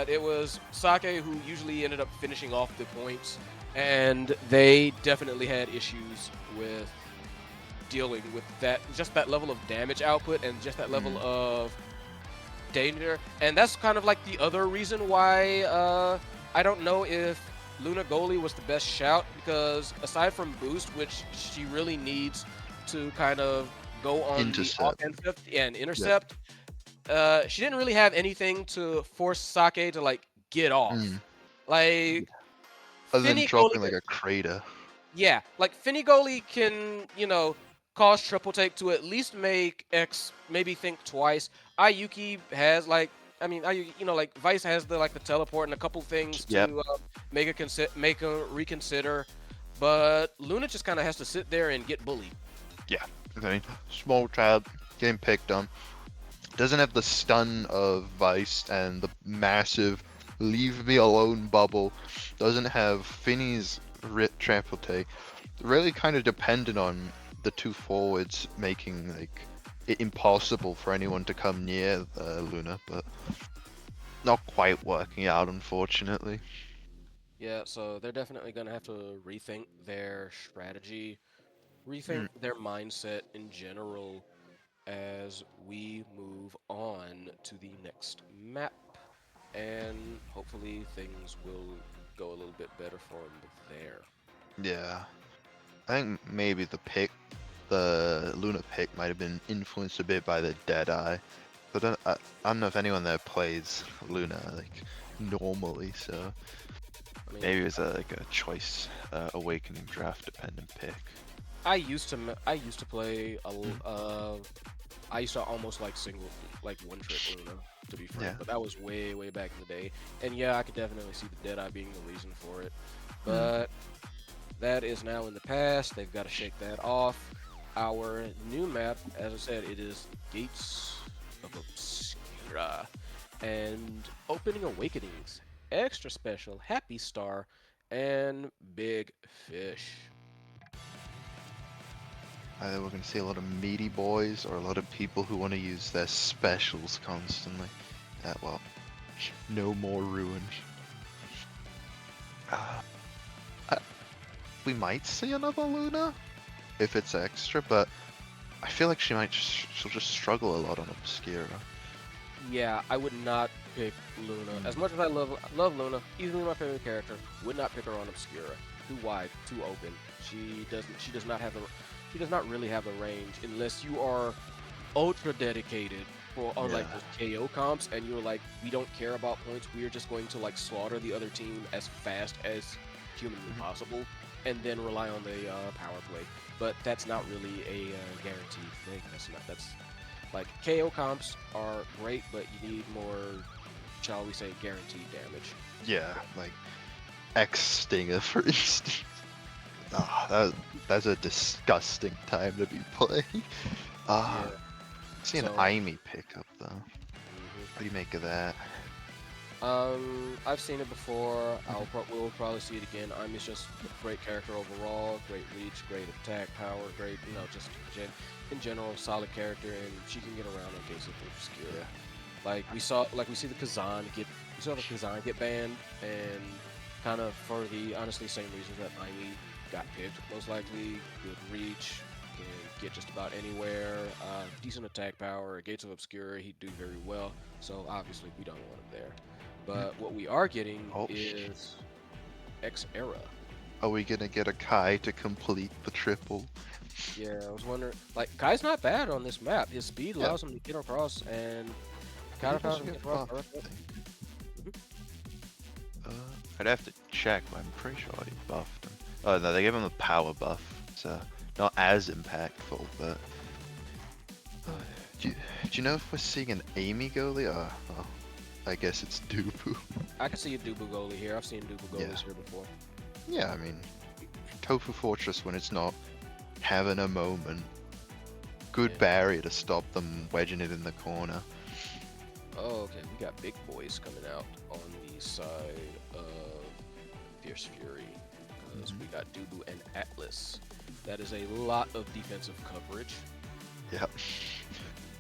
It was Sake who usually ended up finishing off the points, and they definitely had issues with dealing with that, just that level of damage output and just that level of danger. And that's kind of like the other reason why I don't know if Luna goalie was the best shout, because aside from boost, which she really needs to kind of go on Intercept. the offensive and intercept, she didn't really have anything to force Sake to like get off. Like Other than Finny dropping goalie, like a crater. yeah, like Finny goalie can, cause triple take to at least make X maybe think twice. Ayuki has like, I mean, Ayuki, like Vice has the teleport and a couple things Yep. to make a reconsider, but Luna just kind of has to sit there and get bullied. Yeah. I mean, small child getting picked on. Doesn't have the stun of Vice and the massive leave me alone bubble. Doesn't have Finny's triple take. Really kind of dependent on the two forwards making like it impossible for anyone to come near Luna, but not quite working out, unfortunately. Yeah, so they're definitely gonna have to rethink their strategy, rethink their mindset in general as we move on to the next map, and hopefully things will go a little bit better for them there. Yeah. I think maybe the Luna pick might have been influenced a bit by the Deadeye. But I don't know if anyone there plays Luna like normally, so I mean, maybe it was like a choice, awakening draft dependent pick. I used to play I used to almost like one trick Luna, to be frank, Yeah. but that was way back in the day. And yeah, I could definitely see the Deadeye being the reason for it, but that is now in the past. They've got to shake that off. Our new map, as I said, it is Gates of Obscura and Opening Awakenings, Extra Special, Happy Star, and Big Fish. Either we're going to see a lot of meaty boys or a lot of people who want to use their specials constantly. Well, no more ruin. We might see another Luna if it's extra, but I feel like she'll just struggle a lot on Obscura. Yeah, I would not pick Luna. As much as I love Luna, easily my favorite character, would not pick her on Obscura. Too wide, too open. She does not really have the range unless you are ultra dedicated on like those KO comps and you're like, we don't care about points, we are just going to like slaughter the other team as fast as humanly possible and then rely on the power play. But that's not really a guaranteed thing. That's like KO comps are great, but you need more, shall we say, guaranteed damage. Yeah, like X Stinger, for instance. That's a disgusting time to be playing. See an Aimi pickup though. What do you make of that? I've seen it before. We'll probably see it again. Aimi's just a great character overall. Great reach, great attack power, great, just in general solid character, and she can get around in case of Obscura. Like we see the Kazan get banned, and kind of for the honestly same reasons that Aimi got picked. Most likely, good reach, can get just about anywhere. Decent attack power. Gates of Obscura, he'd do very well. So obviously, we don't want him there. But what we are getting is X-Era. Are we gonna get a Kai to complete the triple? Yeah, I was wondering. Like, Kai's not bad on this map. His speed allows him to get across, and counter power can get across. I'd have to check, but I'm pretty sure he buffed him. Oh no, they gave him a power buff, so not as impactful, but do you know if we're seeing an Amy goalie? Well, I guess it's Dubu. I can see a Dubu goalie here. I've seen Dubu goalies here before. Yeah, I mean, Tofu Fortress when it's not having a moment. Good barrier to stop them wedging it in the corner. Oh, okay. We got big boys coming out on the side of Fierce Fury. Because we got Dubu and Atlas. That is a lot of defensive coverage. Yep.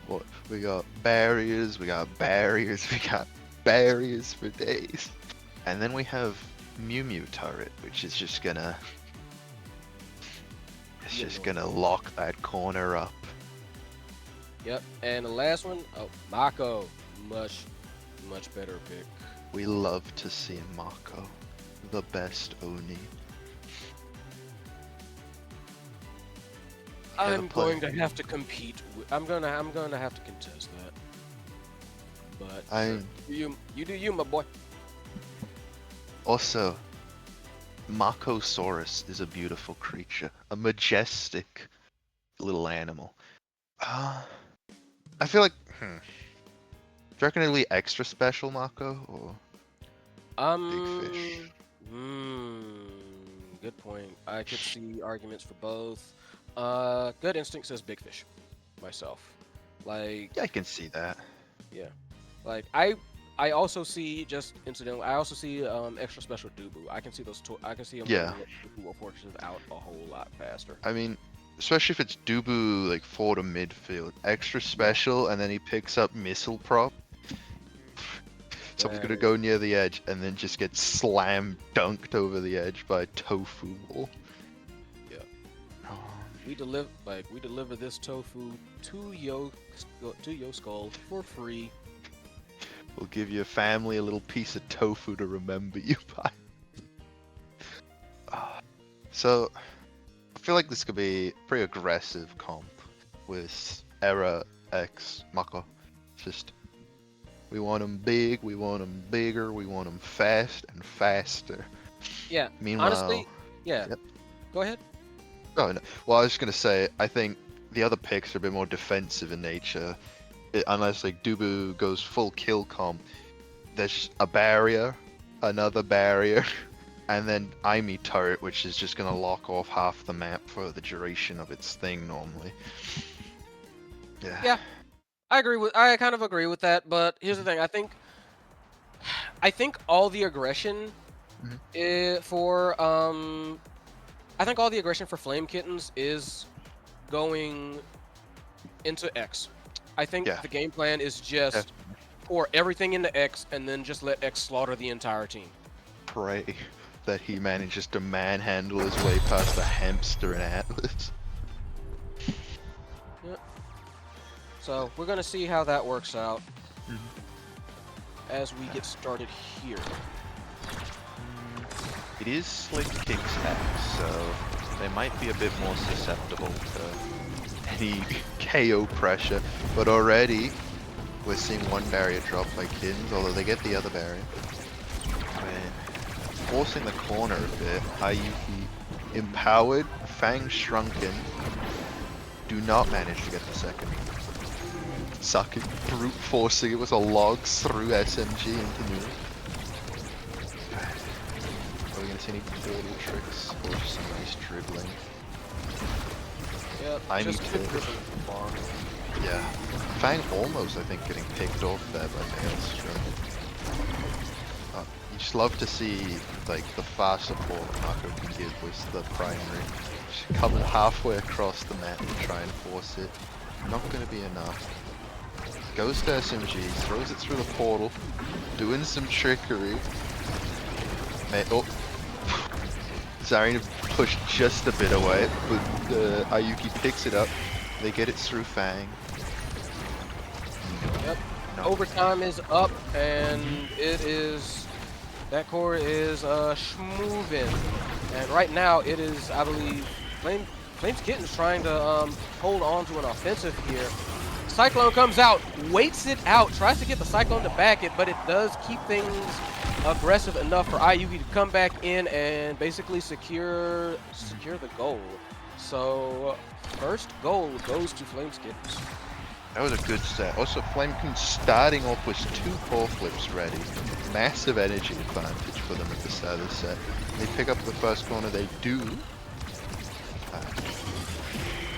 What we got barriers, we got barriers, we got barriers for days. And then we have Mew Mew turret, which is just gonna lock that corner up. Yep, and the last one, oh, Mako. Much better pick. We love to see Mako, the best Oni. I'm going to have to compete. I'm gonna have to contest that. But you do you, my boy. Also, Makosaurus is a beautiful creature, a majestic little animal. I feel like, do you reckon it'll be extra special, Mako, or big fish? Good point. I could see arguments for both. Good Instinct says big fish. Myself, like. Yeah, I can see that. Yeah, like I also see, just incidentally, I also see extra special Dubu. I can see those. I can see him. Yeah. Dubu Fortress out a whole lot faster. I mean, especially if it's Dubu like forward to midfield, extra special, and then he picks up missile prop. Someone's gonna go near the edge and then just get slam dunked over the edge by a tofu wall. Yeah. We deliver this tofu to your skull for free. We'll give your family a little piece of tofu to remember you by. So, I feel like this could be a pretty aggressive comp with Era X Mako. Just, we want them big, we want them bigger, we want them fast and faster. Yeah, Meanwhile, honestly, yeah. Yep. Go ahead. Oh, no. Well, I was just going to say, I think the other picks are a bit more defensive in nature. Unless like Dubu goes full kill comp, there's just a barrier, another barrier, and then Aimi turret, which is just gonna lock off half the map for the duration of its thing normally. Yeah. Yeah, I kind of agree with that, but here's the thing. I think all the aggression for Flame Kittens is going into X. I think the game plan is just pour everything into X and then just let X slaughter the entire team. Pray that he manages to manhandle his way past the hamster and Atlas. Yep. So we're gonna see how that works out as we get started here. It is Slick Kicks X, so they might be a bit more susceptible to any KO pressure, but already we're seeing one barrier drop by Kittens, although they get the other barrier. Forcing the corner a bit, Ayuki empowered, Fang shrunken, do not manage to get the second. Sucking, brute forcing it with a log through SMG into New. Are we going to see any portal tricks or just some nice dribbling? Yep, I just need good to. dribbling from far. Yeah. Fang almost, I think, getting picked off there by Maelstrom. You just love to see, like, the fast support Mako can give with the primary. Just coming halfway across the map to try and force it. Not going to be enough. Goes to SMG, throws it through the portal, doing some trickery. Oh. Zarina pushed just a bit away, but Ayuki picks it up. They get it through Fang. Yep. No. Overtime is up, and it is. That core is schmovin'. And right now, it is, I believe, Flames Kitten's trying to hold on to an offensive here. Cyclone comes out, waits it out, tries to get the Cyclone to back it, but it does keep things aggressive enough for Ayuki to come back in and basically secure the goal. So first goal goes to Flameskittens. That was a good set. Also, Flamekin starting off with 2 core flips ready. Massive energy advantage for them at the start of the set. They pick up the first corner, they do.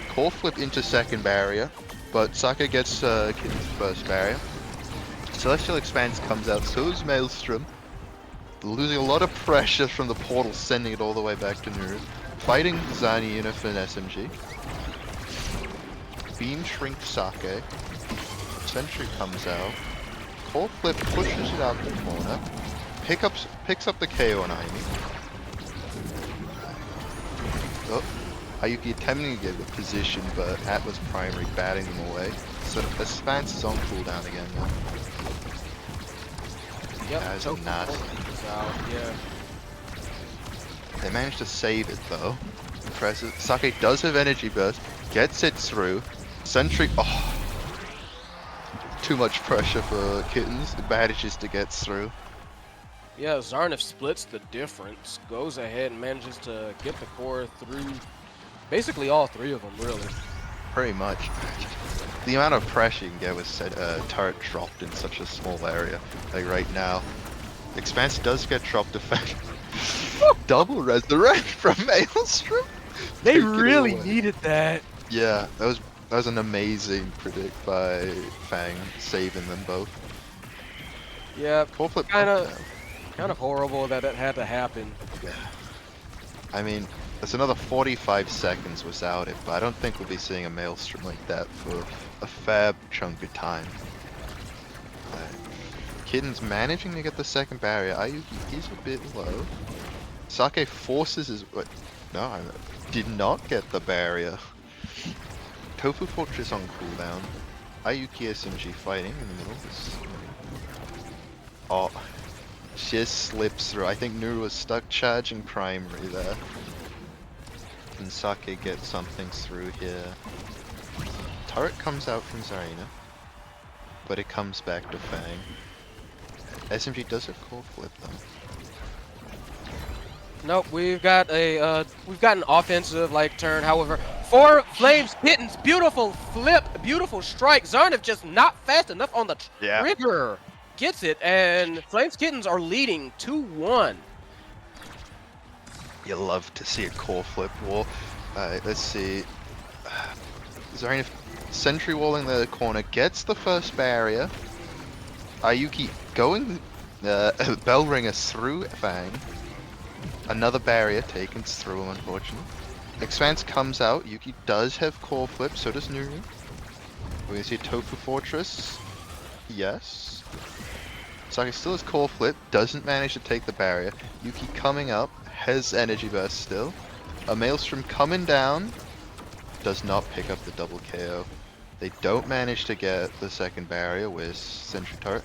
Core flip into second barrier, but Sake gets Kitten's first barrier. Celestial Expanse comes out, so is Maelstrom. Losing a lot of pressure from the portal, sending it all the way back to Nuru. Fighting Zani Unif and SMG. Beam Shrink Sake. Sentry comes out. Core flip pushes it out the corner. Picks up the KO on Aimi. Oh, Ayuki attempting to get the position, but Atlas Primary batting them away. So Expanse is on cooldown again now. Yep, That is Tofu not. is out, yeah. They managed to save it though. Impressive. Sake does have energy burst, gets it through. Sentry, oh, too much pressure for Kittens. It manages to get through. Yeah, Zarnif splits the difference, goes ahead and manages to get the core through basically all 3 of them, really. Pretty much. The amount of pressure you can get with turret dropped in such a small area, like right now. Expanse does get dropped effect. Double resurrect from Maelstrom. They Take it really away. needed that. Yeah, that was an amazing predict by Fang, saving them both. Yeah, Core flip kind up of horrible that had to happen. now. I mean, there's another 45 seconds without it, but I don't think we'll be seeing a Maelstrom like that for a fair chunk of time. Kitten's managing to get the second barrier. Ayuki is a bit low. Sake forces his... Wait, no, I did not get the barrier. Tofu Fortress on cooldown. Ayuki SMG fighting in the middle. Oh, just slips through. I think Nuru was stuck charging primary there. Can Sake get something through here? Turret comes out from Zarina, but it comes back to Fang. SMG does have core flip though. Nope, we've got an offensive like turn. However, for Flameskittens, beautiful flip, beautiful strike. Zarnif just not fast enough on the trigger. Gets it, and Flameskittens are leading 2-1. You love to see a core flip wall. Let's see. Zarina sentry walling the corner, gets the first barrier. Ayuki going bell ringer through Fang. Another barrier taken through him, unfortunately. Expanse comes out. Yuki does have core flip, so does Nuru. We're gonna see Tofu Fortress. Yes. Sake still has core flip, doesn't manage to take the barrier. Yuki coming up, has energy burst still. A Maelstrom coming down, does not pick up the double KO. They don't manage to get the second barrier with Sentry Turret.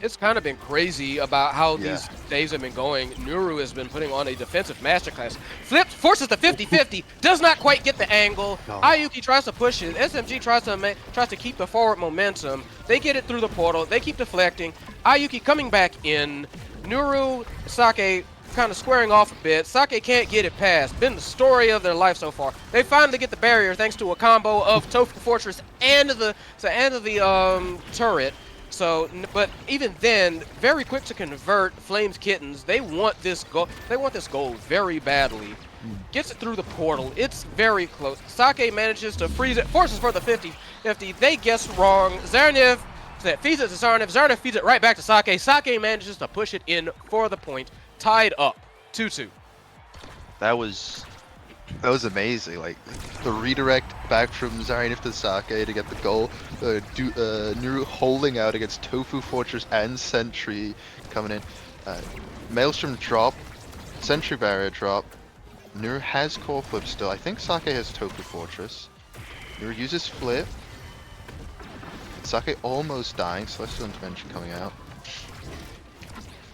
It's kind of been crazy about how these days have been going. Nuru has been putting on a defensive masterclass. Flips, forces the 50-50, does not quite get the angle. No. Ayuki tries to push it. SMG tries to keep the forward momentum. They get it through the portal. They keep deflecting. Ayuki coming back in. Nuru, Sake kind of squaring off a bit. Sake can't get it past. Been the story of their life so far. They finally get the barrier thanks to a combo of Tofu Fortress and the turret. So, but even then, very quick to convert Flameskittens. They want this goal. They want this goal very badly. Gets it through the portal. It's very close. Sake manages to freeze it. Forces for the 50-50. They guess wrong. Zarnif feeds it to Zarnif. Zarnif feeds it right back to Sake. Sake manages to push it in for the point. Tied up. 2-2. That was amazing. Like the redirect back from Zarnif to Sake to get the goal. Nuru holding out against Tofu Fortress and Sentry coming in. Maelstrom drop, Sentry barrier drop. Nuru has core flip still. I think Sake has Tofu Fortress. Nuru uses flip. Sake almost dying. Celestial Intervention coming out.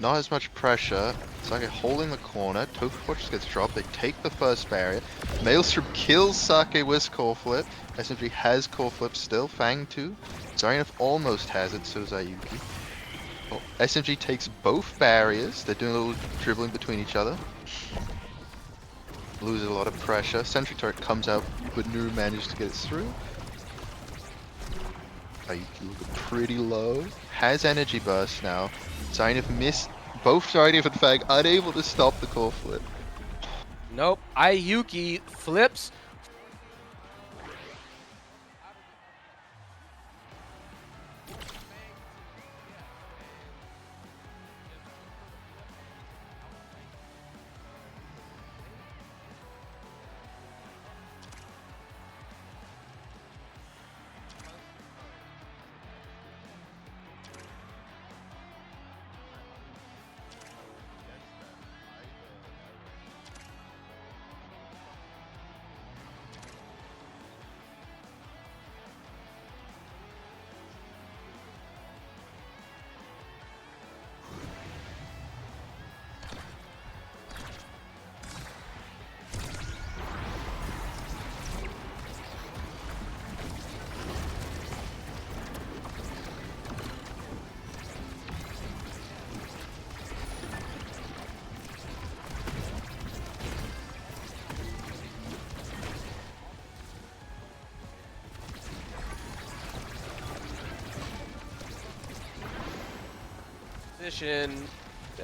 not as much pressure. Sake holding the corner. Tofu Fortress gets dropped. They take the first barrier. Maelstrom kills Sake with core flip. SMG has core flip still. Fang too. Zarinov almost has it, so does Ayuki. Oh, SMG takes both barriers. They're doing a little dribbling between each other. Loses a lot of pressure. Sentry turret comes out, but Nuru managed to get it through. Ayuki looking pretty low. Has energy burst now. Zarinov missed both Zarinov and Fang, unable to stop the core flip. Nope. Ayuki flips.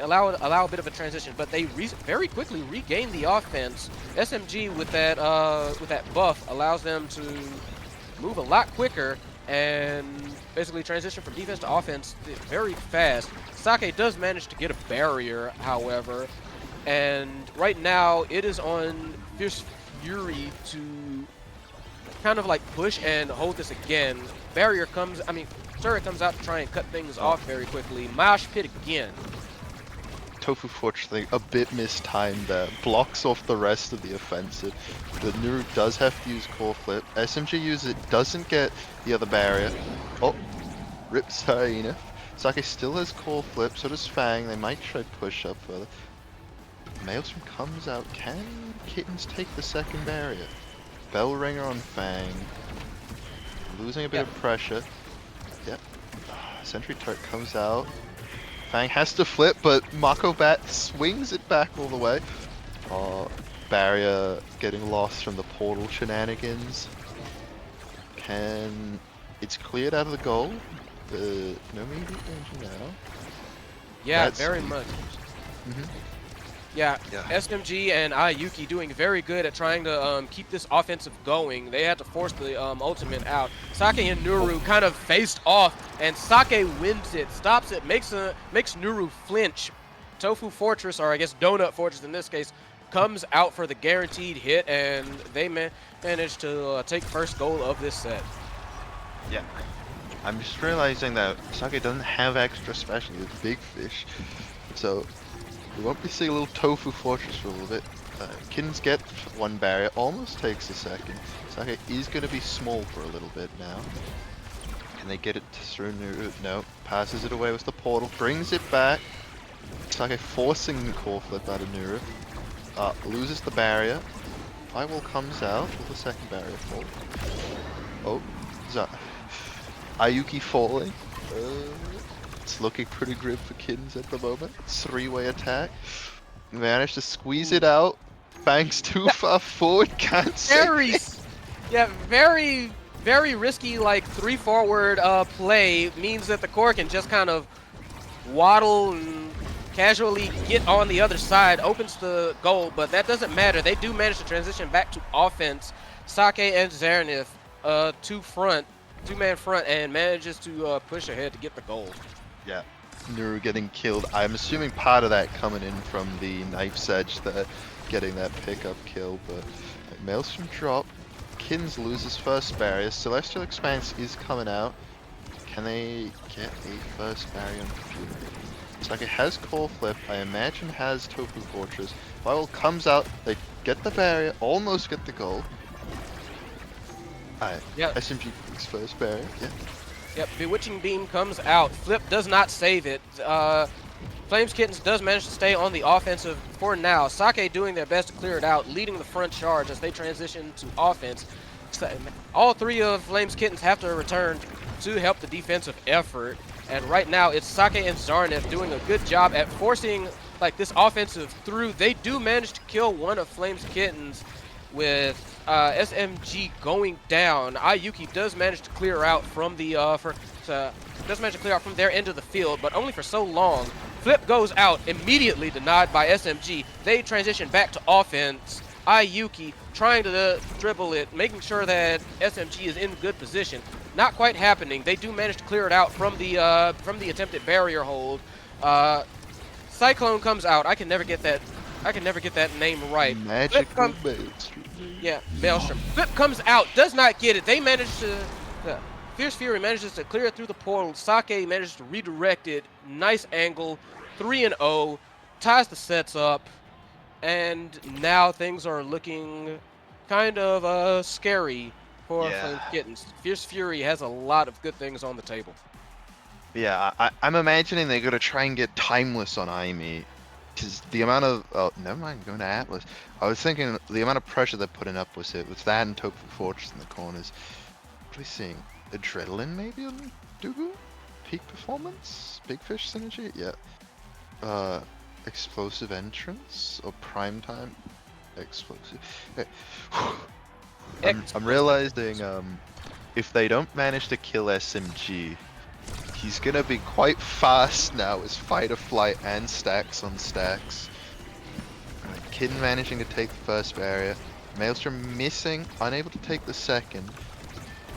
Allow a bit of a transition, but they very quickly regain the offense. SMG with that buff allows them to move a lot quicker and basically transition from defense to offense very fast. Sake does manage to get a barrier, however, and right now it is on Fierce Fury to kind of like push and hold this again. Barrier comes, turret comes out to try and cut things off very quickly. Mosh pit again. Tofu Fortress thing a bit mistimed there. Blocks off the rest of the offensive. The Nuru does have to use core flip. SMG uses it, doesn't get the other barrier. Oh, rips Hyena. Sake still has core flip, so does Fang. They might try to push up further. Maelstrom comes out. Can Kittens take the second barrier? Bell Ringer on Fang. Losing a bit of pressure. Yep. Sentry turret comes out. Fang has to flip, but Mako Bat swings it back all the way. Barrier getting lost from the portal shenanigans. It's cleared out of the goal. No immediate danger now. Yeah, very much. Mhm. Yeah, SMG and Ayuki doing very good at trying to keep this offensive going. They had to force the ultimate out. Sake and Nuru kind of faced off, and Sake wins it, stops it, makes Nuru flinch. Tofu Fortress, or I guess Donut Fortress in this case, comes out for the guaranteed hit, and they managed to take first goal of this set. Yeah. I'm just realizing that Sake doesn't have extra special with Big Fish, so we won't be seeing a little Tofu Fortress for a little bit. Kittens get one barrier, almost takes a second. Sake is going to be small for a little bit now. Can they get it through Nuru? No. Passes it away with the portal, brings it back. Sake forcing the core flip out of Nuru. Loses the barrier. Firewall comes out with the second barrier fall. Oh, Ayuki falling. It's looking pretty grim for Kittens at the moment. Three-way attack. Managed to squeeze it out. Fang's too far forward. Can't save. Very, very risky, like 3-forward play means that the core can just kind of waddle and casually get on the other side. Opens the goal, but that doesn't matter. They do manage to transition back to offense. Sake and Zarinov, two-man front, and manages to push ahead to get the goal. Yeah, Nuru getting killed. I'm assuming part of that coming in from the knife's edge there, getting that pickup kill, but Maelstrom drop. Kittens loses first barrier. Celestial Expanse is coming out. Can they get a first barrier on computer? Sake has core flip, I imagine has Tofu Fortress. Firewall comes out, they get the barrier, almost get the goal. SMG takes first barrier, yeah. Yep, Bewitching Beam comes out. Flip does not save it. Flames Kittens does manage to stay on the offensive for now. Sake doing their best to clear it out, leading the front charge as they transition to offense. So, all three of Flames Kittens have to return to help the defensive effort. And right now, it's Sake and Zarnef doing a good job at forcing like this offensive through. They do manage to kill one of Flames Kittens with SMG going down. Ayuki does manage to clear out from the does manage to clear out from their end of the field, but only for so long. Flip goes out, immediately denied by SMG. They transition back to offense. Ayuki trying to dribble it, making sure that SMG is in good position. Not quite happening. They do manage to clear it out from the attempted barrier hold. Cyclone comes out. I can never get that name right. Magical Maelstrom. Yeah, Maelstrom. Flip comes out, does not get it. They manage to Fierce Fury manages to clear it through the portal. Sake manages to redirect it. Nice angle. 3-0. Ties the sets up. And now things are looking kind of scary for Flame Kittens. Fierce Fury has a lot of good things on the table. Yeah, I'm imagining they're gonna try and get Timeless on Aimi. Because the amount of... Oh, never mind, going to Atlas. I was thinking the amount of pressure they're putting up was it. With that and Tofu Fortress in the corners. What are we seeing? Adrenaline maybe on Dugu? Peak performance? Big Fish synergy? Yeah. Explosive entrance? Or prime time? Explosive. Okay. I'm realizing if they don't manage to kill SMG, he's gonna be quite fast now as fighter flight and stacks on stacks. Kitten managing to take the first barrier. Maelstrom missing, unable to take the second.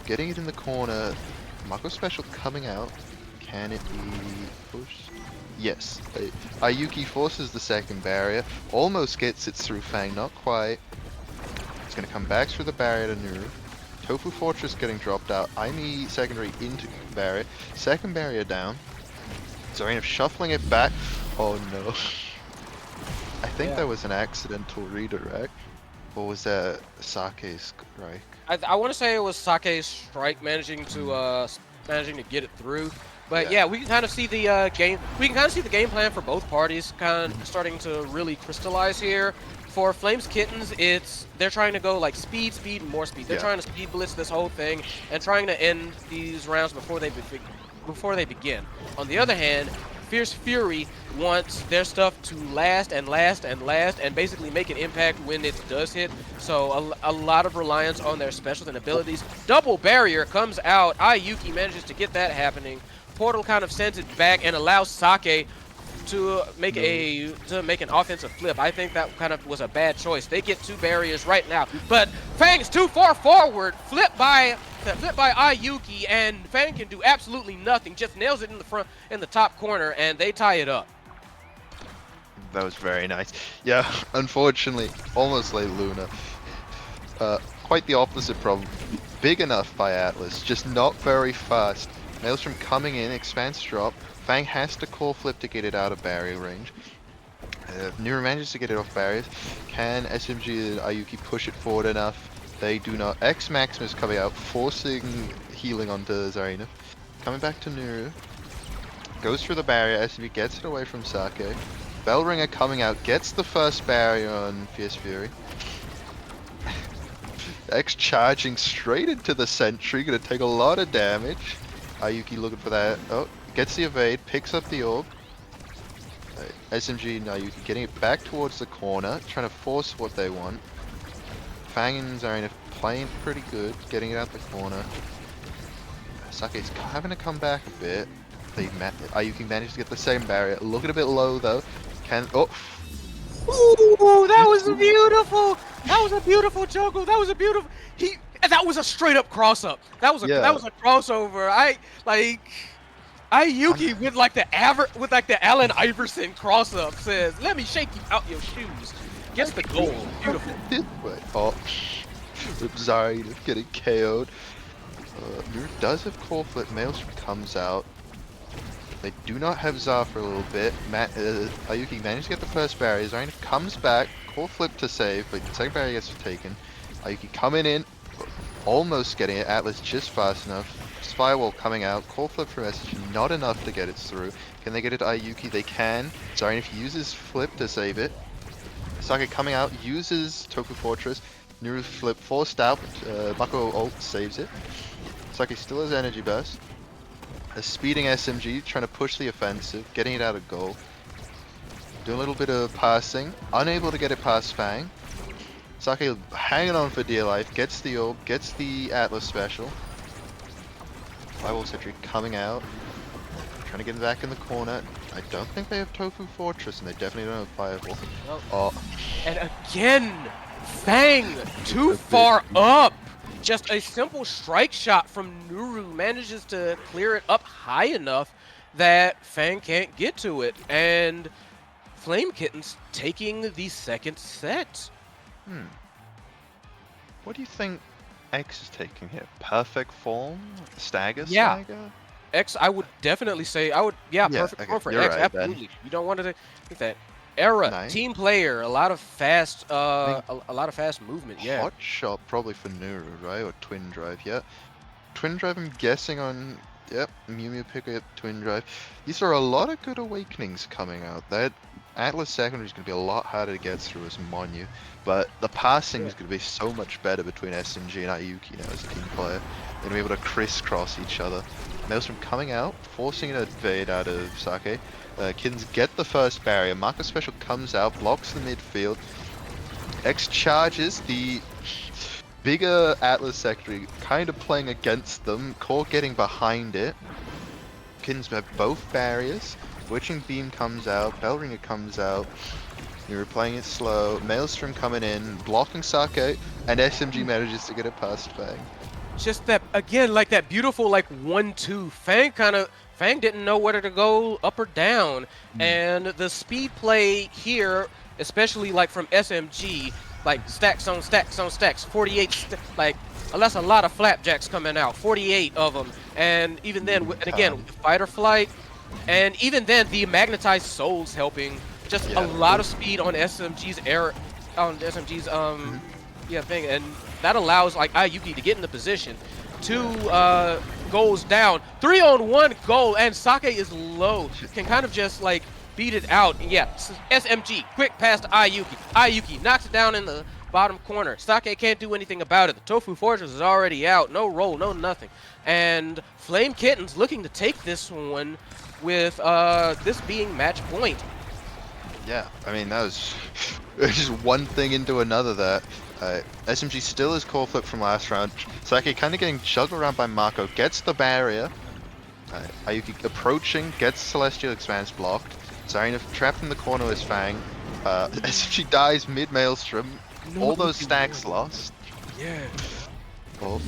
Getting it in the corner. Mako Special coming out. Can it be pushed? Yes. Ayuki forces the second barrier. Almost gets it through Fang, not quite. It's gonna come back through the barrier to Nuru. Tofu Fortress getting dropped out. Aimi secondary into barrier. Second barrier down. Zarina shuffling it back. Oh no. I think that was an accidental redirect. Or was that Sake's strike? I want to say it was Sake's strike managing to get it through. But yeah, we can kind of see the game. We can kind of see the game plan for both parties kind of starting to really crystallize here. For Flames Kittens, they're trying to go like speed, and more speed. They're trying to speed blitz this whole thing and trying to end these rounds before they begin. On the other hand, Fierce Fury wants their stuff to last and basically make an impact when it does hit. So a lot of reliance on their specials and abilities. Double barrier comes out. Ayuki manages to get that happening. Portal kind of sends it back and allows Sake to make an offensive flip. I think that kind of was a bad choice. They get two barriers right now, but Fang's too far forward. Flip by Ayuki, and Fang can do absolutely nothing. Just nails it in the front, in the top corner, and they tie it up. That was very nice. Yeah, unfortunately, almost like Luna. Quite the opposite problem. Big enough by Atlas, just not very fast. Maelstrom coming in, expanse drop. Fang has to call flip to get it out of barrier range. Nuru manages to get it off barriers. Can SMG and Ayuki push it forward enough? They do not. X Maximus coming out, forcing healing onto Zarina. Coming back to Nuru. Goes through the barrier, SMG gets it away from Sake. Bellringer coming out, gets the first barrier on Fierce Fury. X charging straight into the sentry, gonna take a lot of damage. Ayuki looking for that. Oh, gets the evade, picks up the orb. SMG and Ayuki getting it back towards the corner, trying to force what they want. Fang and Zarina playing pretty good, getting it out the corner. Sake's having to come back a bit. Ayuki managed to get the same barrier. Looking a bit low though. Ooh, that was beautiful! That was a beautiful juggle. That was a beautiful. That was a straight up cross up. That was a crossover. Ayuki with like the Allen Iverson cross up says, "Let me shake you out your shoes." Gets the goal. Beautiful. Oh, Zarina getting KO'd. Nuru does have core flip. Maelstrom comes out. They do not have Zar for a little bit. Ayuki managed to get the first barrier. Zarina comes back. Core flip to save, but the second barrier gets taken. Ayuki coming in. Almost getting it. Atlas just fast enough. Firewall coming out. Core flip from SG, not enough to get it through. Can they get it to Ayuki? They can. Zarinif uses flip to save it. Sake coming out, uses Tofu Fortress. Nuru flip forced out. Mako ult saves it. Sake still has energy burst. A speeding SMG, trying to push the offensive, getting it out of goal. Doing a little bit of passing, unable to get it past Fang. Sake hanging on for dear life, gets the orb, gets the Atlas special. Firewall Sentry coming out, trying to get back in the corner. I don't think they have Tofu Fortress, and they definitely don't have Firewall. Well, Oh, and again, Fang too far up. Just a simple strike shot from Nuru manages to clear it up high enough that Fang can't get to it. And Flame Kittens taking the second set. what do you think X is taking here? Perfect form? Stagger? Yeah. Stagger? X, I would definitely say, perfect form for you're X, right, Ben. absolutely. You don't want to take that. Era, Nice. team player, a lot of fast, a lot of fast movement, yeah. Hot shot probably for Nuru, right? Or Twin Drive, yeah. Twin Drive, I'm guessing on, yep, Mew Mew pick up Twin Drive. These are a lot of good awakenings coming out. That Atlas secondary is going to be a lot harder to get through as Monu, but the passing is going to be so much better between SMG and Ayuki now as a team player. They're going to be able to crisscross each other. Maelstrom coming out, forcing an evade out of Sake. Kittens get the first barrier. Marco Special comes out, blocks the midfield. X charges the bigger Atlas secondary, kind of playing against them. Core getting behind it. Kittens have both barriers. Witching Beam comes out, Bellringer comes out. You're playing it slow. Maelstrom coming in, blocking Sake, and SMG manages to get it past Fang. Just that, again, like that beautiful, like, 1-2. Fang didn't know whether to go up or down. And the speed play here, especially, like, from SMG, like, stacks on stacks on stacks, 48, that's a lot of flapjacks coming out, 48 of them. And even then, and again, with Fight or Flight, and even then, the Magnetized Souls helping. Just a lot of speed on SMG's thing, and that allows like Ayuki to get in the position. 2 goals down, 3-on-1 goal, and Sake is low. Can kind of just like beat it out. And yeah, SMG, quick pass to Ayuki. Ayuki knocks it down in the bottom corner. Sake can't do anything about it. The Tofu Fortress is already out. No roll, no nothing. And Flame Kittens looking to take this one with this being match point. Yeah, I mean, that was just one thing into another there. SMG still is core flip from last round. Sake kind of getting shoved around by Mako, gets the barrier. Ayuki approaching, gets Celestial Expanse blocked. Zarina trapped in the corner with Fang. SMG dies mid Maelstrom. All those stacks lost. Yeah. Oh,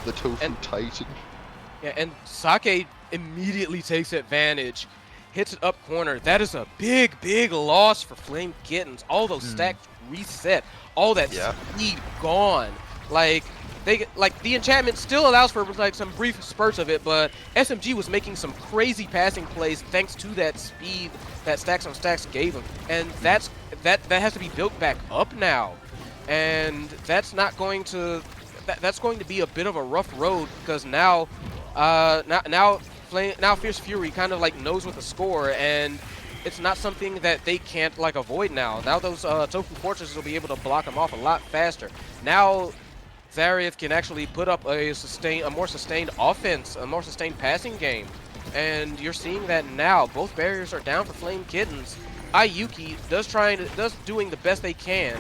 the Tofu Titan. Yeah, and Sake immediately takes advantage. Hits it up corner. That is a big, big loss for Flame Kittens. All those stacks reset. All that speed gone. Like the enchantment still allows for like some brief spurts of it, but SMG was making some crazy passing plays thanks to that speed that stacks on stacks gave them. And that has to be built back up now. And that's not going to that's going to be a bit of a rough road because now Fierce Fury kind of like knows what the score, and it's not something that they can't like avoid now. Now those Tofu Fortresses will be able to block them off a lot faster. Now Zarif can actually put up a more sustained offense, a more sustained passing game, and you're seeing that now. Both barriers are down for Flame Kittens. Ayuki does doing the best they can.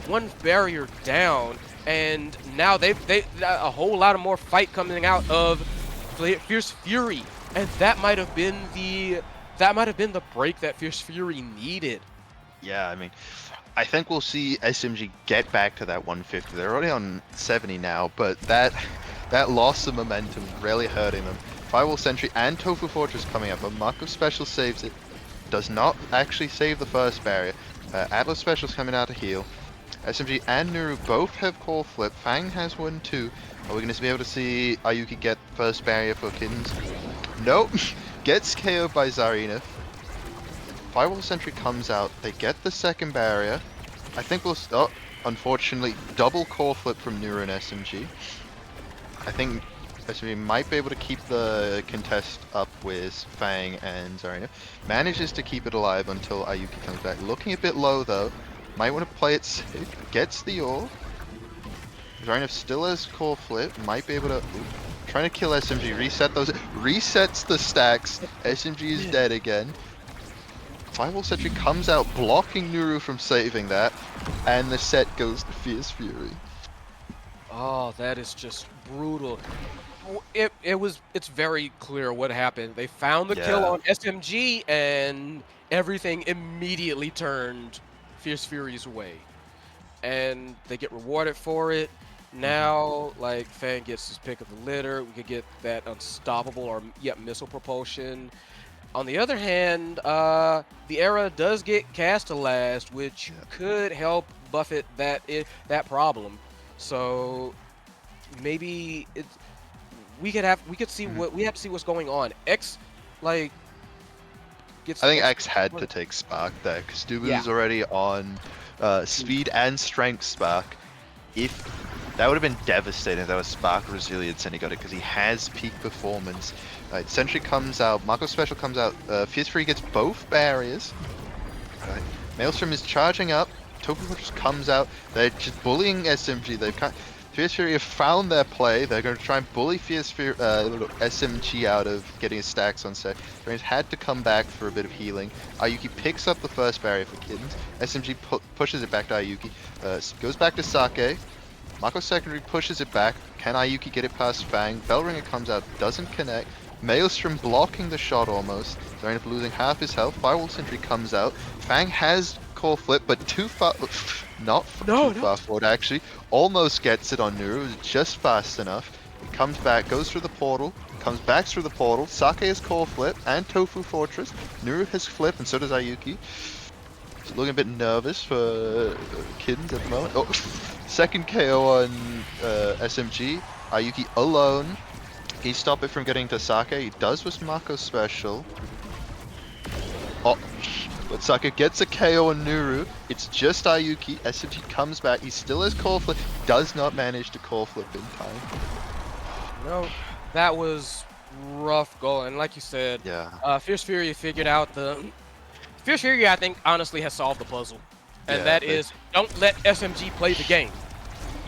One barrier down, and now they've a whole lot of more fight coming out of Fierce Fury, and that might have been the break that Fierce Fury needed. Yeah, I mean, I think we'll see SMG get back to that 150. They're already on 70 now, but that loss of momentum really hurting them. Firewall Sentry and Tofu Fortress coming up, but Marco Special saves it. Does not actually save the first barrier. Atlas Special's coming out to heal. SMG and Nuru both have core flip. Fang has one too. Are we going to be able to see Ayuki get first barrier for Kittens? Nope. Gets KO'd by Zarina. Firewall Sentry comes out. They get the second barrier. I think we'll... Oh, unfortunately, double core flip from Nuru and SMG. I think SMG might be able to keep the contest up with Fang and Zarina. Manages to keep it alive until Ayuki comes back. Looking a bit low though. Might want to play it safe. Gets the ore. Zarina still has core flip. Might be able to... Trying to kill SMG. Reset those. Resets the stacks. SMG is dead again. Firewall Sentry comes out blocking Nuru from saving that. And the set goes to Fierce Fury. Oh, that is just brutal. It's very clear what happened. They found the kill on SMG and everything immediately turned Fierce Fury's way. And they get rewarded for it. Now, like, Fang gets his pick of the litter. We could get that unstoppable or missile propulsion. On the other hand, the Era does get Castellast, which could help buffet that problem. So maybe we could see what's going on. X, like, gets. I think X had to take Spark there because Dubu's already on speed and strength Spark. If that would have been devastating if that was Spark Resilience and he got it because he has peak performance. Right, Sentry comes out, Mako Special comes out, Fierce Fury gets both barriers. Right. Maelstrom is charging up, Tofu just comes out, they're just bullying SMG, Fierce Fury have found their play, they're going to try and bully Fierce Fury, SMG out of getting his stacks on set. He's had to come back for a bit of healing. Ayuki picks up the first barrier for Kittens, SMG pushes it back to Ayuki, goes back to Sake, Mako secondary pushes it back, can Ayuki get it past Fang, Bellringer comes out, doesn't connect, Maelstrom blocking the shot almost, they're end up losing half his health, Firewall Sentry comes out, Fang has core flip, but too far, too far forward actually, almost gets it on Nuru, just fast enough, he comes back, goes through the portal, comes back through the portal, Sake has core flip, and Tofu Fortress, Nuru has flip, and so does Ayuki. He's looking a bit nervous for Kittens at the moment. Oh, second KO on SMG, Ayuki alone. Can he stop it from getting to Sake? He does with Mako Special. Oh, but Sake gets a KO on Nuru. It's just Ayuki. SMG comes back. He still has core flip. Does not manage to core flip in time. No, that was rough going. Like you said, Fierce Fury figured out the... Fierce Fury, I think, honestly has solved the puzzle. And that is, don't let SMG play the game.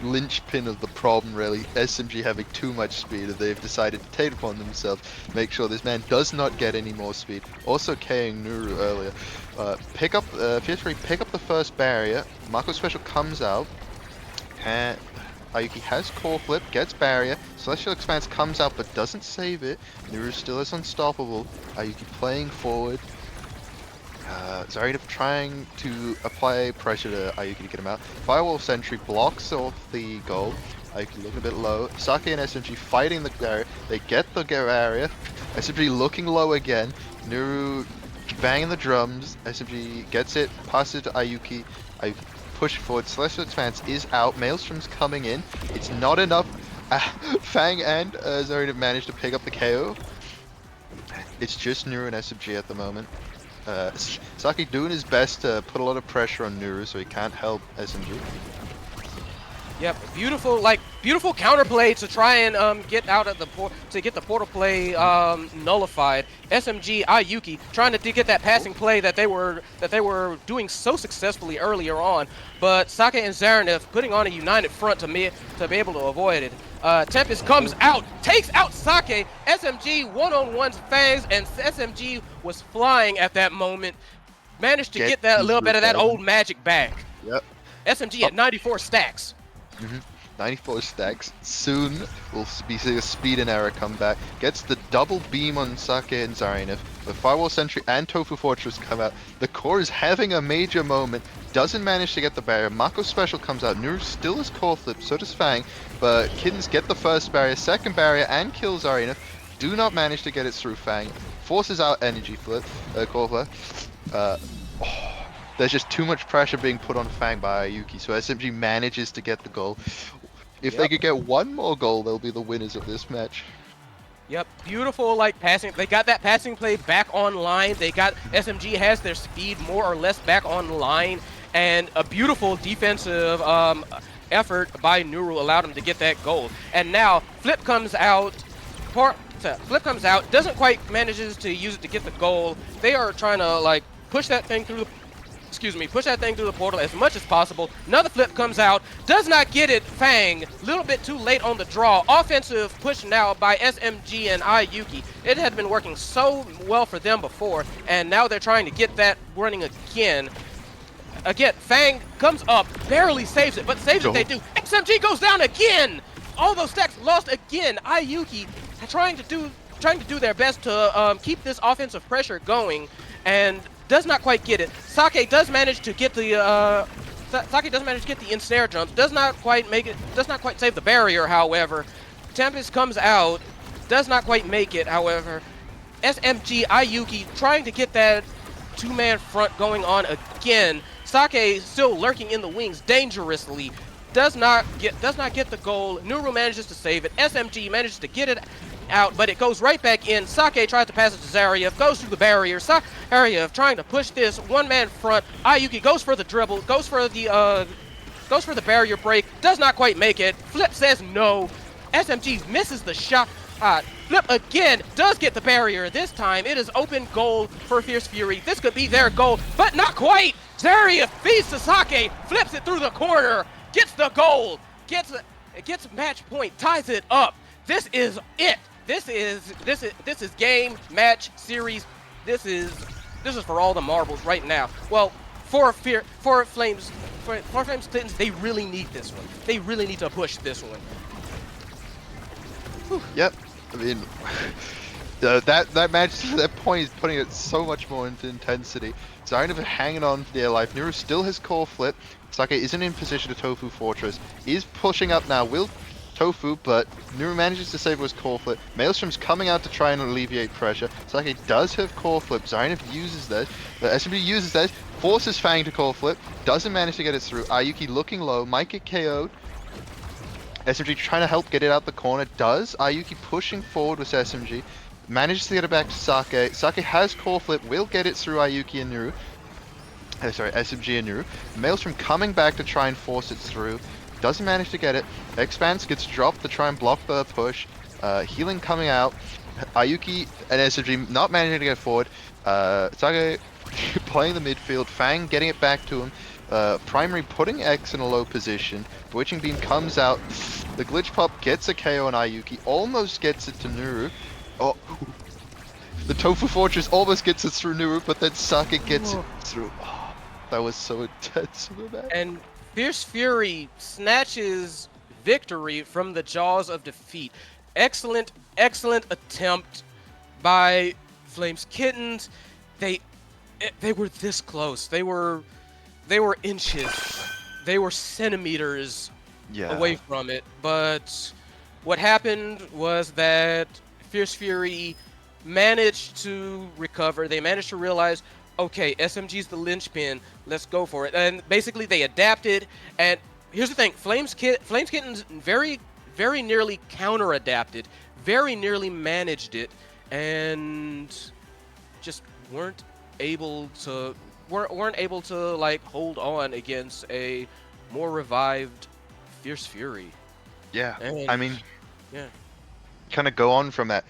Linchpin of the problem, really. SMG having too much speed, and they've decided to take it upon themselves, make sure this man does not get any more speed. Also KOing Nuru earlier. Fierce Fury pick up the first barrier. Mako Special comes out. And Ayuki has core flip, gets barrier. Celestial Expanse comes out but doesn't save it. Nuru still is unstoppable. Ayuki playing forward. Zarina trying to apply pressure to Ayuki to get him out. Firewall Sentry blocks off the goal. Ayuki looking a bit low. Sake and SMG fighting the barrier. They get the barrier. SMG looking low again. Nuru banging the drums. SMG gets it, passes it to Ayuki. Ayuki push forward. Celestial Expanse is out. Maelstrom's coming in. It's not enough. Fang and Zarina managed to pick up the KO. It's just Nuru and SMG at the moment. Saki doing his best to put a lot of pressure on Nuru so he can't help SMG. Yep, beautiful counterplay to try and get out of the get the portal play nullified. SMG Ayuki trying to get that passing play that they were doing so successfully earlier on, but Sake and Zarina putting on a united front to be able to avoid it. Tempest comes out, takes out Sake. SMG one-on-ones Fangs, and SMG was flying at that moment. Managed to get that little bit of that old magic back. Yep. SMG at 94 stacks. 94 stacks. Soon we'll be seeing a speed and error come back. Gets the double beam on Sake and Zarina. The Firewall Sentry and Tofu Fortress come out. The core is having a major moment. Doesn't manage to get the barrier. Mako Special comes out. Nuru still has core flip. So does Fang. But Kittens get the first barrier, second barrier, and kill Zarina. Do not manage to get it through Fang. Forces out energy flip. Core flip. There's just too much pressure being put on Fang by Ayuki, so SMG manages to get the goal. If they could get one more goal, they'll be the winners of this match. Yep, beautiful passing. They got that passing play back online. SMG has their speed more or less back online, and a beautiful defensive effort by Nuru allowed him to get that gold. And now Flip comes out. Flip comes out, doesn't quite manages to use it to get the goal. They are trying to like push that thing through the portal as much as possible. Another Flip comes out, does not get it. Fang, little bit too late on the draw. Offensive push now by SMG and Ayuki. It had been working so well for them before, and now they're trying to get that running again. Again, Fang comes up, barely saves it, but saves it they do. SMG goes down again. All those stacks lost again. Ayuki trying to do their best to keep this offensive pressure going, and does not quite get it. Sake does manage to get the ensnare jumps. Does not quite make it. Does not quite save the barrier. However, Tempest comes out. Does not quite make it. However, SMG Ayuki trying to get that two-man front going on again. Sake still lurking in the wings dangerously. Does not get the goal. Nuru manages to save it. SMG manages to get it out, but it goes right back in. Sake tries to pass it to Zaryev, goes through the barrier. Zaryev trying to push this one-man front. Ayuki goes for the dribble, goes for the barrier break, does not quite make it. Flip says no. SMG misses the shot. Flip again does get the barrier. This time it is open goal for Fierce Fury. This could be their goal, but not quite. Zaryev feeds to Sake, flips it through the corner, gets the goal, gets match point, ties it up. This is it. This is game, match, series. This is for all the marbles right now. Well, for Flames Titans, they really need this one. They really need to push this one. Whew. Yep. I mean, that match to that point is putting it so much more into intensity. Zaryev hanging on for dear life. Nuru still has core flip. Sake isn't in position to Tofu Fortress. Is pushing up now. Will Tofu, but Nuru manages to save his core flip. Maelstrom's coming out to try and alleviate pressure. Sake does have core flip. Zaryev uses that. The SMB uses that. Forces Fang to core flip. Doesn't manage to get it through. Ayuki looking low. Might get KO'd. SMG trying to help get it out the corner. Does. Ayuki pushing forward with SMG. Manages to get it back to Sake. Sake has core flip. Will get it through Ayuki and Nuru. SMG and Nuru. Maelstrom coming back to try and force it through. Doesn't manage to get it. Expanse gets dropped to try and block the push. Healing coming out. Ayuki and SMG not managing to get forward. Sake playing the midfield. Fang getting it back to him. Primary putting X in a low position. Bewitching Beam comes out. The Glitch Pop gets a KO on Ayuki. Almost gets it to Nuru. Oh, the Tofu Fortress almost gets it through Nuru, but then Sake gets it through. Oh, that was so intense of a match. And Fierce Fury snatches victory from the jaws of defeat. Excellent attempt by Flames Kittens. They were this close. They were inches. They were centimeters away from it. But what happened was that Fierce Fury managed to recover. They managed to realize, okay, SMG's the linchpin. Let's go for it. And basically, they adapted. And here's the thing: Flames Kittens very nearly counter-adapted, very nearly managed it, and just weren't able to like hold on against a more revived Fierce Fury. Yeah, And, I mean, yeah. kind of go on from that.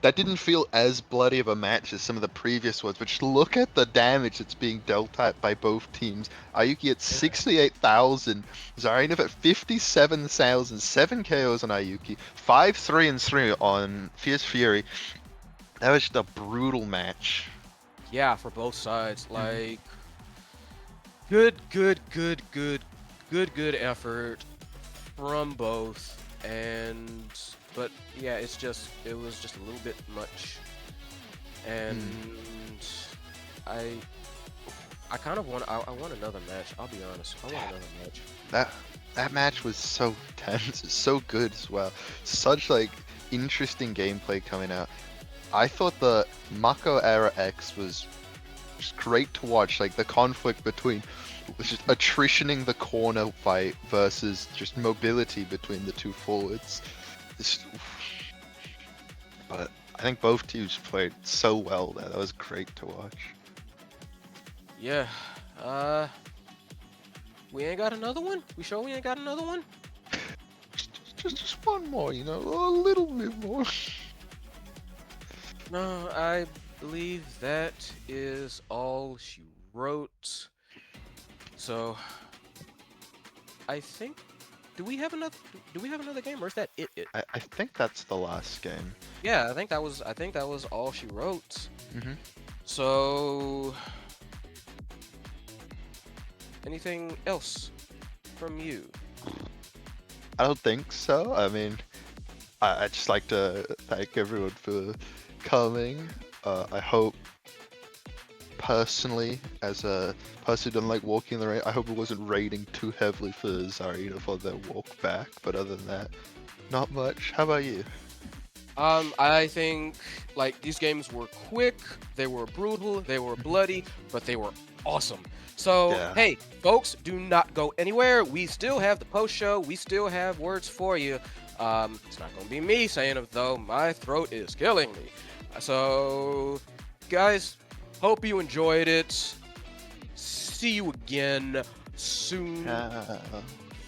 That didn't feel as bloody of a match as some of the previous ones, but just look at the damage that's being dealt at by both teams. Ayuki at 68,000, Zaryev at 57,000, 7 KOs on Ayuki, 5-3 and 3 on Fierce Fury. That was just a brutal match. Yeah, for both sides. Like, good effort from both, but yeah, it was just a little bit much, and I kind of want another match. I'll be honest, I want another match. That match was so tense, so good as well. Such like interesting gameplay coming out. I thought the Mako Era X was just great to watch. Like the conflict between just attritioning the corner fight versus just mobility between the two forwards. But I think both teams played so well there. That was great to watch. Yeah. We ain't got another one? We sure we ain't got another one? Just one more, you know, a little bit more. No, I believe that is all she wrote. So, I think. Do we have another? Do we have another game, or is that it? I think that's the last game. Yeah, I think that was. I think that was all she wrote. Mhm. So, anything else from you? I don't think so. I mean, I'd just like to thank everyone for coming. I hope, personally, as a person who doesn't like walking in the rain, I hope it wasn't raining too heavily for Zarina for their walk back. But other than that, not much. How about you? I think like these games were quick, they were brutal, they were bloody, but they were awesome. So Yeah. hey, folks, do not go anywhere. We still have the post show. We still have words for you. It's not gonna be me saying it though. My throat is killing me. So, guys, hope you enjoyed it. See you again soon.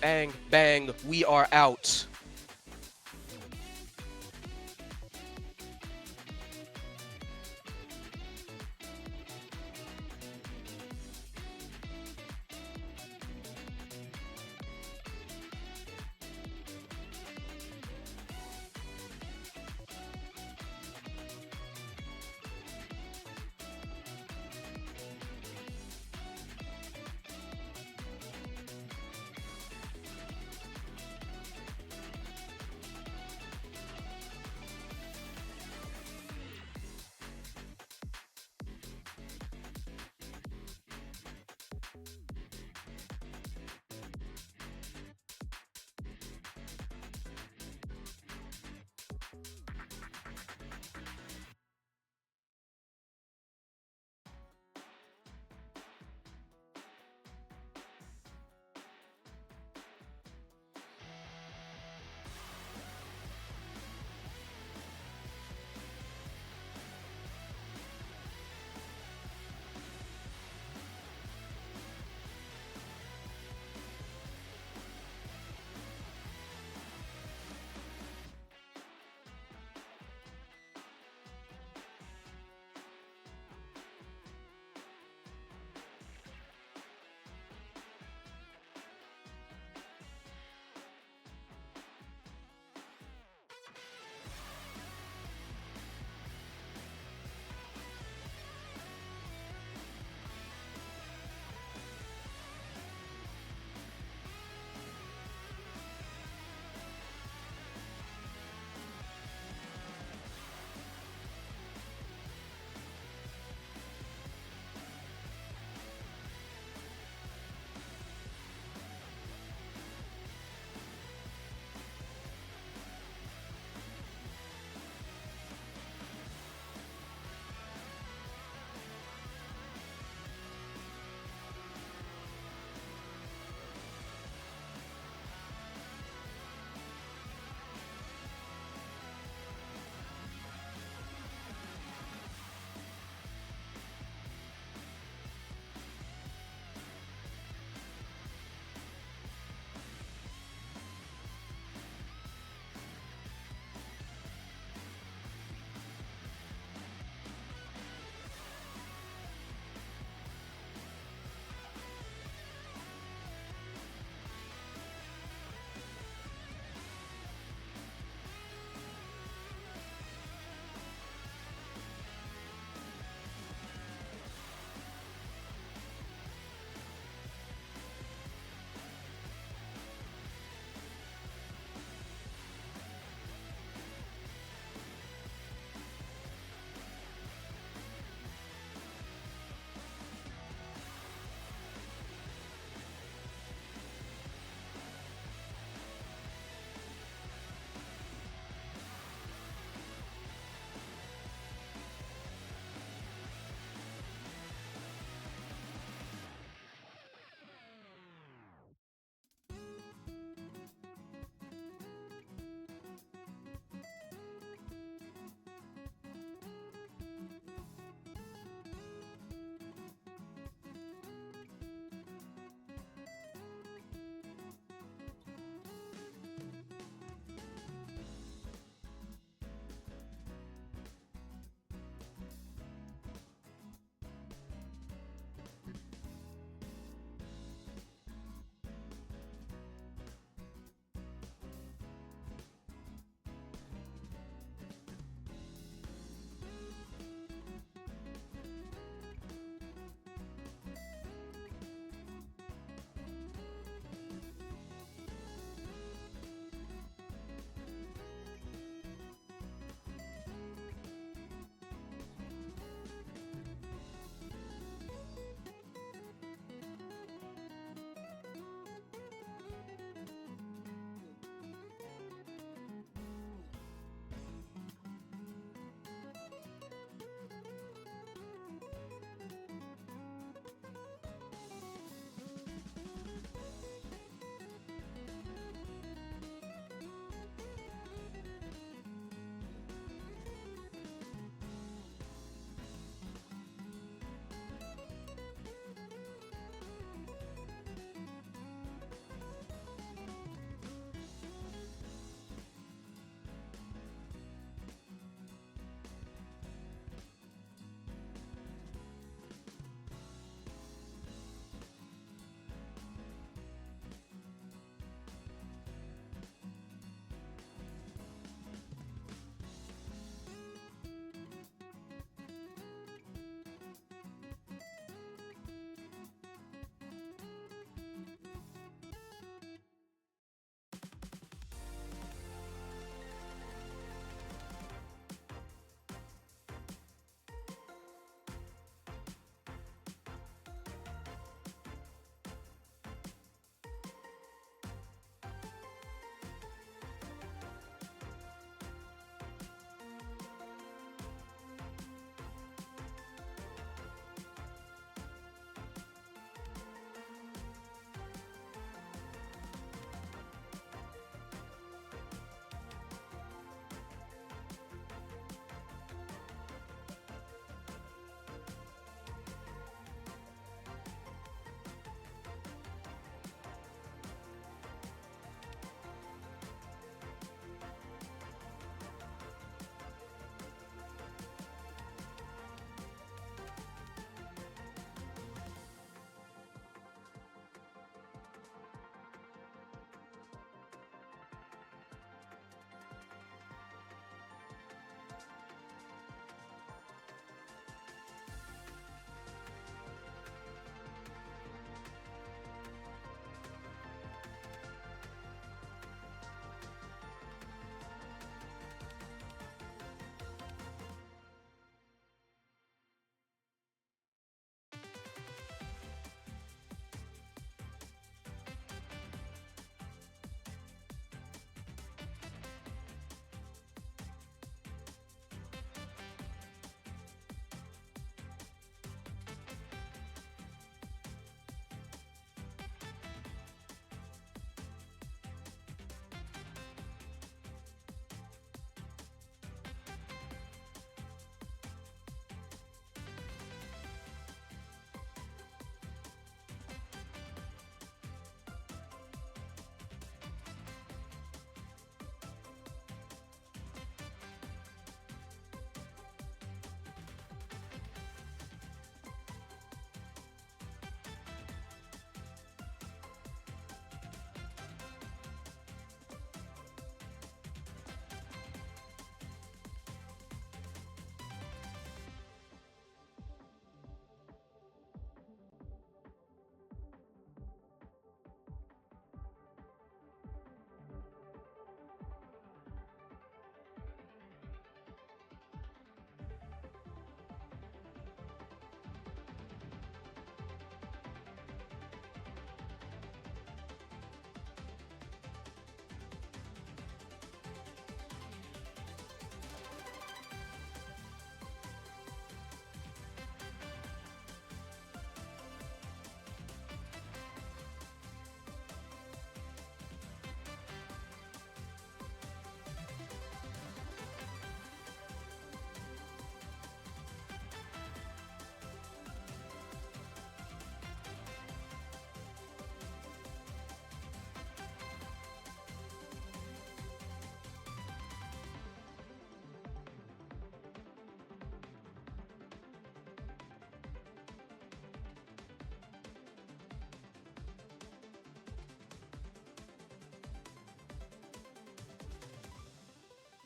Bang bang. We are out.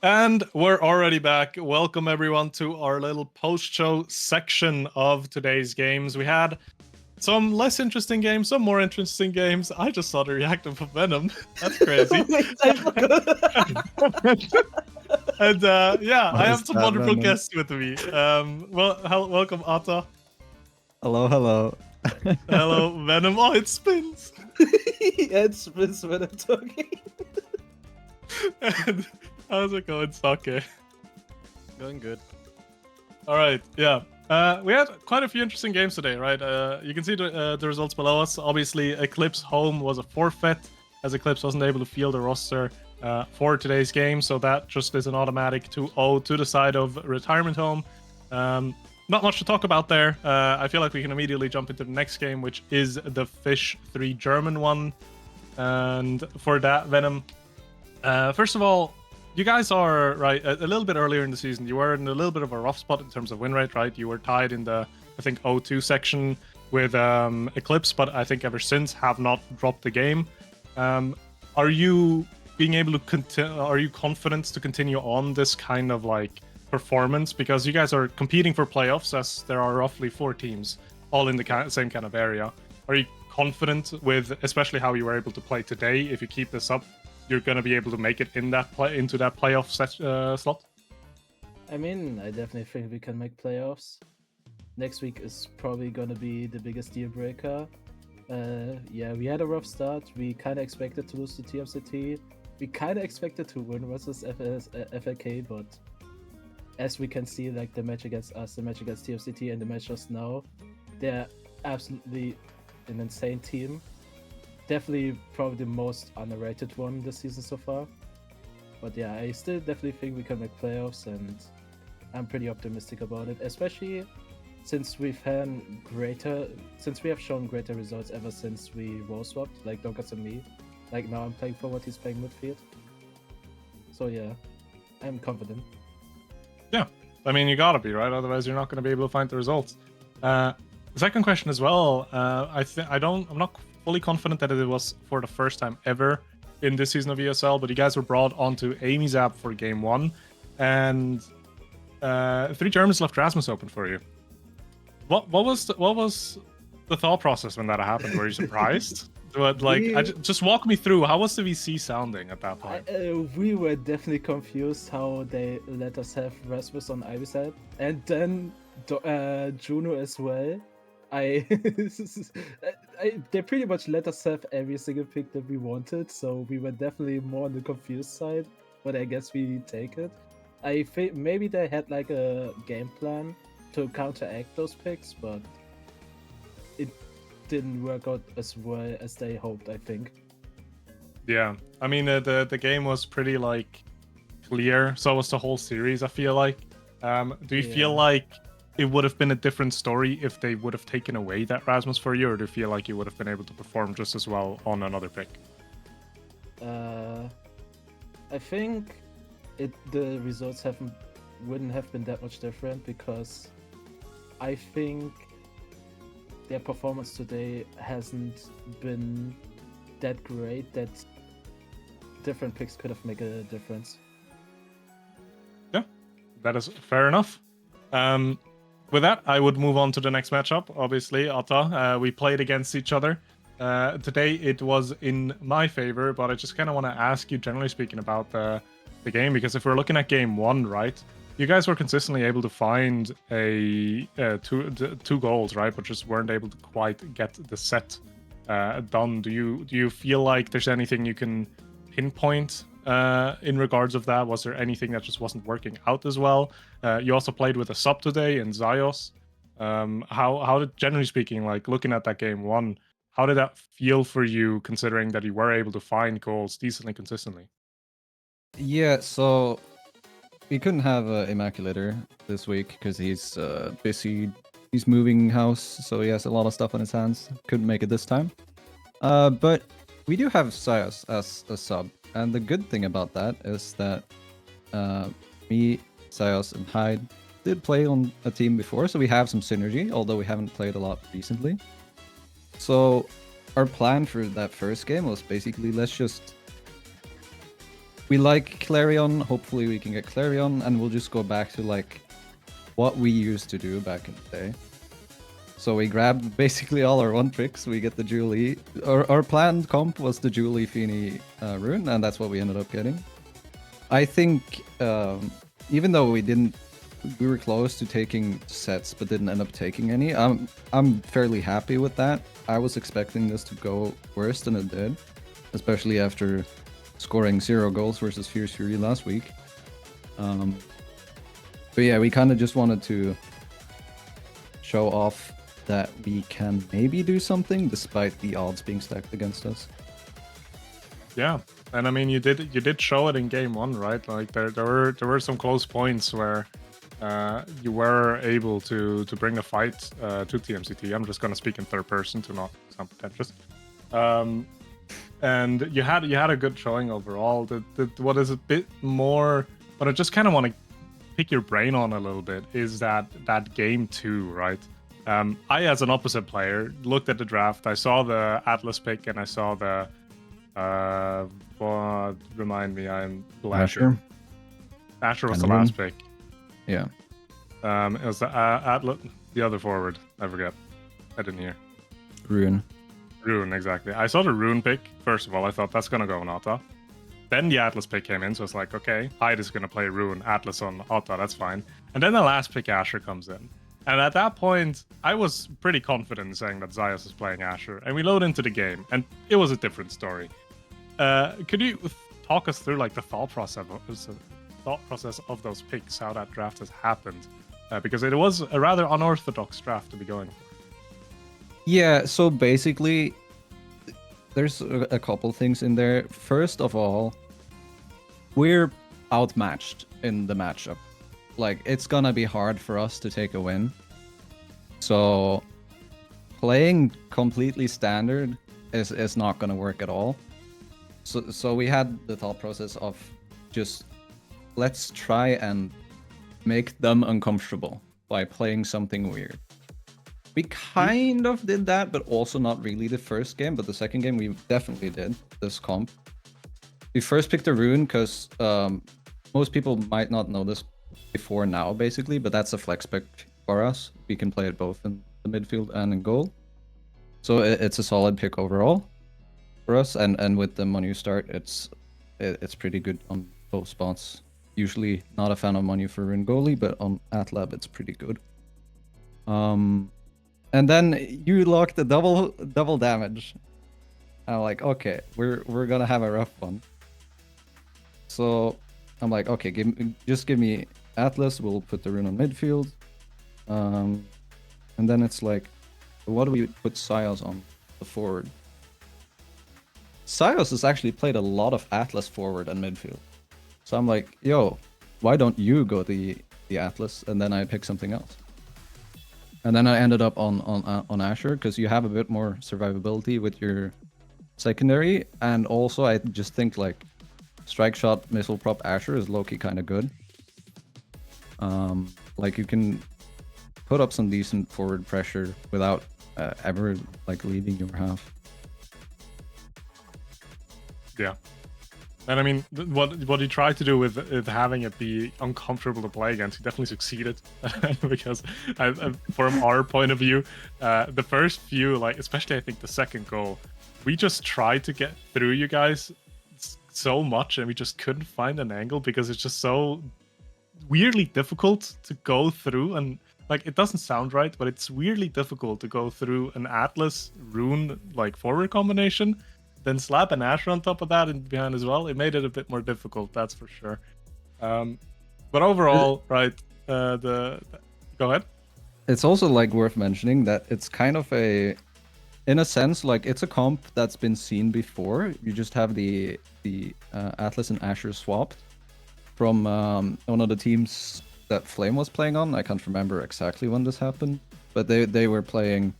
And we're already back. Welcome everyone to our little post-show section of today's games. We had some less interesting games, some more interesting games. I just saw the reaction for Venom. That's crazy. And yeah, I have some wonderful guests with me. Welcome Atta. Hello, hello. Hello, Venom. Oh, it spins. Yeah, it spins when I'm talking. And how's it going, Sake? Going good. All right, yeah. We had quite a few interesting games today, right? You can see the results below us. Obviously, Eclipse home was a forfeit, as Eclipse wasn't able to field the roster for today's game, so that just is an automatic 2-0 to the side of Retirement Home. Not much to talk about there. I feel like we can immediately jump into the next game, which is the Fish 3 German one. And for that, Venom, first of all, you guys are, right, a little bit earlier in the season, you were in a little bit of a rough spot in terms of win rate, right? You were tied in the, I think, 0-2 section with Eclipse, but I think ever since have not dropped the game. Are you being able to are you confident to continue on this kind of like performance? Because you guys are competing for playoffs, as there are roughly 4 teams all in the same kind of area. Are you confident with, especially how you were able to play today, if you keep this up, you're going to be able to make it in that into that playoff slot? I mean, I definitely think we can make playoffs. Next week is probably going to be the biggest deal breaker. Yeah, we had a rough start. We kind of expected to lose to TFCT. We kind of expected to win versus FLK, but as we can see, like the match against us, the match against TFCT, and the match just now, they're absolutely an insane team. Definitely probably the most underrated one this season so far. But yeah, I still definitely think we can make playoffs, and I'm pretty optimistic about it, especially since we have shown greater results ever since we role swapped, like Donkas and me. Like now I'm playing forward, he's playing midfield. So yeah, I'm confident. Yeah, I mean, you gotta be, right? Otherwise you're not going to be able to find the results. The second question as well, I'm not fully confident that it was for the first time ever in this season of EUSL, but you guys were brought onto Amy's app for game 1, and 3 Germans left Rasmus open for you. What was the thought process when that happened? Were you surprised? But like, just walk me through. How was the VC sounding at that point? We were definitely confused how they let us have Rasmus on Ivy's side, and then Juno as well. They pretty much let us have every single pick that we wanted, so we were definitely more on the confused side. But I guess we take it. I think maybe they had like a game plan to counteract those picks, but it didn't work out as well as they hoped, I think. Yeah, I mean the game was pretty like clear. So was the whole series, I feel like. Do you feel like it would have been a different story if they would have taken away that Rasmus for you, or do you feel like you would have been able to perform just as well on another pick? I think the results wouldn't have been that much different, because I think their performance today hasn't been that great that different picks could have made a difference. Yeah, that is fair enough. With that, I would move on to the next matchup. Obviously, Atta, we played against each other. Today it was in my favor, but I just kind of want to ask you, generally speaking, about the game, because if we're looking at game 1, right, you guys were consistently able to find two goals, right, but just weren't able to quite get the set done. Do you feel like there's anything you can pinpoint in regards of that? Was there anything that just wasn't working out as well? You also played with a sub today in Zios. How did, generally speaking, like looking at that game 1, how did that feel for you, considering that you were able to find goals decently consistently? Yeah, so we couldn't have Immaculator this week because he's busy. He's moving house, so he has a lot of stuff on his hands. Couldn't make it this time. But we do have Zios as a sub, and the good thing about that is that me, Zios, and Hyde did play on a team before, so we have some synergy, although we haven't played a lot recently. So our plan for that first game was basically, let's just we like Clarion. Hopefully we can get Clarion, and we'll just go back to like what we used to do back in the day. So we grabbed basically all our 1-tricks. We get the Julie. Our planned comp was the Julie Feeny rune, and that's what we ended up getting. I think even though we were close to taking sets, but didn't end up taking any. I'm fairly happy with that. I was expecting this to go worse than it did, especially after scoring 0 goals versus Fierce Fury last week. But yeah, we kind of just wanted to show off that we can maybe do something despite the odds being stacked against us. Yeah, and I mean you did show it in game 1, right? Like there were some close points where you were able to bring a fight to TMCT. I'm just gonna speak in third person to not sound pretentious. And you had a good showing overall. What is a bit more, but I just kind of want to pick your brain on a little bit is that game 2, right? I, as an opposite player, looked at the draft. I saw the Atlas pick, and I saw the what, remind me, I'm blanking. Asher was the last pick. Yeah. It was the Atlas, the other forward. I forget. I didn't hear. Rune, exactly. I saw the Rune pick. First of all, I thought that's gonna go on Otta. Then the Atlas pick came in, so it's like, okay, Hyde is gonna play Rune, Atlas on Otta, that's fine. And then the last pick, Asher, comes in. And at that point, I was pretty confident in saying that Zyos is playing Asher. And we load into the game, and it was a different story. Could you talk us through like the thought process of those picks, how that draft has happened? Because it was a rather unorthodox draft to be going for. Yeah, so basically, there's a couple things in there. First of all, we're outmatched in the matchup. Like, it's gonna be hard for us to take a win. So, playing completely standard is not gonna work at all. So we had the thought process of just, let's try and make them uncomfortable by playing something weird. We kind of did that, but also not really the first game, but the second game we definitely did, this comp. We first picked a rune because most people might not know this before now, basically, but that's a flex pick for us. We can play it both in the midfield and in goal. So it's a solid pick overall for us, and with the Monu start, it's pretty good on both spots. Usually not a fan of Monu for rune goalie, but on Atlab it's pretty good. And then you lock the double damage. I'm like, okay, we're gonna have a rough one. So I'm like, okay, just give me Atlas. We'll put the rune on midfield. And then it's like, what do we put Sios on the forward? Sios has actually played a lot of Atlas forward and midfield. So I'm like, yo, why don't you go the Atlas? And then I pick something else. And then I ended up on Asher because you have a bit more survivability with your secondary, and also I just think like strike shot missile prop Asher is low-key kind of good. Like you can put up some decent forward pressure without ever like leaving your half. Yeah. And I mean, what he tried to do with having it be uncomfortable to play against, he definitely succeeded. Because from our point of view, the first few, like especially I think the second goal, we just tried to get through you guys so much, and we just couldn't find an angle because it's just so weirdly difficult to go through. And like, it doesn't sound right, but it's weirdly difficult to go through an Atlas rune like forward combination. Then slap an Asher on top of that and behind as well. It made it a bit more difficult, that's for sure. But overall, right, go ahead. It's also like worth mentioning that it's kind of a, in a sense, like it's a comp that's been seen before. You just have the Atlas and Asher swapped from one of the teams that Flame was playing on. I can't remember exactly when this happened, but they were playing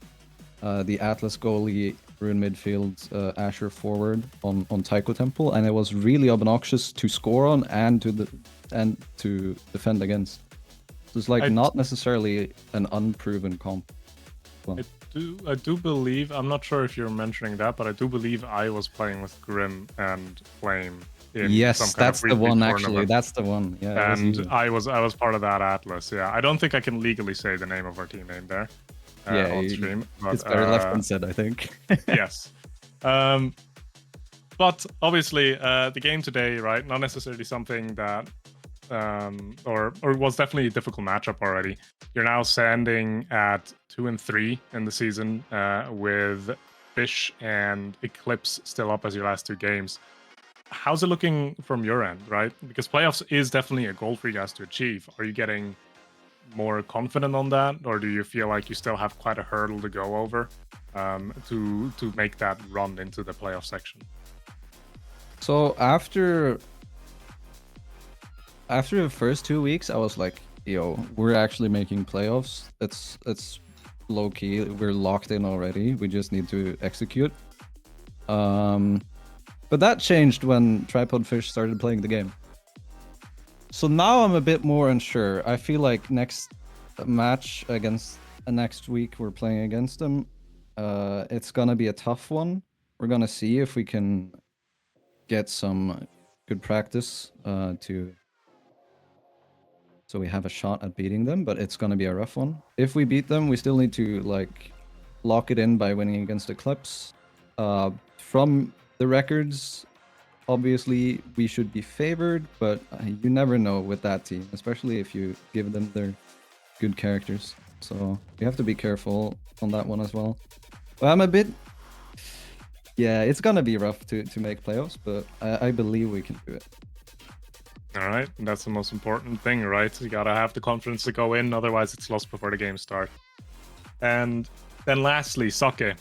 the Atlas goalie, rune midfield, Asher forward on Taiko Temple, and it was really obnoxious to score on and to defend against. So it's like not necessarily an unproven comp. Well, do believe, I'm not sure if you're mentioning that, but I do believe I was playing with Grim and Flame in some Yes, kind that's of the weekly one. tournament. Actually, that's the one. Yeah, it was And you. I was part of that Atlas. Yeah, I don't think I can legally say the name of our team name there. Yeah, on stream. But, it's better left than said, I think. Yes. But obviously, the game today, right? Not necessarily something that, or was definitely a difficult matchup already. You're now standing at 2 and 3 in the season, with Fish and Eclipse still up as your last 2 games. How's it looking from your end, right? Because playoffs is definitely a goal for you guys to achieve. Are you getting more confident on that, or do you feel like you still have quite a hurdle to go over to make that run into the playoff section? So after the first 2 weeks, I was like, yo, we're actually making playoffs. It's low key. We're locked in already. We just need to execute. But that changed when Tripod Fish started playing the game. So now I'm a bit more unsure. I feel like next match against next week we're playing against them. It's gonna be a tough one. We're gonna see if we can get some good practice so we have a shot at beating them, but it's gonna be a rough one. If we beat them, we still need to like lock it in by winning against Eclipse. From the records, obviously we should be favored, but you never know with that team, especially if you give them their good characters. So you have to be careful on that one as well. But I'm a bit... Yeah, it's gonna be rough to make playoffs, but I believe we can do it. All right, that's the most important thing, right? You gotta have the confidence to go in, otherwise it's lost before the game starts. And then lastly, Soke.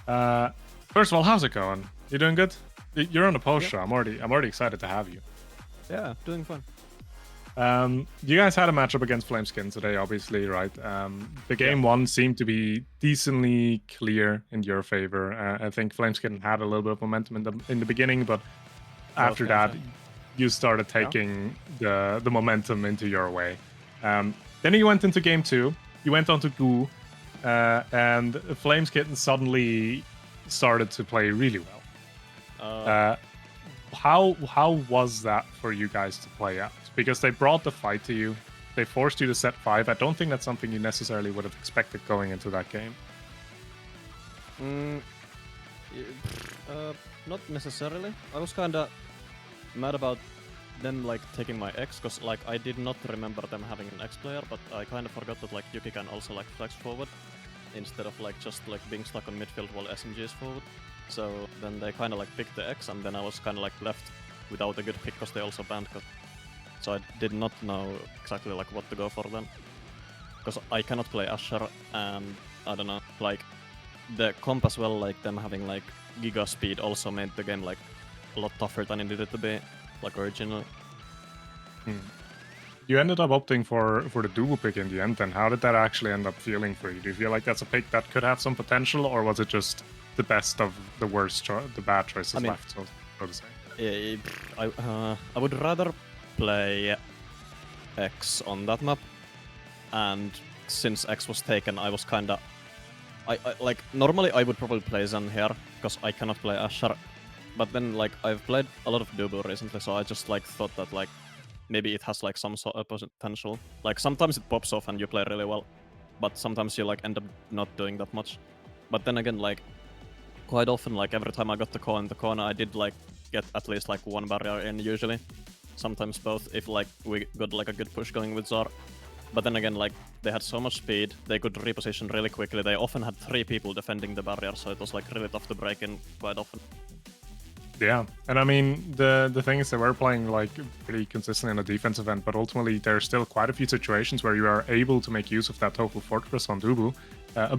First of all, how's it going? You doing good? You're on the post show. I'm already excited to have you. Yeah, doing fun. You guys had a matchup against Flameskin today, obviously, right? The game one seemed to be decently clear in your favor. I think Flameskin had a little bit of momentum in the beginning, but after that, you started taking the momentum into your way. Then you went into game two. You went on to Goo, and Flameskin suddenly started to play really well. How was that for you guys to play out? Because they brought the fight to you. They forced you to set 5. I don't think that's something you necessarily would have expected going into that game. Not necessarily. I was kinda mad about them like taking my X, because like I did not remember them having an X player, but I kind of forgot that like Yuki can also like flex forward instead of like just like being stuck on midfield while SMG is forward. So then they kind of like picked the X, and then I was kind of like left without a good pick because they also banned cut. So I did not know exactly like what to go for then, because I cannot play Asher, and I don't know, like the comp as well, like them having like giga speed also made the game like a lot tougher than it needed to be, like originally. You ended up opting for the Dubu pick in the end, then. How did that actually end up feeling for you? Do you feel like that's a pick that could have some potential, or was it just the best of the worst, the bad choices left, so to say? I would rather play X on that map, and since X was taken, I was kinda... I like, normally I would probably play Zen here, because I cannot play Asher, but then like I've played a lot of Dubu recently, so I just like thought that like maybe it has like some sort of potential. Like sometimes it pops off and you play really well, but sometimes you like end up not doing that much. But then again, like quite often, like every time I got the call in the corner, I did like get at least like one barrier in usually. Sometimes both, if like we got like a good push going with Zar. But then again, like they had so much speed, they could reposition really quickly. They often had 3 people defending the barrier, so it was like really tough to break in quite often. Yeah, and I mean, the thing is that we're playing like pretty consistently in a defensive end, but ultimately there's still quite a few situations where you are able to make use of that total fortress on Dubu,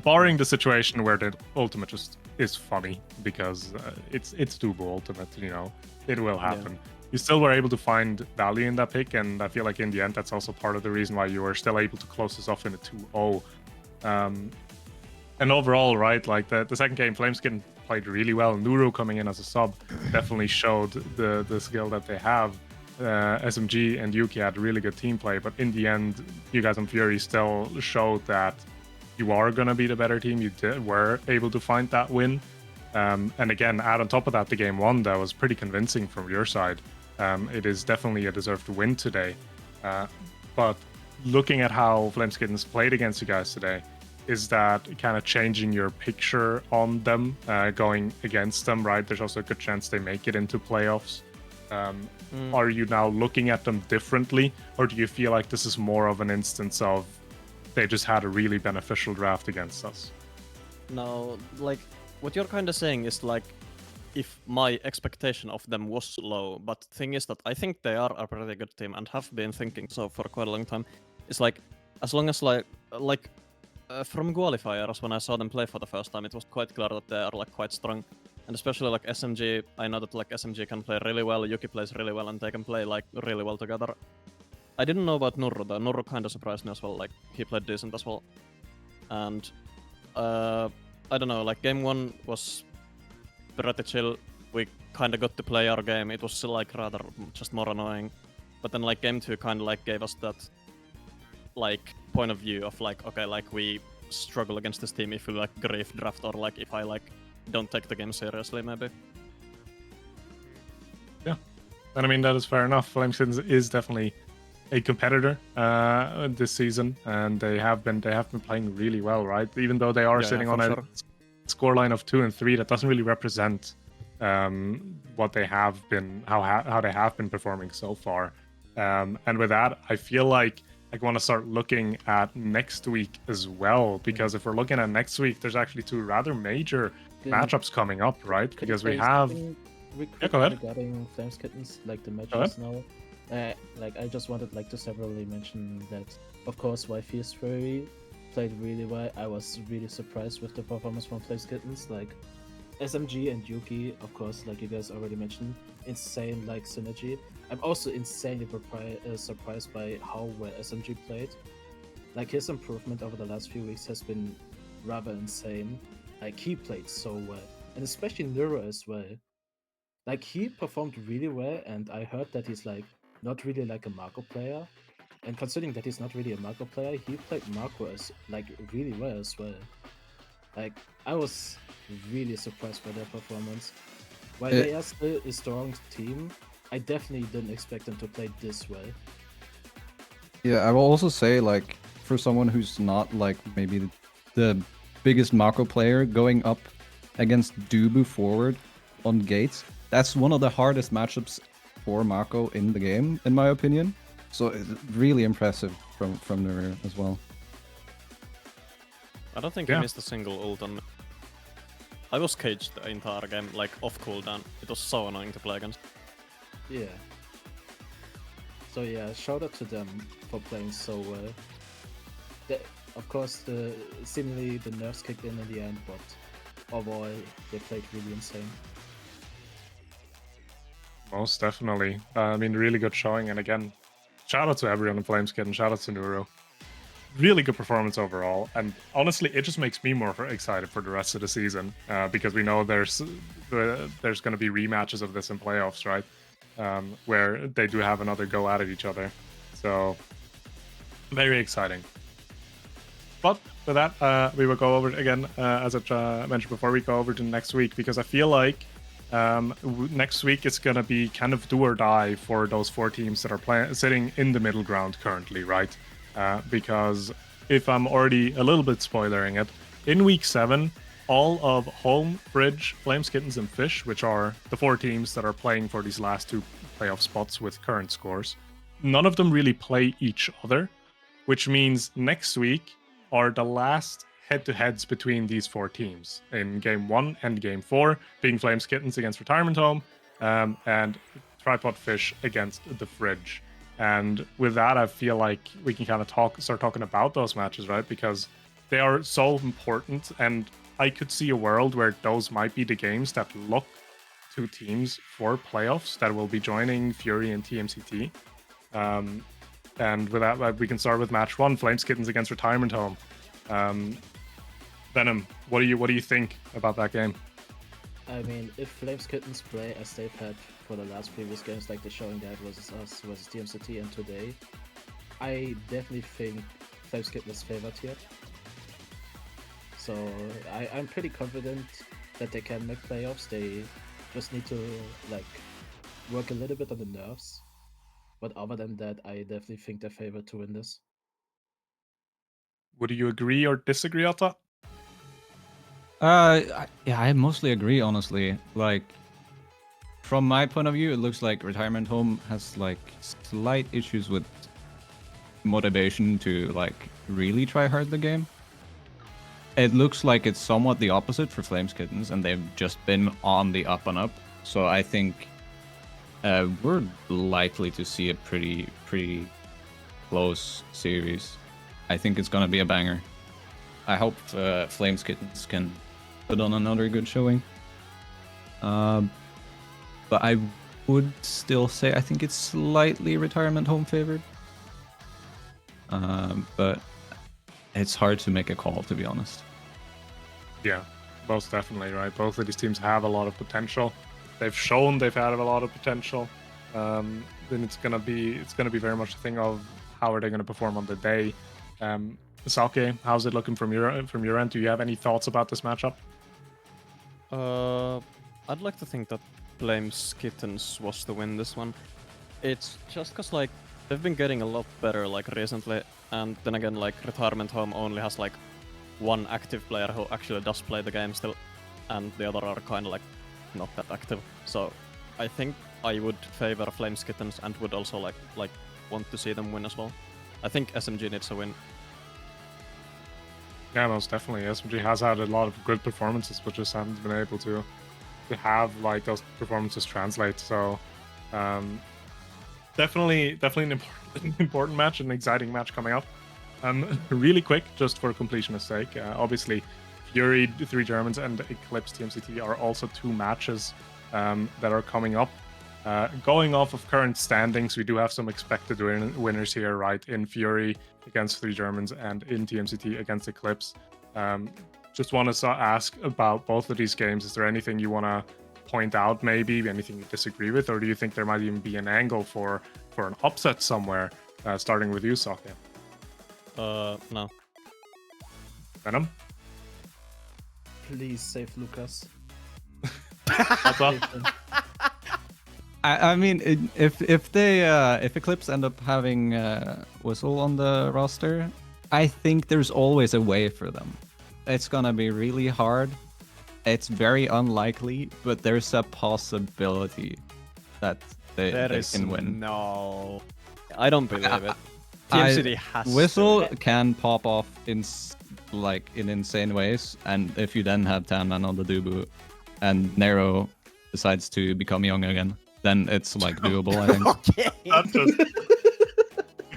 barring the situation where the ultimate just is funny, because it's Dubu ultimate, you know, it will happen. Yeah. You still were able to find value in that pick, and I feel like in the end that's also part of the reason why you were still able to close this off in a 2-0. And overall, right, like the second game, Flameskin played really well. Nuru coming in as a sub definitely showed the skill that they have. SMG and Yuki had really good team play, but in the end, you guys on Fury still showed that you are going to be the better team. You were able to find that win. And again, add on top of that, the game one that was pretty convincing from your side. It is definitely a deserved win today. But looking at how Flameskittens played against you guys today, is that kind of changing your picture on them going against them, right? There's also a good chance they make it into playoffs. Are you now looking at them differently, or do you feel like this is more of an instance of they just had a really beneficial draft against us? No, like, what you're kind of saying is like, if my expectation of them was low, but thing is that I think they are a pretty good team and have been thinking so for quite a long time. It's like, as long as from qualifiers, when I saw them play for the first time, it was quite clear that they are like quite strong. And especially like SMG, I know that like SMG can play really well, Yuki plays really well, and they can play like really well together. I didn't know about Nurru though. Nurru kind of surprised me as well, like he played decent as well. And I don't know, like game one was pretty chill. We kind of got to play our game. It was like rather just more annoying. But then like game two kind of like gave us that like point of view of like, okay, like we struggle against this team if we like grief draft, or like if I like don't take the game seriously maybe. Yeah, and I mean that is fair enough. Flameskittens is definitely a competitor this season, and they have been playing really well, right? Even though they are sitting on a scoreline of 2 and 3, that doesn't really represent what they have been, how they have been performing so far. And with that, I feel like I want to start looking at next week as well, because if we're looking at next week, there's actually 2 rather major matchups coming up, right? Because we have. Yeah, go ahead. Regarding Flameskittens, like the matches now. Like I just wanted like to separately mention that, of course, Fierce Fury played really well. I was really surprised with the performance from Flameskittens. Like SMG and Yuki, of course, like you guys already mentioned, insane like synergy. I'm also insanely surprised by how well SMG played. Like his improvement over the last few weeks has been rather insane. Like he played so well, and especially Nero as well. Like he performed really well, and I heard that he's like not really like a Marco player. And considering that he's not really a Marco player, he played Marco as like really well as well. Like I was really surprised by their performance. While they are still a strong team, I definitely didn't expect them to play this well. Yeah, I will also say, like, for someone who's not like maybe the biggest Marco player, going up against Dubu forward on gates, that's one of the hardest matchups for Marco in the game, in my opinion. So it's really impressive from Nuru as well. I don't think he missed a single ult on me. I was caged the entire game, like off cooldown. It was so annoying to play against. Yeah. So yeah, shout out to them for playing so well. Of course, seemingly the nerfs kicked in the end, but overall they played really insane. Most definitely. I mean, really good showing, and again, shout out to everyone in Flameskittens, shout out to Nuro. Really good performance overall, and honestly, it just makes me more excited for the rest of the season, because we know there's going to be rematches of this in playoffs, right? Where they do have another go at each other. So, very exciting. But for that, we will go over it again, as I mentioned before, we go over to next week, because I feel like next week it's going to be kind of do or die for those 4 teams that are sitting in the middle ground currently, right? Because if I'm already a little bit spoilering it, in week 7, all of Home, Bridge, Flameskittens, and Fish, which are the 4 teams that are playing for these last 2 playoff spots with current scores, none of them really play each other, which means next week are the last head-to-heads between these 4 teams in Game 1 and Game 4, being Flameskittens against Retirement Home, and Tripod Fish against the Fridge. And with that, I feel like we can kind of start talking about those matches, right? Because they are so important, and I could see a world where those might be the games that look to teams for playoffs that will be joining Fury and TMCT. And with that, we can start with match 1, Flameskittens against Retirement Home. Venom, what do you think about that game? I mean, if Flameskittens play as they've had for the last previous games, like the showing that versus us versus TMCT and today, I definitely think Flameskittens is favored here. So I'm pretty confident that they can make playoffs. They just need to like work a little bit on the nerves. But other than that, I definitely think they're favored to win this. Would you agree or disagree, Otta? Yeah, I mostly agree, honestly. Like, from my point of view, it looks like Retirement Home has like slight issues with motivation to like really try hard the game. It looks like it's somewhat the opposite for Flames Kittens, and they've just been on the up and up. So I think we're likely to see a pretty close series. I think it's gonna be a banger. I hope Flames Kittens can put on another good showing. But I would still say I think it's slightly Retirement Home favored. But it's hard to make a call, to be honest. Yeah, most definitely, right? Both of these teams have a lot of potential. They've shown they've had a lot of potential. Then it's gonna be very much a thing of how are they gonna perform on the day. Sake, how's it looking from your end? Do you have any thoughts about this matchup? I'd like to think that Flames Kittens was to win this one. It's just cause like they've been getting a lot better like recently, and then again like Retirement Home only has like one active player who actually does play the game still, and the other are kind of like not that active. So I think I would favor Flames Kittens and would also like want to see them win as well. I think SMG needs a win. Yeah, most definitely. SMG has had a lot of good performances, but just haven't been able to have like those performances translate. So definitely an important match, an exciting match coming up. Really quick, just for completionist sake, obviously Fury, 3 Germans, and Eclipse TMCT are also 2 matches that are coming up. Going off of current standings, we do have some expected winners here, right? In Fury against 3 Germans and in TMCT against Eclipse. Just want to ask about both of these games. Is there anything you want to point out, maybe anything you disagree with, or do you think there might even be an angle for an upset somewhere? Starting with you, Sake. No. Venom? Please save Lucas. I mean, if Eclipse end up having Whistle on the roster, I think there's always a way for them. It's gonna be really hard. It's very unlikely, but there's a possibility that they can win. No, I don't believe it. TMCT has Whistle to. can pop off in insane ways, and if you then have Tanman on the Dubu, and Nero decides to become young again, then it's like doable. I think.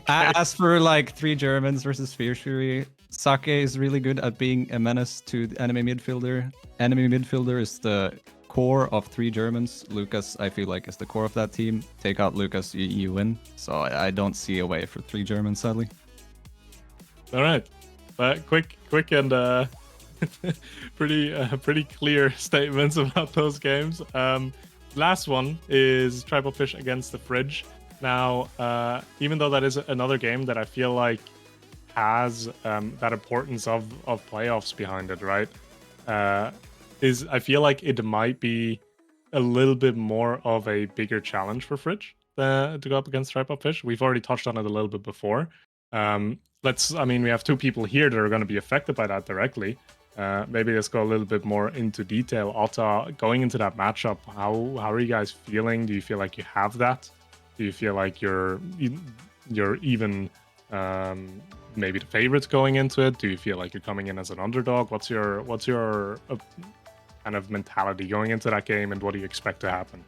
As for like 3 Germans versus Sphere Fury, Sake is really good at being a menace to the enemy midfielder. Enemy midfielder is the core of 3 Germans. Lucas, I feel like, is the core of that team. Take out Lucas, you win. So I don't see a way for 3 Germans, sadly. All right, but quick and pretty clear statements about those games. Last one is Tribal Fish against the Fridge. Now, even though that is another game that I feel like has that importance of playoffs behind it, right? I feel like it might be a little bit more of a bigger challenge for Fridge to go up against Tripod Fish. We've already touched on it a little bit before. We have 2 people here that are going to be affected by that directly. Maybe let's go a little bit more into detail. Otta, going into that matchup, how are you guys feeling? Do you feel like you have that? Do you feel like you're even maybe the favorites going into it? Do you feel like you're coming in as an underdog? What's your kind of mentality going into that game, and what do you expect to happen?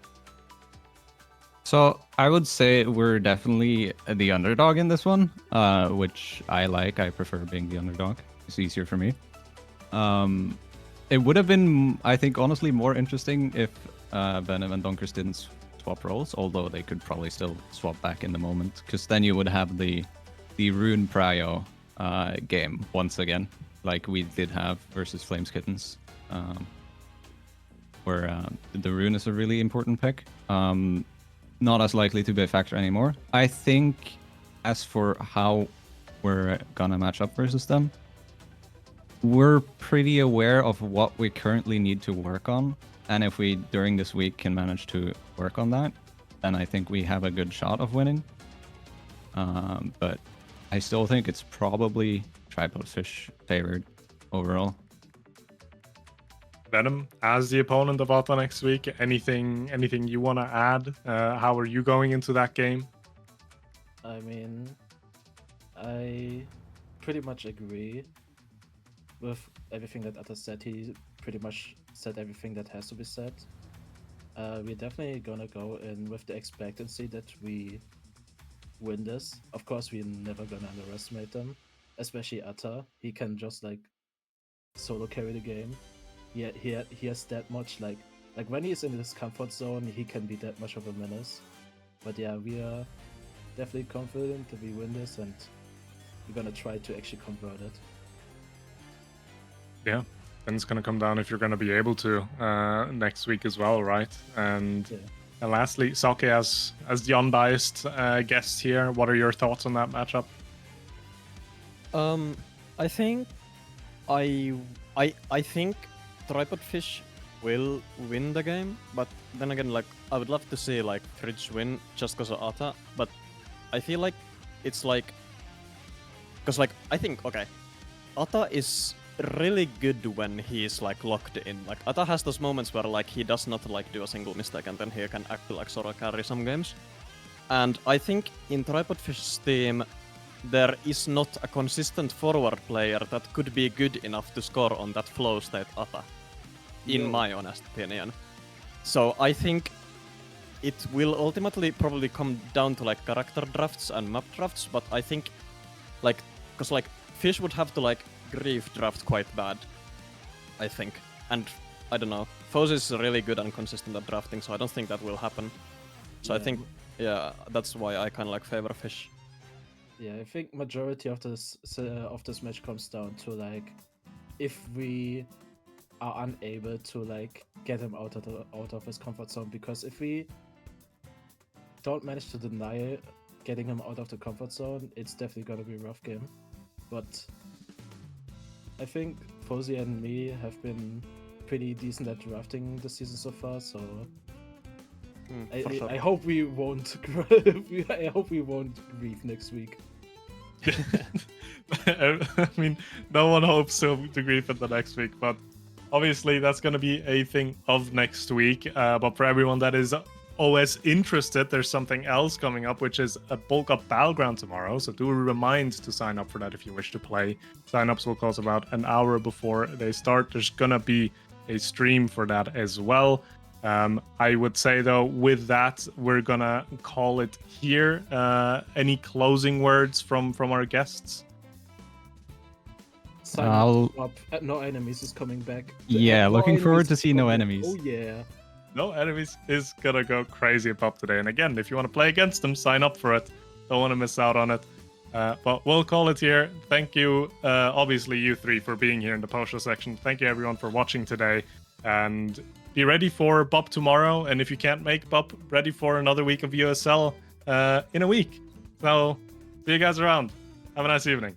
So I would say we're definitely the underdog in this one, which I like. I prefer being the underdog. It's easier for me. It would have been, I think, honestly more interesting if Venom and Donkers didn't swap roles, although they could probably still swap back in the moment, because then you would have the Rune Prio game once again, like we did have versus Flames Kittens, where the Rune is a really important pick. Not as likely to be a factor anymore. I think as for how we're gonna match up versus them, we're pretty aware of what we currently need to work on, and if we during this week can manage to work on that, then I think we have a good shot of winning. But I still think it's probably Tripod Fish favored overall. Venom, as the opponent of Ata next week, anything you want to add? How are you going into that game? I mean, I pretty much agree with everything that Atta said. He pretty much said everything that has to be said. We're definitely gonna go in with the expectancy that we win this. Of course, we're never gonna underestimate them, especially Atta. He can just like solo carry the game. He has that much like when he's in his comfort zone, he can be that much of a menace. But yeah, we are definitely confident that we win this, and we're gonna try to actually convert it. Yeah, then it's gonna come down if you're gonna be able to next week as well, right? And lastly, Sake, as the unbiased guest here, what are your thoughts on that matchup? I think I think Tripod Fish will win the game, but then again, like I would love to see like Fridge win just because of Ata, but I feel like it's like because like I think Ata is really good when he's like locked in. Like Ata has those moments where like he does not like do a single mistake and then he can actually like sort of carry some games. And I think in Tripod Fish's team there is not a consistent forward player that could be good enough to score on that flow state Ata, in my honest opinion. So I think it will ultimately probably come down to like character drafts and map drafts, but I think like because like Fish would have to like grief draft quite bad, I think. And I don't know, Foz is really good and consistent at drafting, so I don't think that will happen. So I think that's why I kind of like favor Fish. Yeah, I think majority of this match comes down to like if we are unable to like get him out of his comfort zone, because if we don't manage to deny getting him out of the comfort zone, it's definitely gonna be a rough game. But I think Fozy and me have been pretty decent at drafting this season so far, so I hope we won't I hope we won't grieve next week. I mean, no one hopes to grief it the next week, but obviously that's going to be a thing of next week. But for everyone that is always interested, there's something else coming up, which is a bulk up battleground tomorrow. So do remind to sign up for that if you wish to play. Sign-ups will close about an hour before they start. There's going to be a stream for that as well. I would say, though, with that, we're going to call it here. Any closing words from our guests? Sign up. No Enemies is coming back. Yeah, looking forward to see No Enemies. Oh, yeah. No Enemies is going to go crazy pop today. And again, if you want to play against them, sign up for it. Don't want to miss out on it. But we'll call it here. Thank you, obviously, you three, for being here in the post-show section. Thank you, everyone, for watching today. And be ready for BUP tomorrow. And if you can't make BUP, ready for another week of EUSL in a week. So see you guys around. Have a nice evening.